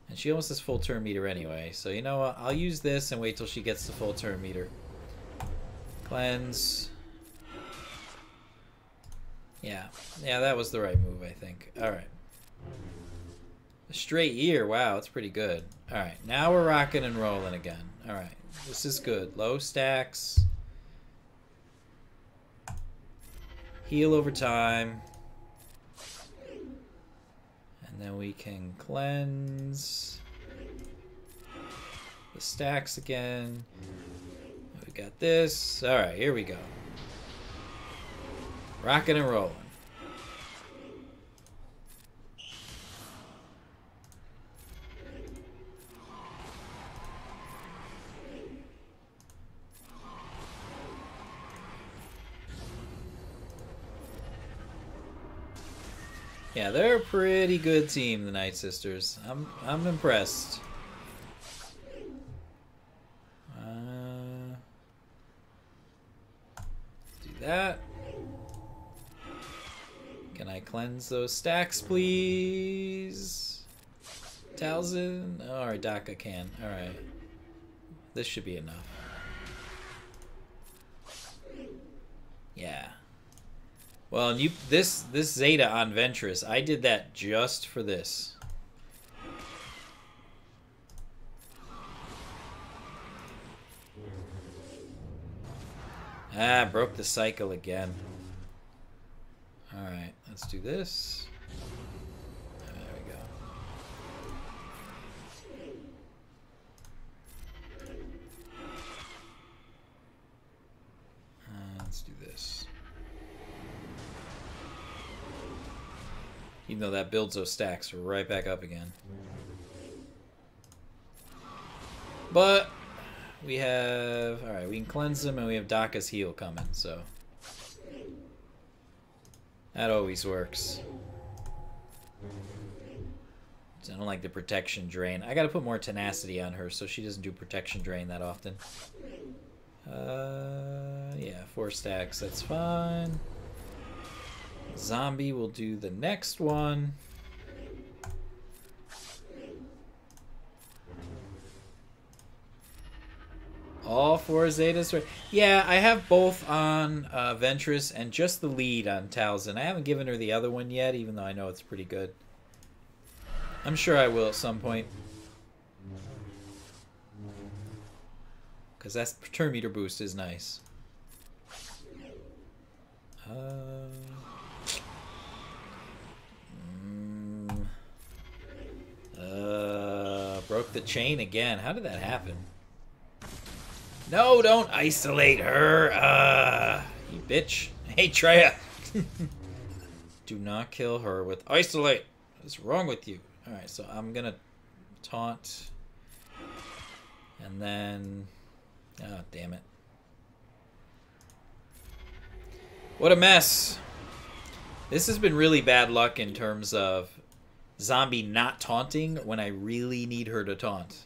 And she almost has full turn meter anyway. So you know what? I'll use this and wait till she gets the full turn meter. Cleanse. Yeah. Yeah, that was the right move, I think. Alright. A straight year. Wow, that's pretty good. Alright, now we're rocking and rolling again. Alright, this is good. Low stacks. Heal over time. And then we can cleanse the stacks again. We got this. Alright, here we go. Rocking and rolling. Yeah, they're a pretty good team, the Night Sisters. I'm impressed. Do that. Can I cleanse those stacks, please? Talzin? Oh, alright, Daka can. Alright. This should be enough. Yeah. Well, and this Zeta on Ventress, I did that just for this. Ah, broke the cycle again. Alright, let's do this. There we go. Let's do this. Even though that builds those stacks right back up again. But we have... Alright, we can cleanse them and we have Daka's heal coming, so... That always works. I don't like the protection drain. I gotta put more tenacity on her so she doesn't do protection drain that often. Yeah, 4 stacks, that's fine. Zombie will do the next one. All 4 Zetas, right? Yeah, I have both on Ventress and just the lead on Talzin. I haven't given her the other one yet, even though I know it's pretty good. I'm sure I will at some point. Because that turn meter boost is nice. Broke the chain again. How did that happen? No, don't isolate her. You bitch. Hey, Treya. Do not kill her with isolate. What's wrong with you? Alright, so I'm gonna taunt. And then... Oh, damn it. What a mess. This has been really bad luck in terms of zombie not taunting when I really need her to taunt.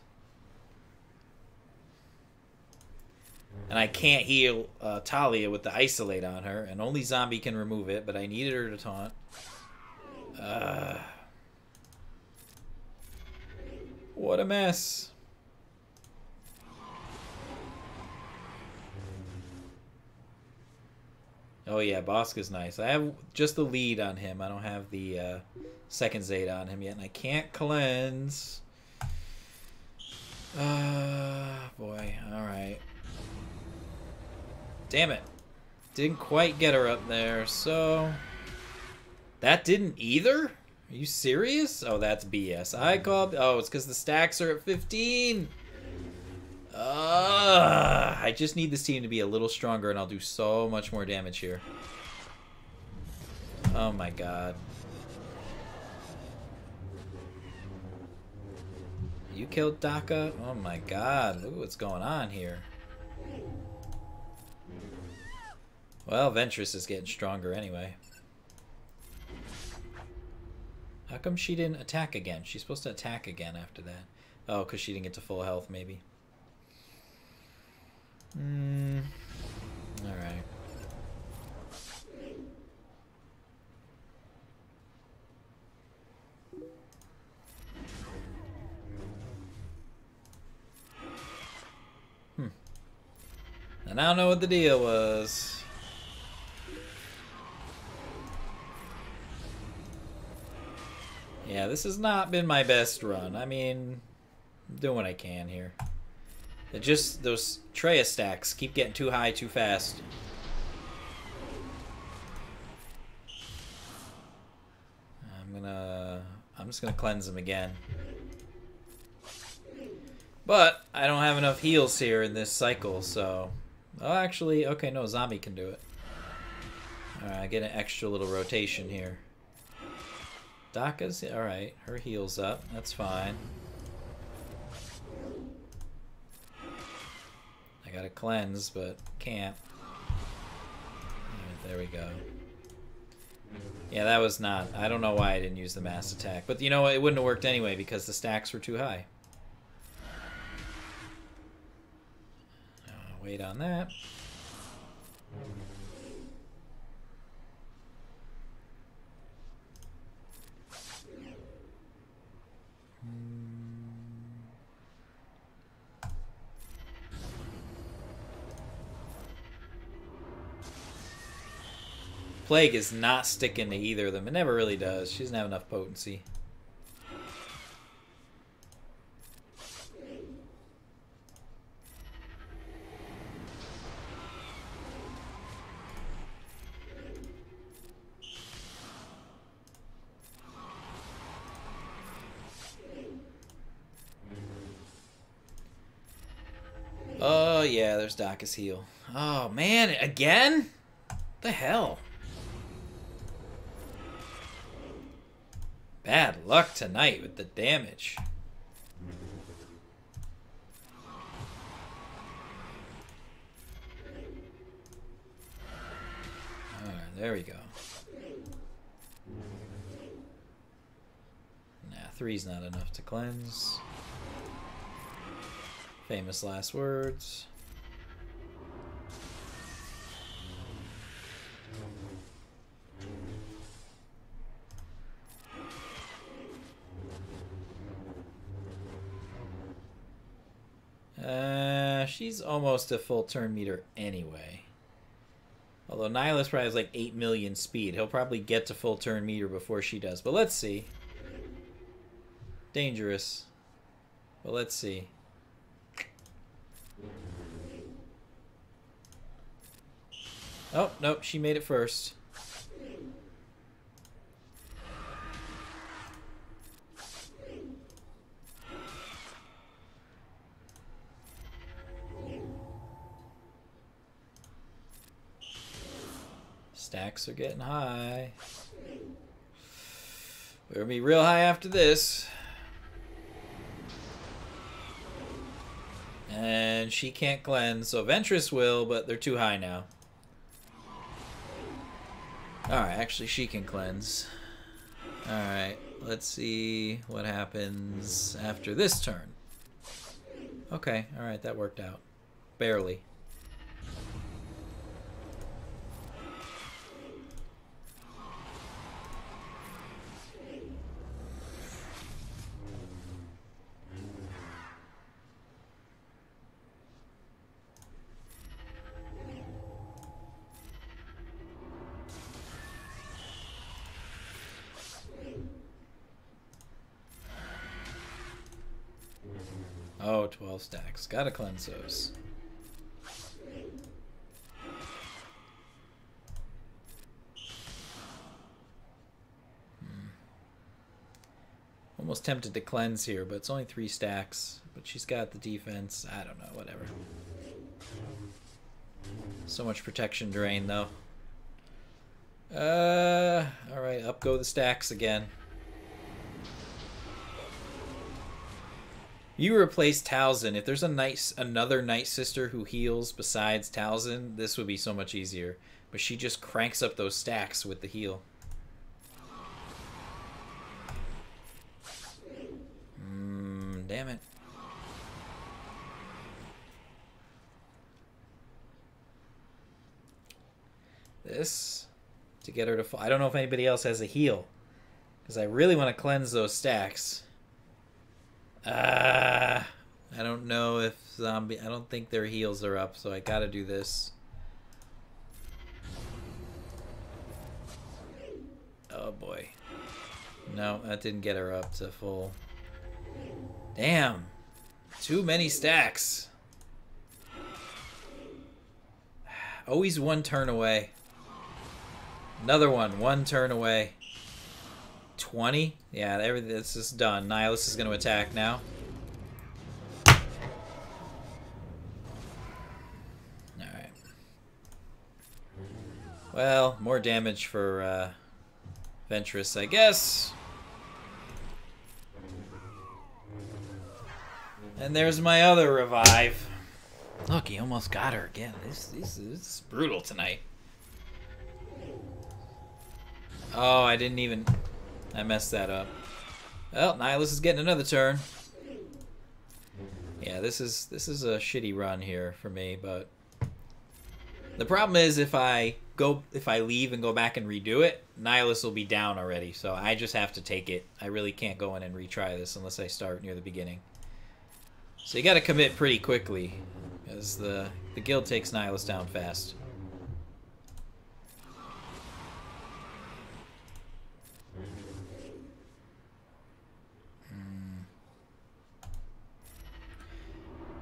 And I can't heal Talia with the isolate on her, and only zombie can remove it, but I needed her to taunt. What a mess. Oh yeah, Bosca's nice. I have just the lead on him. I don't have the second Zeta on him yet, and I can't cleanse. Boy, alright. Damn it. Didn't quite get her up there, so... That didn't either? Are you serious? Oh, that's BS. I called... Oh, it's because the stacks are at 15! I just need this team to be a little stronger, and I'll do so much more damage here. Oh my god. You killed Daka? Oh my god, look what's going on here. Well, Ventress is getting stronger anyway. How come she didn't attack again? She's supposed to attack again after that. Oh, because she didn't get to full health, maybe. Alright. And I don't know what the deal was. Yeah, this has not been my best run. I mean, I'm doing what I can here. It just, those Treya stacks keep getting too high too fast. I'm just gonna cleanse them again. But I don't have enough heals here in this cycle, so... Oh, actually, okay, no, zombie can do it. Alright, I get an extra little rotation here. Daka's, alright, her heal's up, that's fine. I gotta cleanse, but can't. Alright, there we go. Yeah, that was not... I don't know why I didn't use the mass attack. But you know what, it wouldn't have worked anyway because the stacks were too high. Wait on that. Plague is not sticking to either of them. It never really does. She doesn't have enough potency. Oh, yeah, there's Daka's heal. Oh, man, again? What the hell? Bad luck tonight with the damage. Alright, there we go. Nah, 3's not enough to cleanse. Famous last words. she's almost a full turn meter anyway. Although Nihilus probably has like 8 million speed. He'll probably get to full turn meter before she does. But let's see. Dangerous. But let's see. Oh, nope, she made it first. Stacks are getting high. We're gonna be real high after this. And she can't cleanse, so Ventress will, but they're too high now. Alright, actually she can cleanse. Alright, let's see what happens after this turn. Okay, alright, that worked out. Barely. Oh, 12 stacks. Gotta cleanse those. Almost tempted to cleanse here, but it's only 3 stacks. But she's got the defense. I don't know, whatever. So much protection drain, though. Alright, up go the stacks again. You replace Talzin. If there's another Night Sister who heals besides Talzin, this would be so much easier. But she just cranks up those stacks with the heal. Damn it. This, to get her to fall. I don't know if anybody else has a heal. Because I really want to cleanse those stacks. I don't know if zombie... I don't think their heals are up, so I gotta do this. Oh boy. No, that didn't get her up to full. Damn. Too many stacks. Always one turn away. Another one turn away. 20? Yeah, this is done. Nihilus is going to attack now. Alright. Well, more damage for Ventress, I guess. And there's my other revive. Look, he almost got her again. This is brutal tonight. Oh, I didn't even... I messed that up. Well, Nihilus is getting another turn. Yeah, this is a shitty run here for me, but the problem is if I leave and go back and redo it, Nihilus will be down already. So I just have to take it. I really can't go in and retry this unless I start near the beginning. So you got to commit pretty quickly, because the guild takes Nihilus down fast.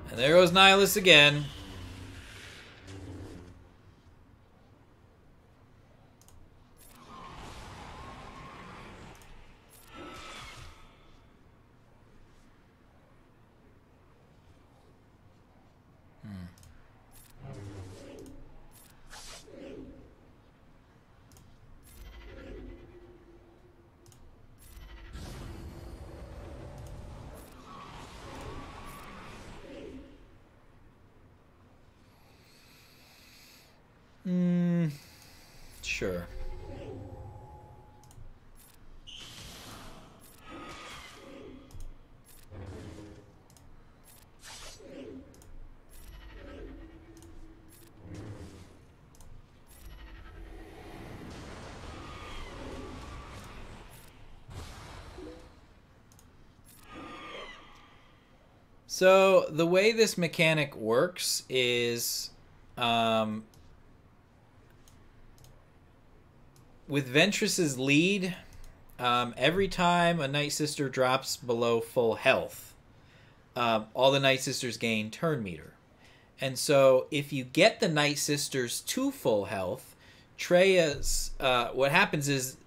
And there goes Nihilus again. Sure. So the way this mechanic works is, with Ventress's lead, every time a Night Sister drops below full health, all the Night Sisters gain turn meter. And so if you get the Night Sisters to full health, Trey's, what happens is,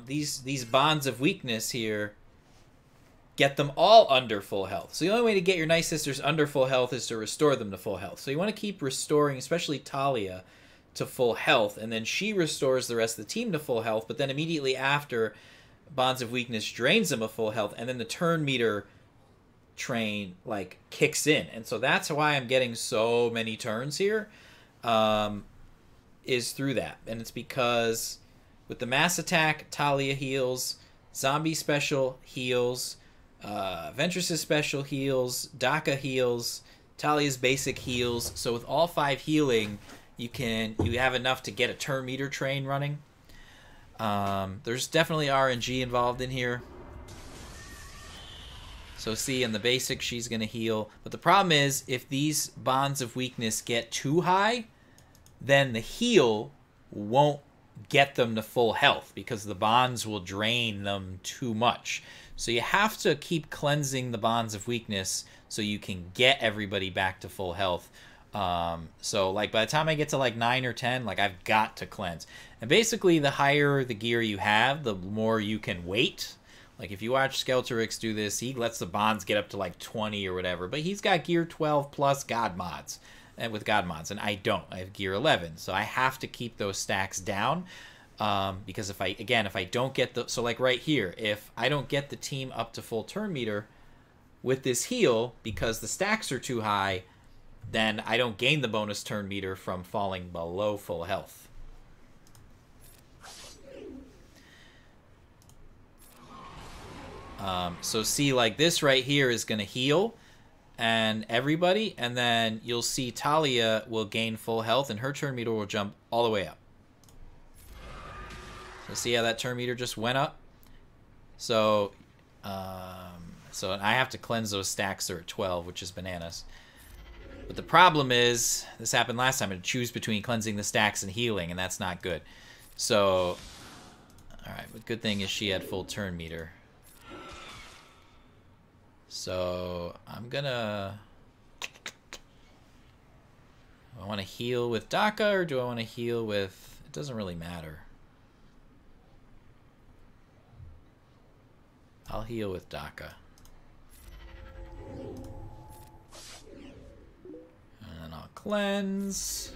these bonds of weakness here get them all under full health. So the only way to get your Night Sisters under full health is to restore them to full health. So you want to keep restoring, especially Talia, to full health, and then she restores the rest of the team to full health, but then immediately after, Bonds of Weakness drains them of full health, and then the turn meter train, like, kicks in. And so that's why I'm getting so many turns here, is through that. And it's because with the mass attack, Talia heals, Zombie special heals, Ventress's special heals, Daka heals, Talia's basic heals. So with all 5 healing, you have enough to get a turn meter train running. There's definitely RNG involved in here. So see, in the basic, she's going to heal. But the problem is, if these bonds of weakness get too high, then the heal won't get them to full health because the bonds will drain them too much. So you have to keep cleansing the bonds of weakness so you can get everybody back to full health. So like by the time I get to like 9 or 10, like I've got to cleanse. And basically the higher the gear you have, the more you can wait. Like if you watch Skelterix do this, he lets the bonds get up to like 20 or whatever, but he's got gear 12 plus God mods, and with God mods, and I don't. I have gear 11, so I have to keep those stacks down. Because if I don't get the, so like right here, if I don't get the team up to full turn meter with this heal because the stacks are too high, then I don't gain the bonus turn meter from falling below full health. So see, like this right here is going to heal and everybody, and then you'll see Talia will gain full health and her turn meter will jump all the way up. So see how that turn meter just went up? So, so I have to cleanse those stacks. They're at 12, which is bananas. But the problem is, this happened last time, I had to choose between cleansing the stacks and healing, and that's not good. So, alright, but good thing is she had full turn meter. So, I'm gonna... Do I want to heal with Daka, or do I want to heal with... It doesn't really matter. I'll heal with Daka. And I'll cleanse.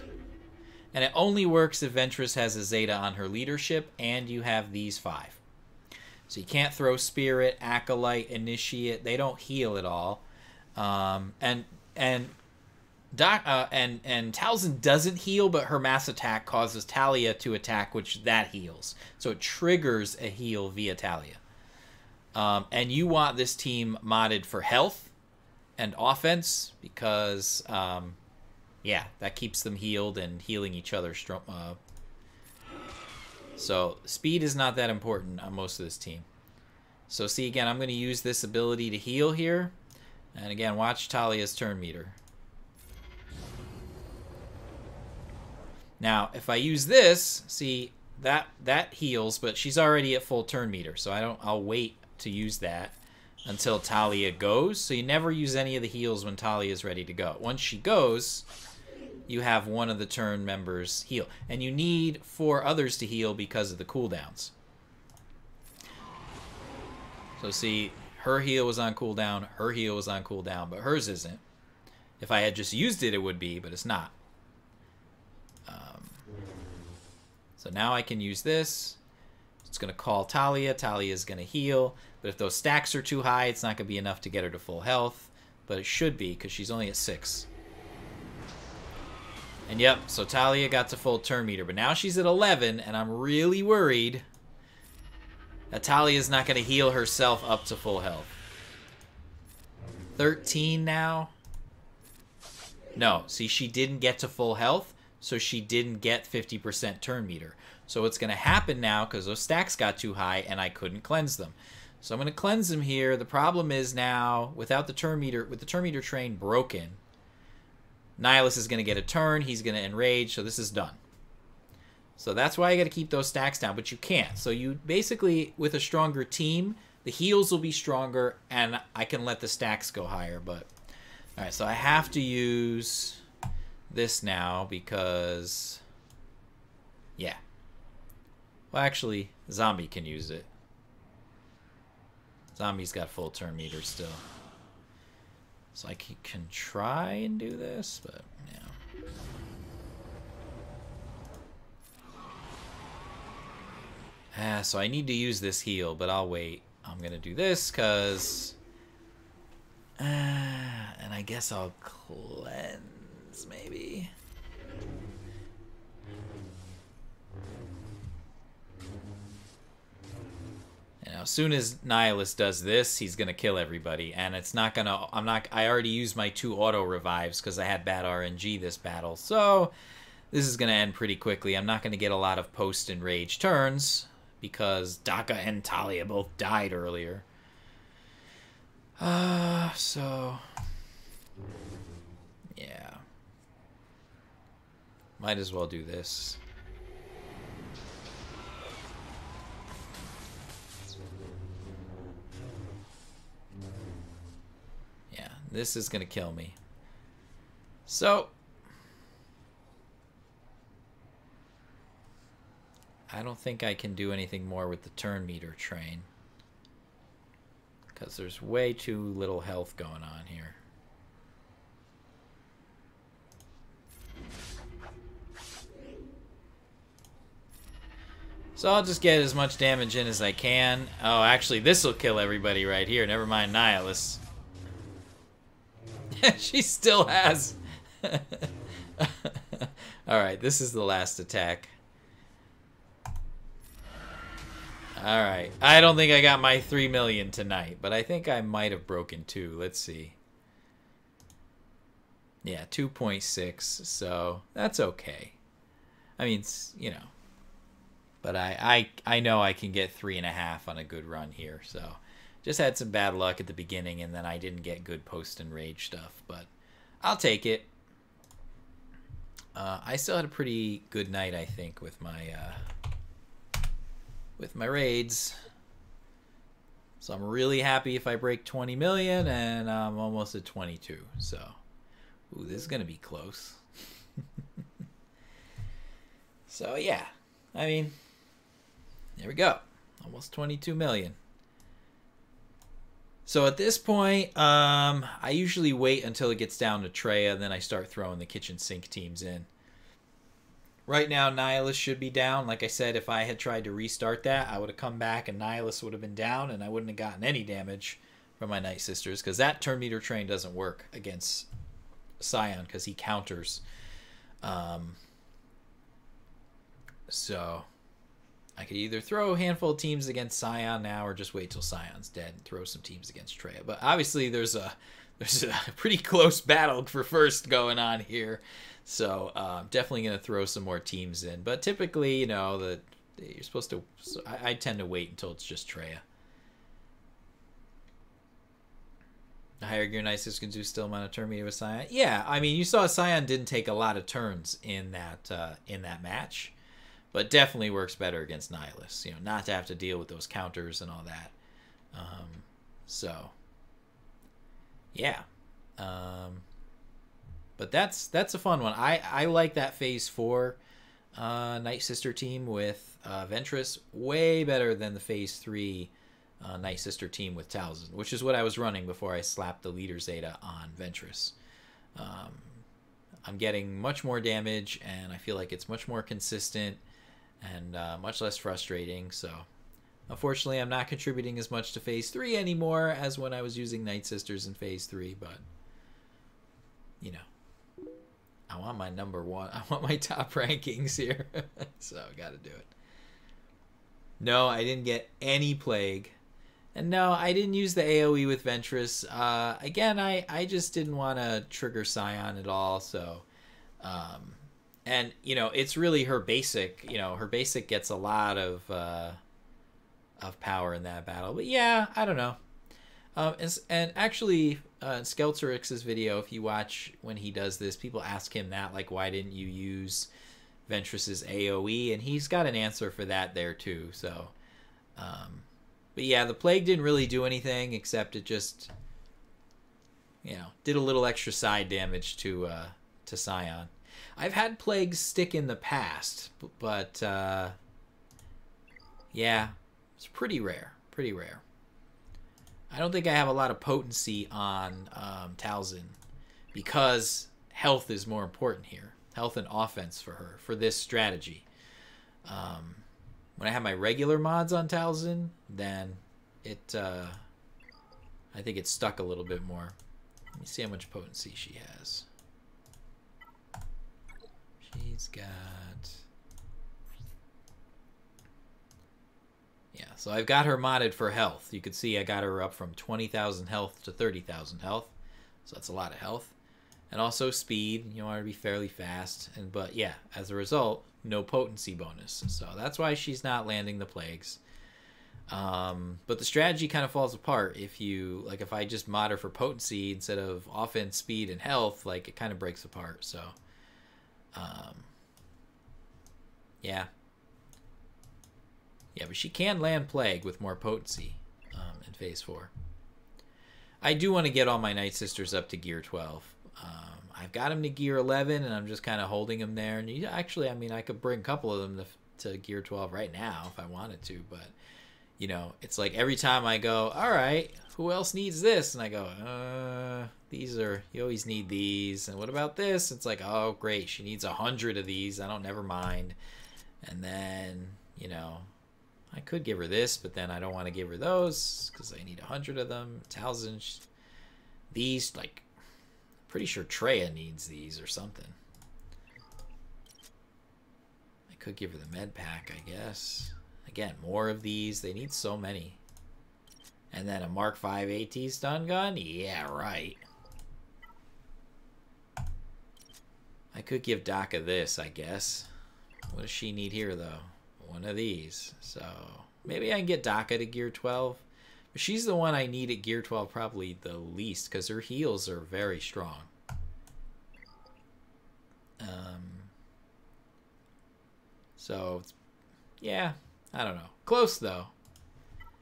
And it only works if Ventress has a Zeta on her leadership and you have these 5. So you can't throw Spirit, Acolyte, Initiate. They don't heal at all. And Talzin doesn't heal, but her mass attack causes Talia to attack, which that heals. So it triggers a heal via Talia. And you want this team modded for health and offense because, yeah, that keeps them healed and healing each other. So speed is not that important on most of this team. So see, again, I'm going to use this ability to heal here. And again, watch Talia's turn meter. Now, if I use this, see, that heals, but she's already at full turn meter. So I'll wait to use that until Talia goes. So you never use any of the heals when Talia is ready to go. Once she goes, you have one of the turn members heal. And you need 4 others to heal because of the cooldowns. So see, her heal was on cooldown, her heal was on cooldown, but hers isn't. If I had just used it, it would be, but it's not. So now I can use this. It's going to call Talia. Talia is going to heal. But if those stacks are too high, it's not going to be enough to get her to full health. But it should be, because she's only at 6. And yep, so Talia got to full turn meter. But now she's at 11, and I'm really worried that Talia is not going to heal herself up to full health. 13 now. No, see, she didn't get to full health, so she didn't get 50% turn meter. So what's going to happen now, because those stacks got too high and I couldn't cleanse them. So I'm going to cleanse him here. The problem is now, without the turn meter, with the turn meter train broken, Nihilus is going to get a turn. He's going to enrage, so this is done. So that's why I got to keep those stacks down, but you can't. So you basically, with a stronger team, the heals will be stronger, and I can let the stacks go higher. But all right, so I have to use this now because, yeah. Well, actually, Zombie can use it. Zombie's got full turn meter still. So I can try and do this, but yeah. So I need to use this heal, but I'll wait. I'm going to do this because... and I guess I'll cleanse, maybe. As soon as Nihilus does this, he's gonna kill everybody, and it's not gonna. I already used my 2 auto revives because I had bad RNG this battle, so this is gonna end pretty quickly. I'm not gonna get a lot of post and rage turns because Daka and Talia both died earlier. So yeah, might as well do this. This is going to kill me. So, I don't think I can do anything more with the turn meter train. Because there's way too little health going on here. So I'll just get as much damage in as I can. Oh, actually, this will kill everybody right here. Never mind Nihilus. She still has. Alright, this is the last attack. Alright. I don't think I got my 3 million tonight, but I think I might have broken 2. Let's see. Yeah, 2.6, so that's okay. I mean, you know. But I know I can get 3.5 on a good run here, so... Just had some bad luck at the beginning, and then I didn't get good post and rage stuff, but I'll take it. I still had a pretty good night, I think, with my raids. So I'm really happy if I break 20 million, and I'm almost at 22. So, ooh, this is gonna be close. So yeah, I mean, there we go, almost 22 million. So at this point, I usually wait until it gets down to Treya, and then I start throwing the kitchen sink teams in. Right now, Nihilus should be down. Like I said, if I had tried to restart that, I would have come back and Nihilus would have been down, and I wouldn't have gotten any damage from my Night Sisters, because that turn meter train doesn't work against Scion, because he counters. So... I could either throw a handful of teams against Scion now, or just wait till Scion's dead and throw some teams against Treya. But obviously, there's a pretty close battle for first going on here, so definitely gonna throw some more teams in. But typically, you know, you're supposed to. So I tend to wait until it's just Treya. The higher gear Night Sisters can do still amount of turn meter with Scion. Yeah, I mean, you saw Scion didn't take a lot of turns in that match. But definitely works better against Nihilus, you know, not to have to deal with those counters and all that. So, yeah. But that's a fun one. I like that Phase 4 Night Sister team with Ventress way better than the Phase 3 Night Sister team with Talzin, which is what I was running before I slapped the leader Zeta on Ventress. I'm getting much more damage, and I feel like it's much more consistent and much less frustrating. So unfortunately, I'm not contributing as much to Phase 3 anymore as when I was using Night Sisters in Phase 3, but you know, I want my number 1. I want my top rankings here. So gotta do it. No, I didn't get any Plague. And no, I didn't use the AoE with Ventress. Again, I just didn't want to trigger Scion at all, so and, you know, it's really her basic. You know, her basic gets a lot of of power in that battle. But yeah, I don't know. And actually, in Skelterix's video, if you watch when he does this, people ask him that, like, why didn't you use Ventress's AoE? And he's got an answer for that there too. So, but yeah, the plague didn't really do anything except it just, you know, did a little extra side damage to Scion. I've had plagues stick in the past, but yeah, it's pretty rare. Pretty rare. I don't think I have a lot of potency on Talzin because health is more important here. Health and offense for her, for this strategy. When I have my regular mods on Talzin, then it, I think it's stuck a little bit more. Let me see how much potency she has. She's got... Yeah, so I've got her modded for health. You can see I got her up from 20,000 health to 30,000 health. So that's a lot of health. And also speed. You want her to be fairly fast. But yeah, as a result, no potency bonus. So that's why she's not landing the plagues. But the strategy kind of falls apart if you, like, if I just mod her for potency instead of offense, speed, and health, like, it kind of breaks apart. So, yeah. Yeah, but she can land Plague with more potency in Phase 4. I do want to get all my Night Sisters up to Gear 12. I've got them to Gear 11, and I'm just kind of holding them there. And actually, I mean, I could bring a couple of them to Gear 12 right now if I wanted to. But, you know, it's like every time I go, all right, who else needs this? And I go, these are, you always need these. And what about this? It's like, oh, great, she needs 100 of these. I don't never mind. And then, you know... I could give her this, but then I don't want to give her those because I need 100 of them. Talzin, these, like, pretty sure Treya needs these or something. I could give her the med pack, I guess. Again, more of these. They need so many. And then a Mark 5 AT stun gun? Yeah, right. I could give Daka this, I guess. What does she need here, though? One of these. So maybe I can get Daka to Gear 12. But she's the one I need at Gear 12 probably the least because her heals are very strong. So, yeah, I don't know. Close, though.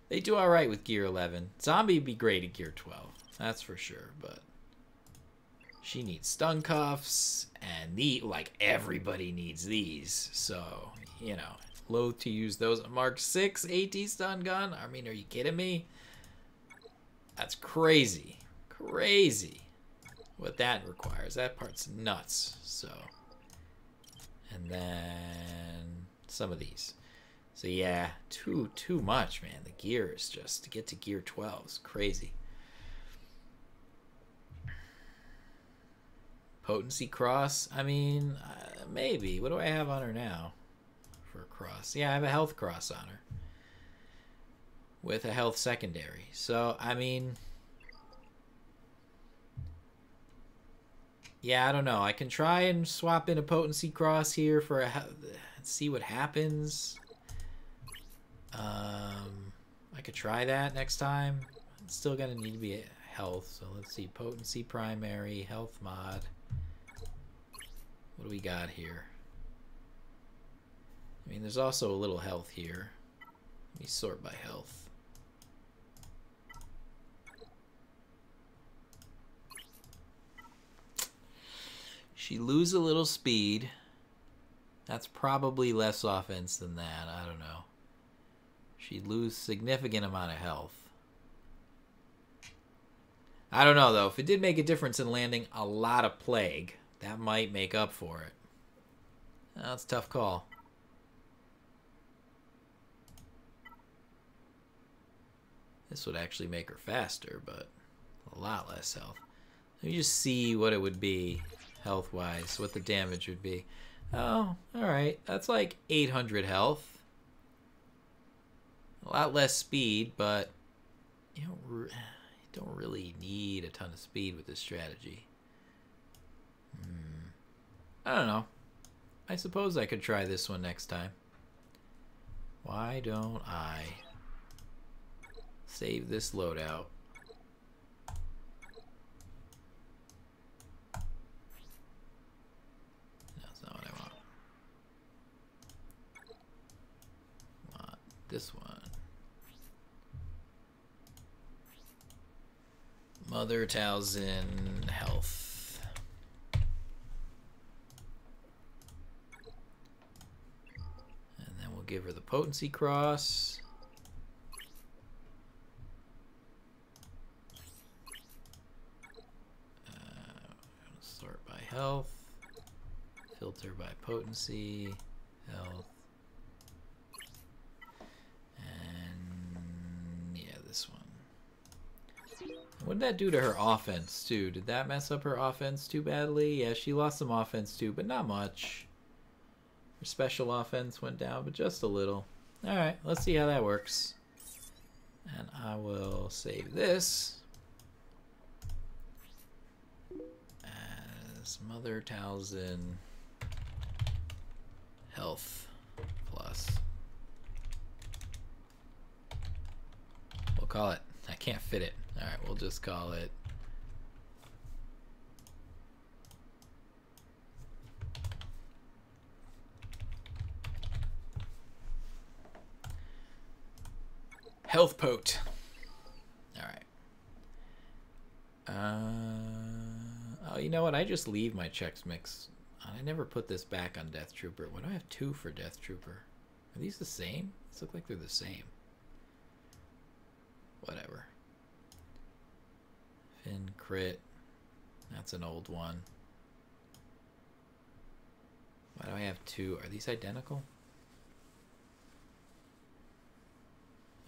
They do all right with Gear 11. Zombie would be great at Gear 12. That's for sure, but she needs stun cuffs, and like, everybody needs these. So, you know, loath to use those. Mark 6 AT stun gun? I mean, are you kidding me? That's crazy. Crazy. What that requires. That part's nuts. So, and then some of these. So yeah, too much, man. The gear is just, to get to Gear 12 is crazy. Potency cross? I mean, maybe. What do I have on her now for a cross? Yeah, I have a health cross on her with a health secondary. So, I mean, yeah, I don't know. I can try and swap in a potency cross here for see what happens. I could try that next time. It's still gonna need to be a health. So let's see, potency primary, health mod. What do we got here? I mean, there's also a little health here. Let me sort by health. She lose a little speed. That's probably less offense than that. I don't know. She'd lose significant amount of health. I don't know, though. If it did make a difference in landing a lot of plague, that might make up for it. That's a tough call. This would actually make her faster, but a lot less health. Let me just see what it would be health-wise, what the damage would be. Oh, alright. That's like 800 health. A lot less speed, but you don't really need a ton of speed with this strategy. I don't know. I suppose I could try this one next time. Why don't I? Save this loadout. That's not what I want. I want this one. Mother Talzin health. And then we'll give her the potency cross. Sort by health. Filter by potency. Health. And yeah, this one. What did that do to her offense, too? Did that mess up her offense too badly? Yeah, she lost some offense, too, but not much. Her special offense went down, but just a little. Alright, let's see how that works. And I will save this as Mother Talzin Health Plus. We'll call it. I can't fit it. Alright, we'll just call it Health Pote. Alright. Oh, you know what? I just leave my Chex Mix. I never put this back on Death Trooper. Why do I have 2 for Death Trooper? Are these the same? These look like they're the same. Whatever. Finn crit. That's an old one. Why do I have 2? Are these identical?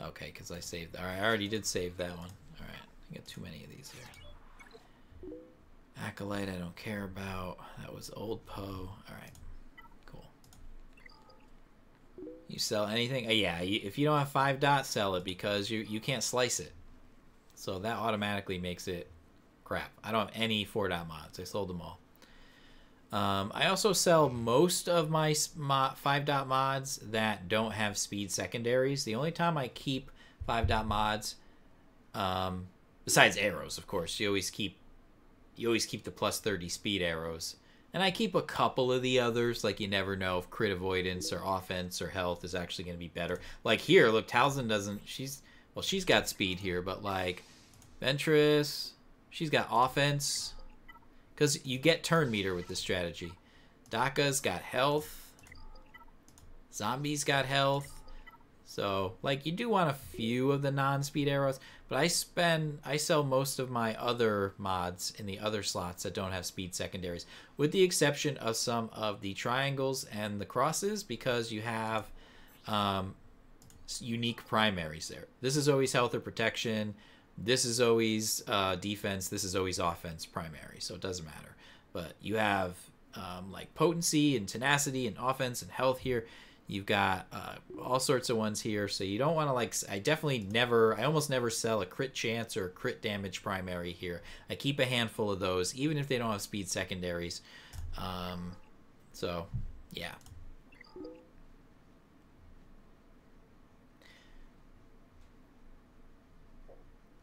Okay, because I saved. Alright, I already did save that one. Alright, I got too many of these here. Acolyte, I don't care about. That was old Poe. Alright, cool. You sell anything? Yeah, if you don't have 5 dots, sell it because you can't slice it. So that automatically makes it crap. I don't have any 4-dot mods. I sold them all. I also sell most of my 5-dot mods that don't have speed secondaries. The only time I keep 5-dot mods, besides arrows, of course, you always keep the plus 30 speed arrows. And I keep a couple of the others, like you never know if crit avoidance or offense or health is actually going to be better. Like here, look, Talzin doesn't, she's got speed here, but like Ventress, she's got offense. Because you get turn meter with this strategy. Daka's got health. Zombie's got health. So, like, you do want a few of the non-speed arrows. But I sell most of my other mods in the other slots that don't have speed secondaries. With the exception of some of the triangles and the crosses. Because you have unique primaries there. This is always health or protection. This is always defense. This is always offense primary, so it doesn't matter. But you have like potency and tenacity and offense and health here. You've got all sorts of ones here, so you don't want to like. I almost never sell a crit chance or a crit damage primary here. I keep a handful of those, even if they don't have speed secondaries. So yeah.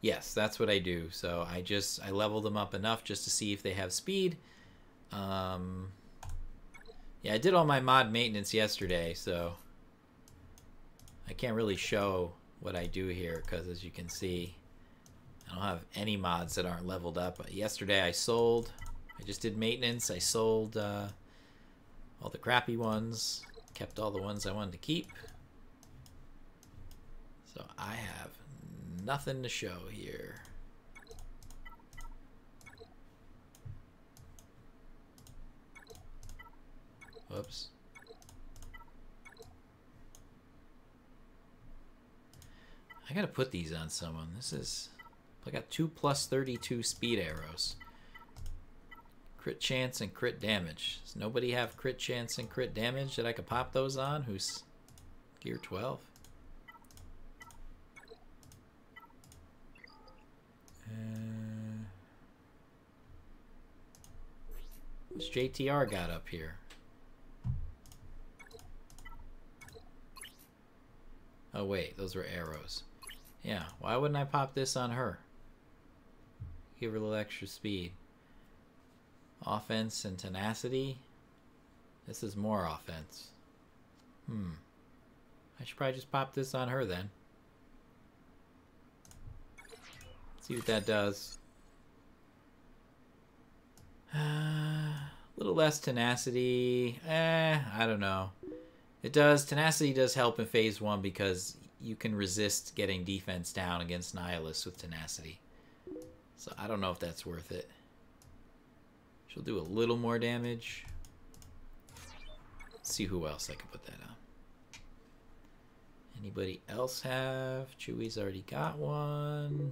Yes, that's what I do. So I level them up enough just to see if they have speed. Yeah, I did all my mod maintenance yesterday, so I can't really show what I do here because, as you can see, I don't have any mods that aren't leveled up. Yesterday I just did maintenance. I sold all the crappy ones, kept all the ones I wanted to keep. So I have nothing to show here. Whoops. I gotta put these on someone. I got 2 plus 32 speed arrows. Crit chance and crit damage. Does nobody have crit chance and crit damage that I could pop those on? Who's gear 12? What's JTR got up here? Oh wait, those were arrows. Yeah, why wouldn't I pop this on her? Give her a little extra speed. Offense and tenacity. This is more offense. I should probably just pop this on her then. See what that does. A little less tenacity. I don't know. It does. Tenacity does help in phase 1 because you can resist getting defense down against Nihilists with tenacity. So I don't know if that's worth it. She'll do a little more damage. Let's see who else I can put that on. Anybody else have? Chewie's already got one.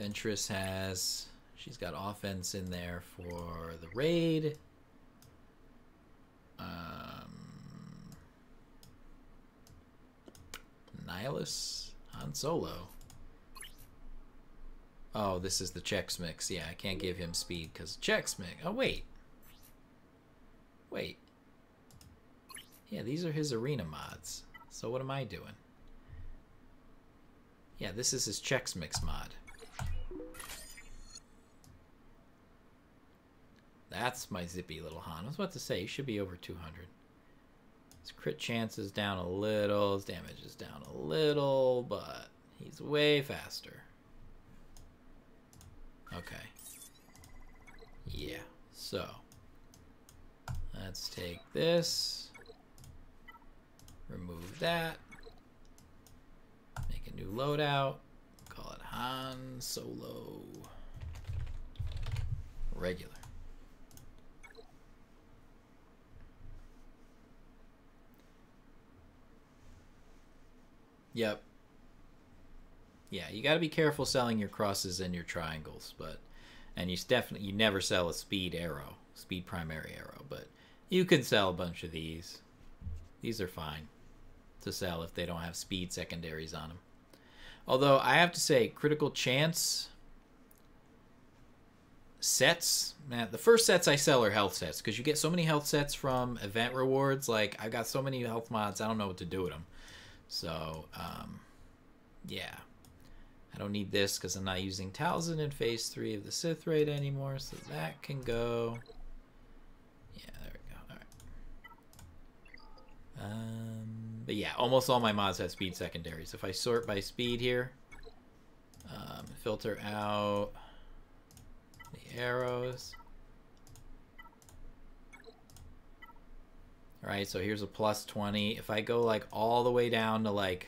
Ventress has... She's got offense in there for the raid. Nihilus Han Solo. Oh, this is the Chex Mix. Yeah, I can't give him speed because Chex Mix. Oh, wait. Wait. Yeah, these are his arena mods. So what am I doing? Yeah, this is his Chex Mix mod. That's my zippy little Han. I was about to say, he should be over 200. His crit chance is down a little. His damage is down a little, but he's way faster. Okay. Yeah, so let's take this. Remove that. Make a new loadout. Call it Han Solo. Regular. Yep. Yeah, you got to be careful selling your crosses and your triangles, but and you never sell a speed arrow, speed primary arrow, but you can sell a bunch of these. These are fine to sell if they don't have speed secondaries on them. Although I have to say, critical chance sets, man, the first sets I sell are health sets because you get so many health sets from event rewards. Like I've got so many health mods, I don't know what to do with them. So, yeah. I don't need this because I'm not using Talzin in phase 3 of the Sith raid anymore, so that can go. Yeah, there we go. Alright. But yeah, almost all my mods have speed secondaries. If I sort by speed here, filter out the arrows. Alright, so here's a plus 20. If I go like all the way down to like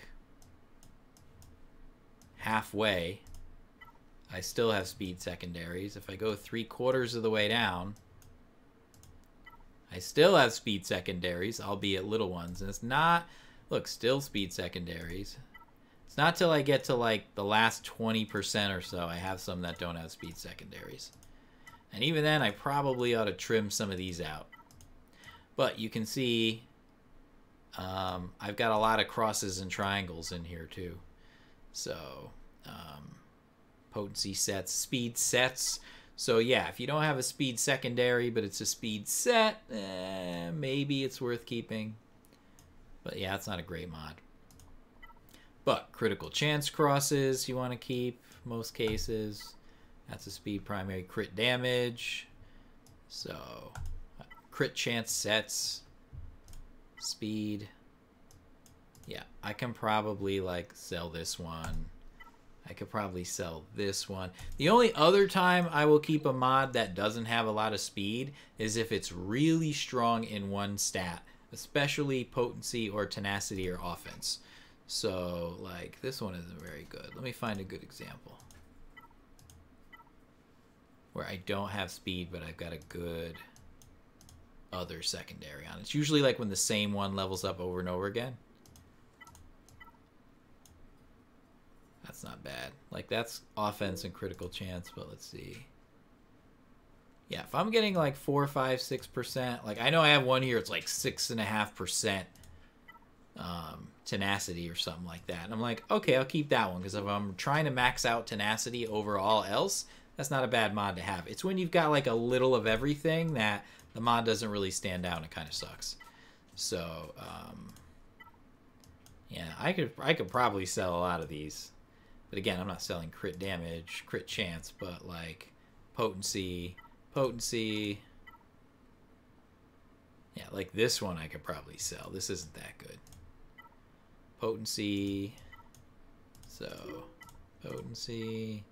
halfway, I still have speed secondaries. If I go 3/4 of the way down, I still have speed secondaries, albeit little ones. And it's not, look, still speed secondaries. It's not till I get to like the last 20% or so I have some that don't have speed secondaries. And even then, I probably ought to trim some of these out. But you can see I've got a lot of crosses and triangles in here too. So potency sets, speed sets. So yeah, if you don't have a speed secondary, but it's a speed set, maybe it's worth keeping. But yeah, it's not a great mod. But critical chance crosses you want to keep most cases. That's a speed primary crit damage. So crit chance sets, speed. Yeah, I can probably like sell this one. I could probably sell this one. The only other time I will keep a mod that doesn't have a lot of speed is if it's really strong in one stat, especially potency or tenacity or offense. So like this one isn't very good. Let me find a good example where I don't have speed, but I've got a good other secondary on. It's usually like when the same one levels up over and over again. That's not bad. Like that's offense and critical chance, but let's see. Yeah, if I'm getting like 4, 5, 6%, like I know I have one here, it's like 6.5% tenacity or something like that. And I'm like, okay, I'll keep that one because if I'm trying to max out tenacity over all else, that's not a bad mod to have. It's when you've got like a little of everything that the mod doesn't really stand out and it kind of sucks. So, Yeah, I could probably sell a lot of these. But again, I'm not selling crit damage, crit chance, but like potency, potency. Yeah, like this one I could probably sell. This isn't that good. Potency. So, potency.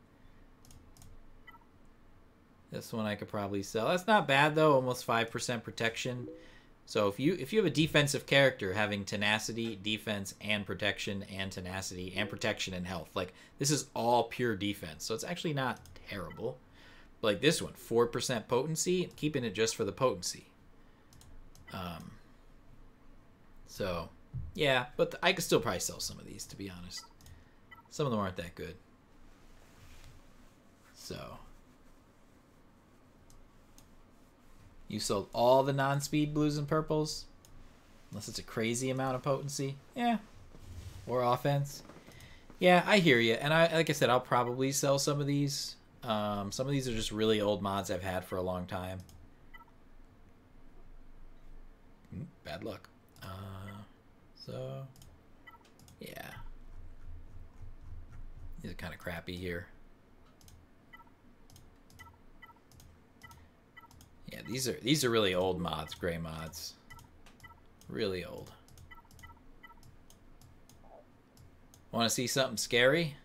This one I could probably sell. That's not bad though, almost 5% protection. So if you have a defensive character having tenacity, defense, and protection, and tenacity, and protection and health, like this is all pure defense. So it's actually not terrible. But like this one, 4% potency, keeping it just for the potency. So yeah, but I could still probably sell some of these, to be honest. Some of them aren't that good. So you sold all the non-speed blues and purples? Unless it's a crazy amount of potency. Yeah. Or offense. Yeah, I hear you. And like I said, I'll probably sell some of these. Some of these are just really old mods I've had for a long time. Bad luck. So, yeah. These are kind of crappy here. Yeah, these are really old mods, gray mods. Really old. Want to see something scary?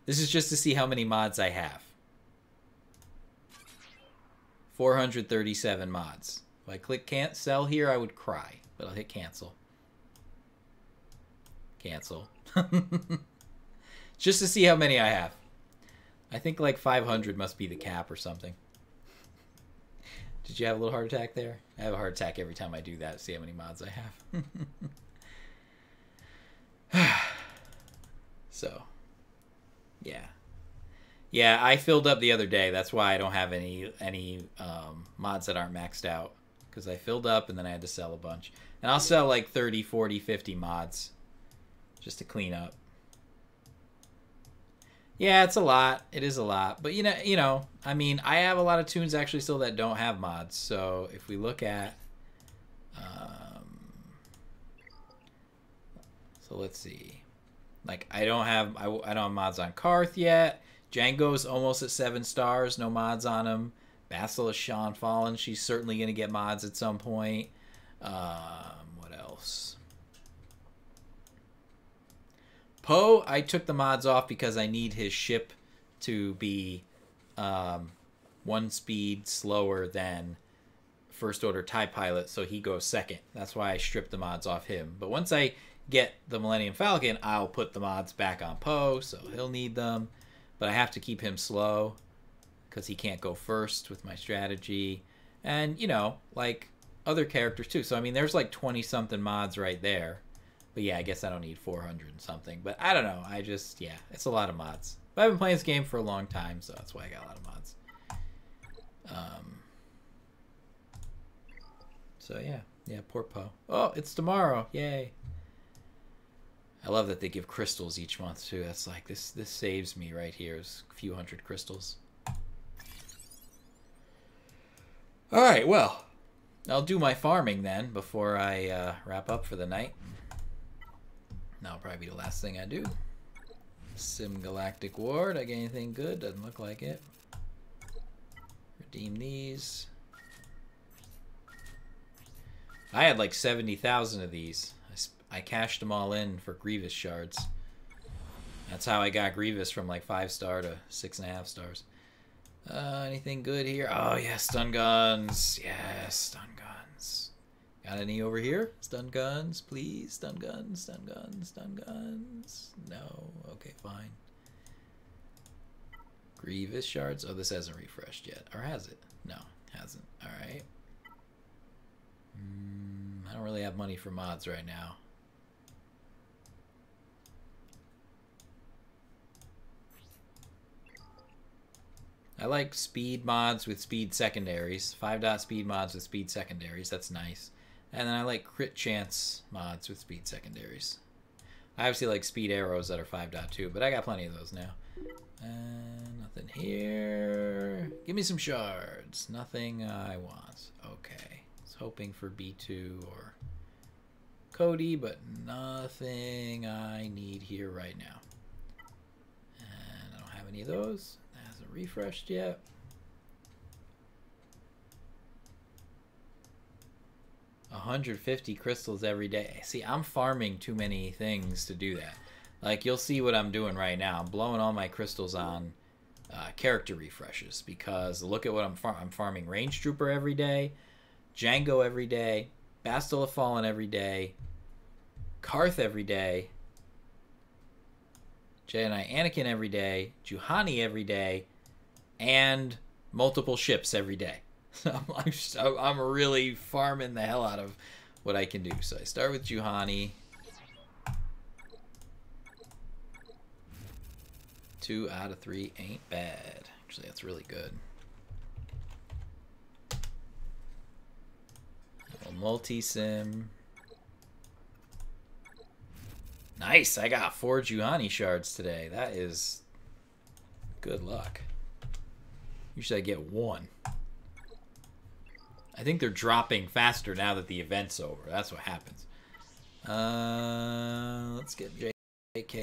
This is just to see how many mods I have. 437 mods. If I click can't sell here, I would cry, but I'll hit cancel. Cancel. Just to see how many I have. I think like 500 must be the cap or something. Did you have a little heart attack there? I have a heart attack every time I do that to see how many mods I have. So, yeah. Yeah, I filled up the other day. That's why I don't have any mods that aren't maxed out. Because I filled up and then I had to sell a bunch. And I'll sell like 30, 40, 50 mods. Just to clean up. Yeah, it's a lot. It is a lot. But, you know, I mean, I have a lot of tunes actually still that don't have mods. So if we look at... so let's see. Like, I don't have mods on Karth yet. Django's almost at 7 stars. No mods on him. Basilisk Sean Fallen. She's certainly going to get mods at some point. What else? Poe, I took the mods off because I need his ship to be 1 speed slower than First Order TIE Pilot, so he goes second. That's why I stripped the mods off him. But once I get the Millennium Falcon, I'll put the mods back on Poe, so he'll need them. But I have to keep him slow because he can't go first with my strategy. And, you know, like other characters too. So, I mean, there's like 20-something mods right there. But yeah, I guess I don't need 400 and something. But I don't know. I just, yeah, it's a lot of mods. But I've been playing this game for a long time, so that's why I got a lot of mods. So yeah. Yeah, poor Poe. Oh, it's tomorrow. Yay. I love that they give crystals each month, too. That's like, this saves me right here. It's a few hundred crystals. Alright, well. I'll do my farming then before I wrap up for the night. That'll probably be the last thing I do. Sim Galactic Ward. I get anything good? Doesn't look like it. Redeem these. I had like 70,000 of these. I cashed them all in for Grievous shards. That's how I got Grievous from like 5-star to 6.5 stars. Anything good here? Oh yeah, stun guns. Yes, stun guns. Got any over here? Stun guns, please. Stun guns, stun guns, stun guns. No. Okay, fine. Grievous shards. Oh, this hasn't refreshed yet. Or has it? No, hasn't. Alright. I don't really have money for mods right now. I like speed mods with speed secondaries. 5-dot speed mods with speed secondaries. That's nice. And then I like crit chance mods with speed secondaries. I obviously like speed arrows that are 5.2, too, but I got plenty of those now. Nothing here. Give me some shards. Nothing I want. Okay. So hoping for B2 or Cody, but nothing I need here right now. And I don't have any of those. That hasn't refreshed yet. $150 crystals every day. See, I'm farming too many things to do that. Like, you'll see what I'm doing right now. I'm blowing all my crystals on character refreshes because look at what I'm farming. I'm farming Range Trooper every day, Django every day, Bastila of Fallen every day, Karth every day, Jedi Anakin every day, Juhani every day, and multiple ships every day. So I'm really farming the hell out of what I can do. So I start with Juhani. 2 out of 3 ain't bad. Actually, that's really good. Multi-sim. Nice, I got 4 Juhani shards today. That is good luck. Usually I get 1. I think they're dropping faster now that the event's over. That's what happens. Let's get JK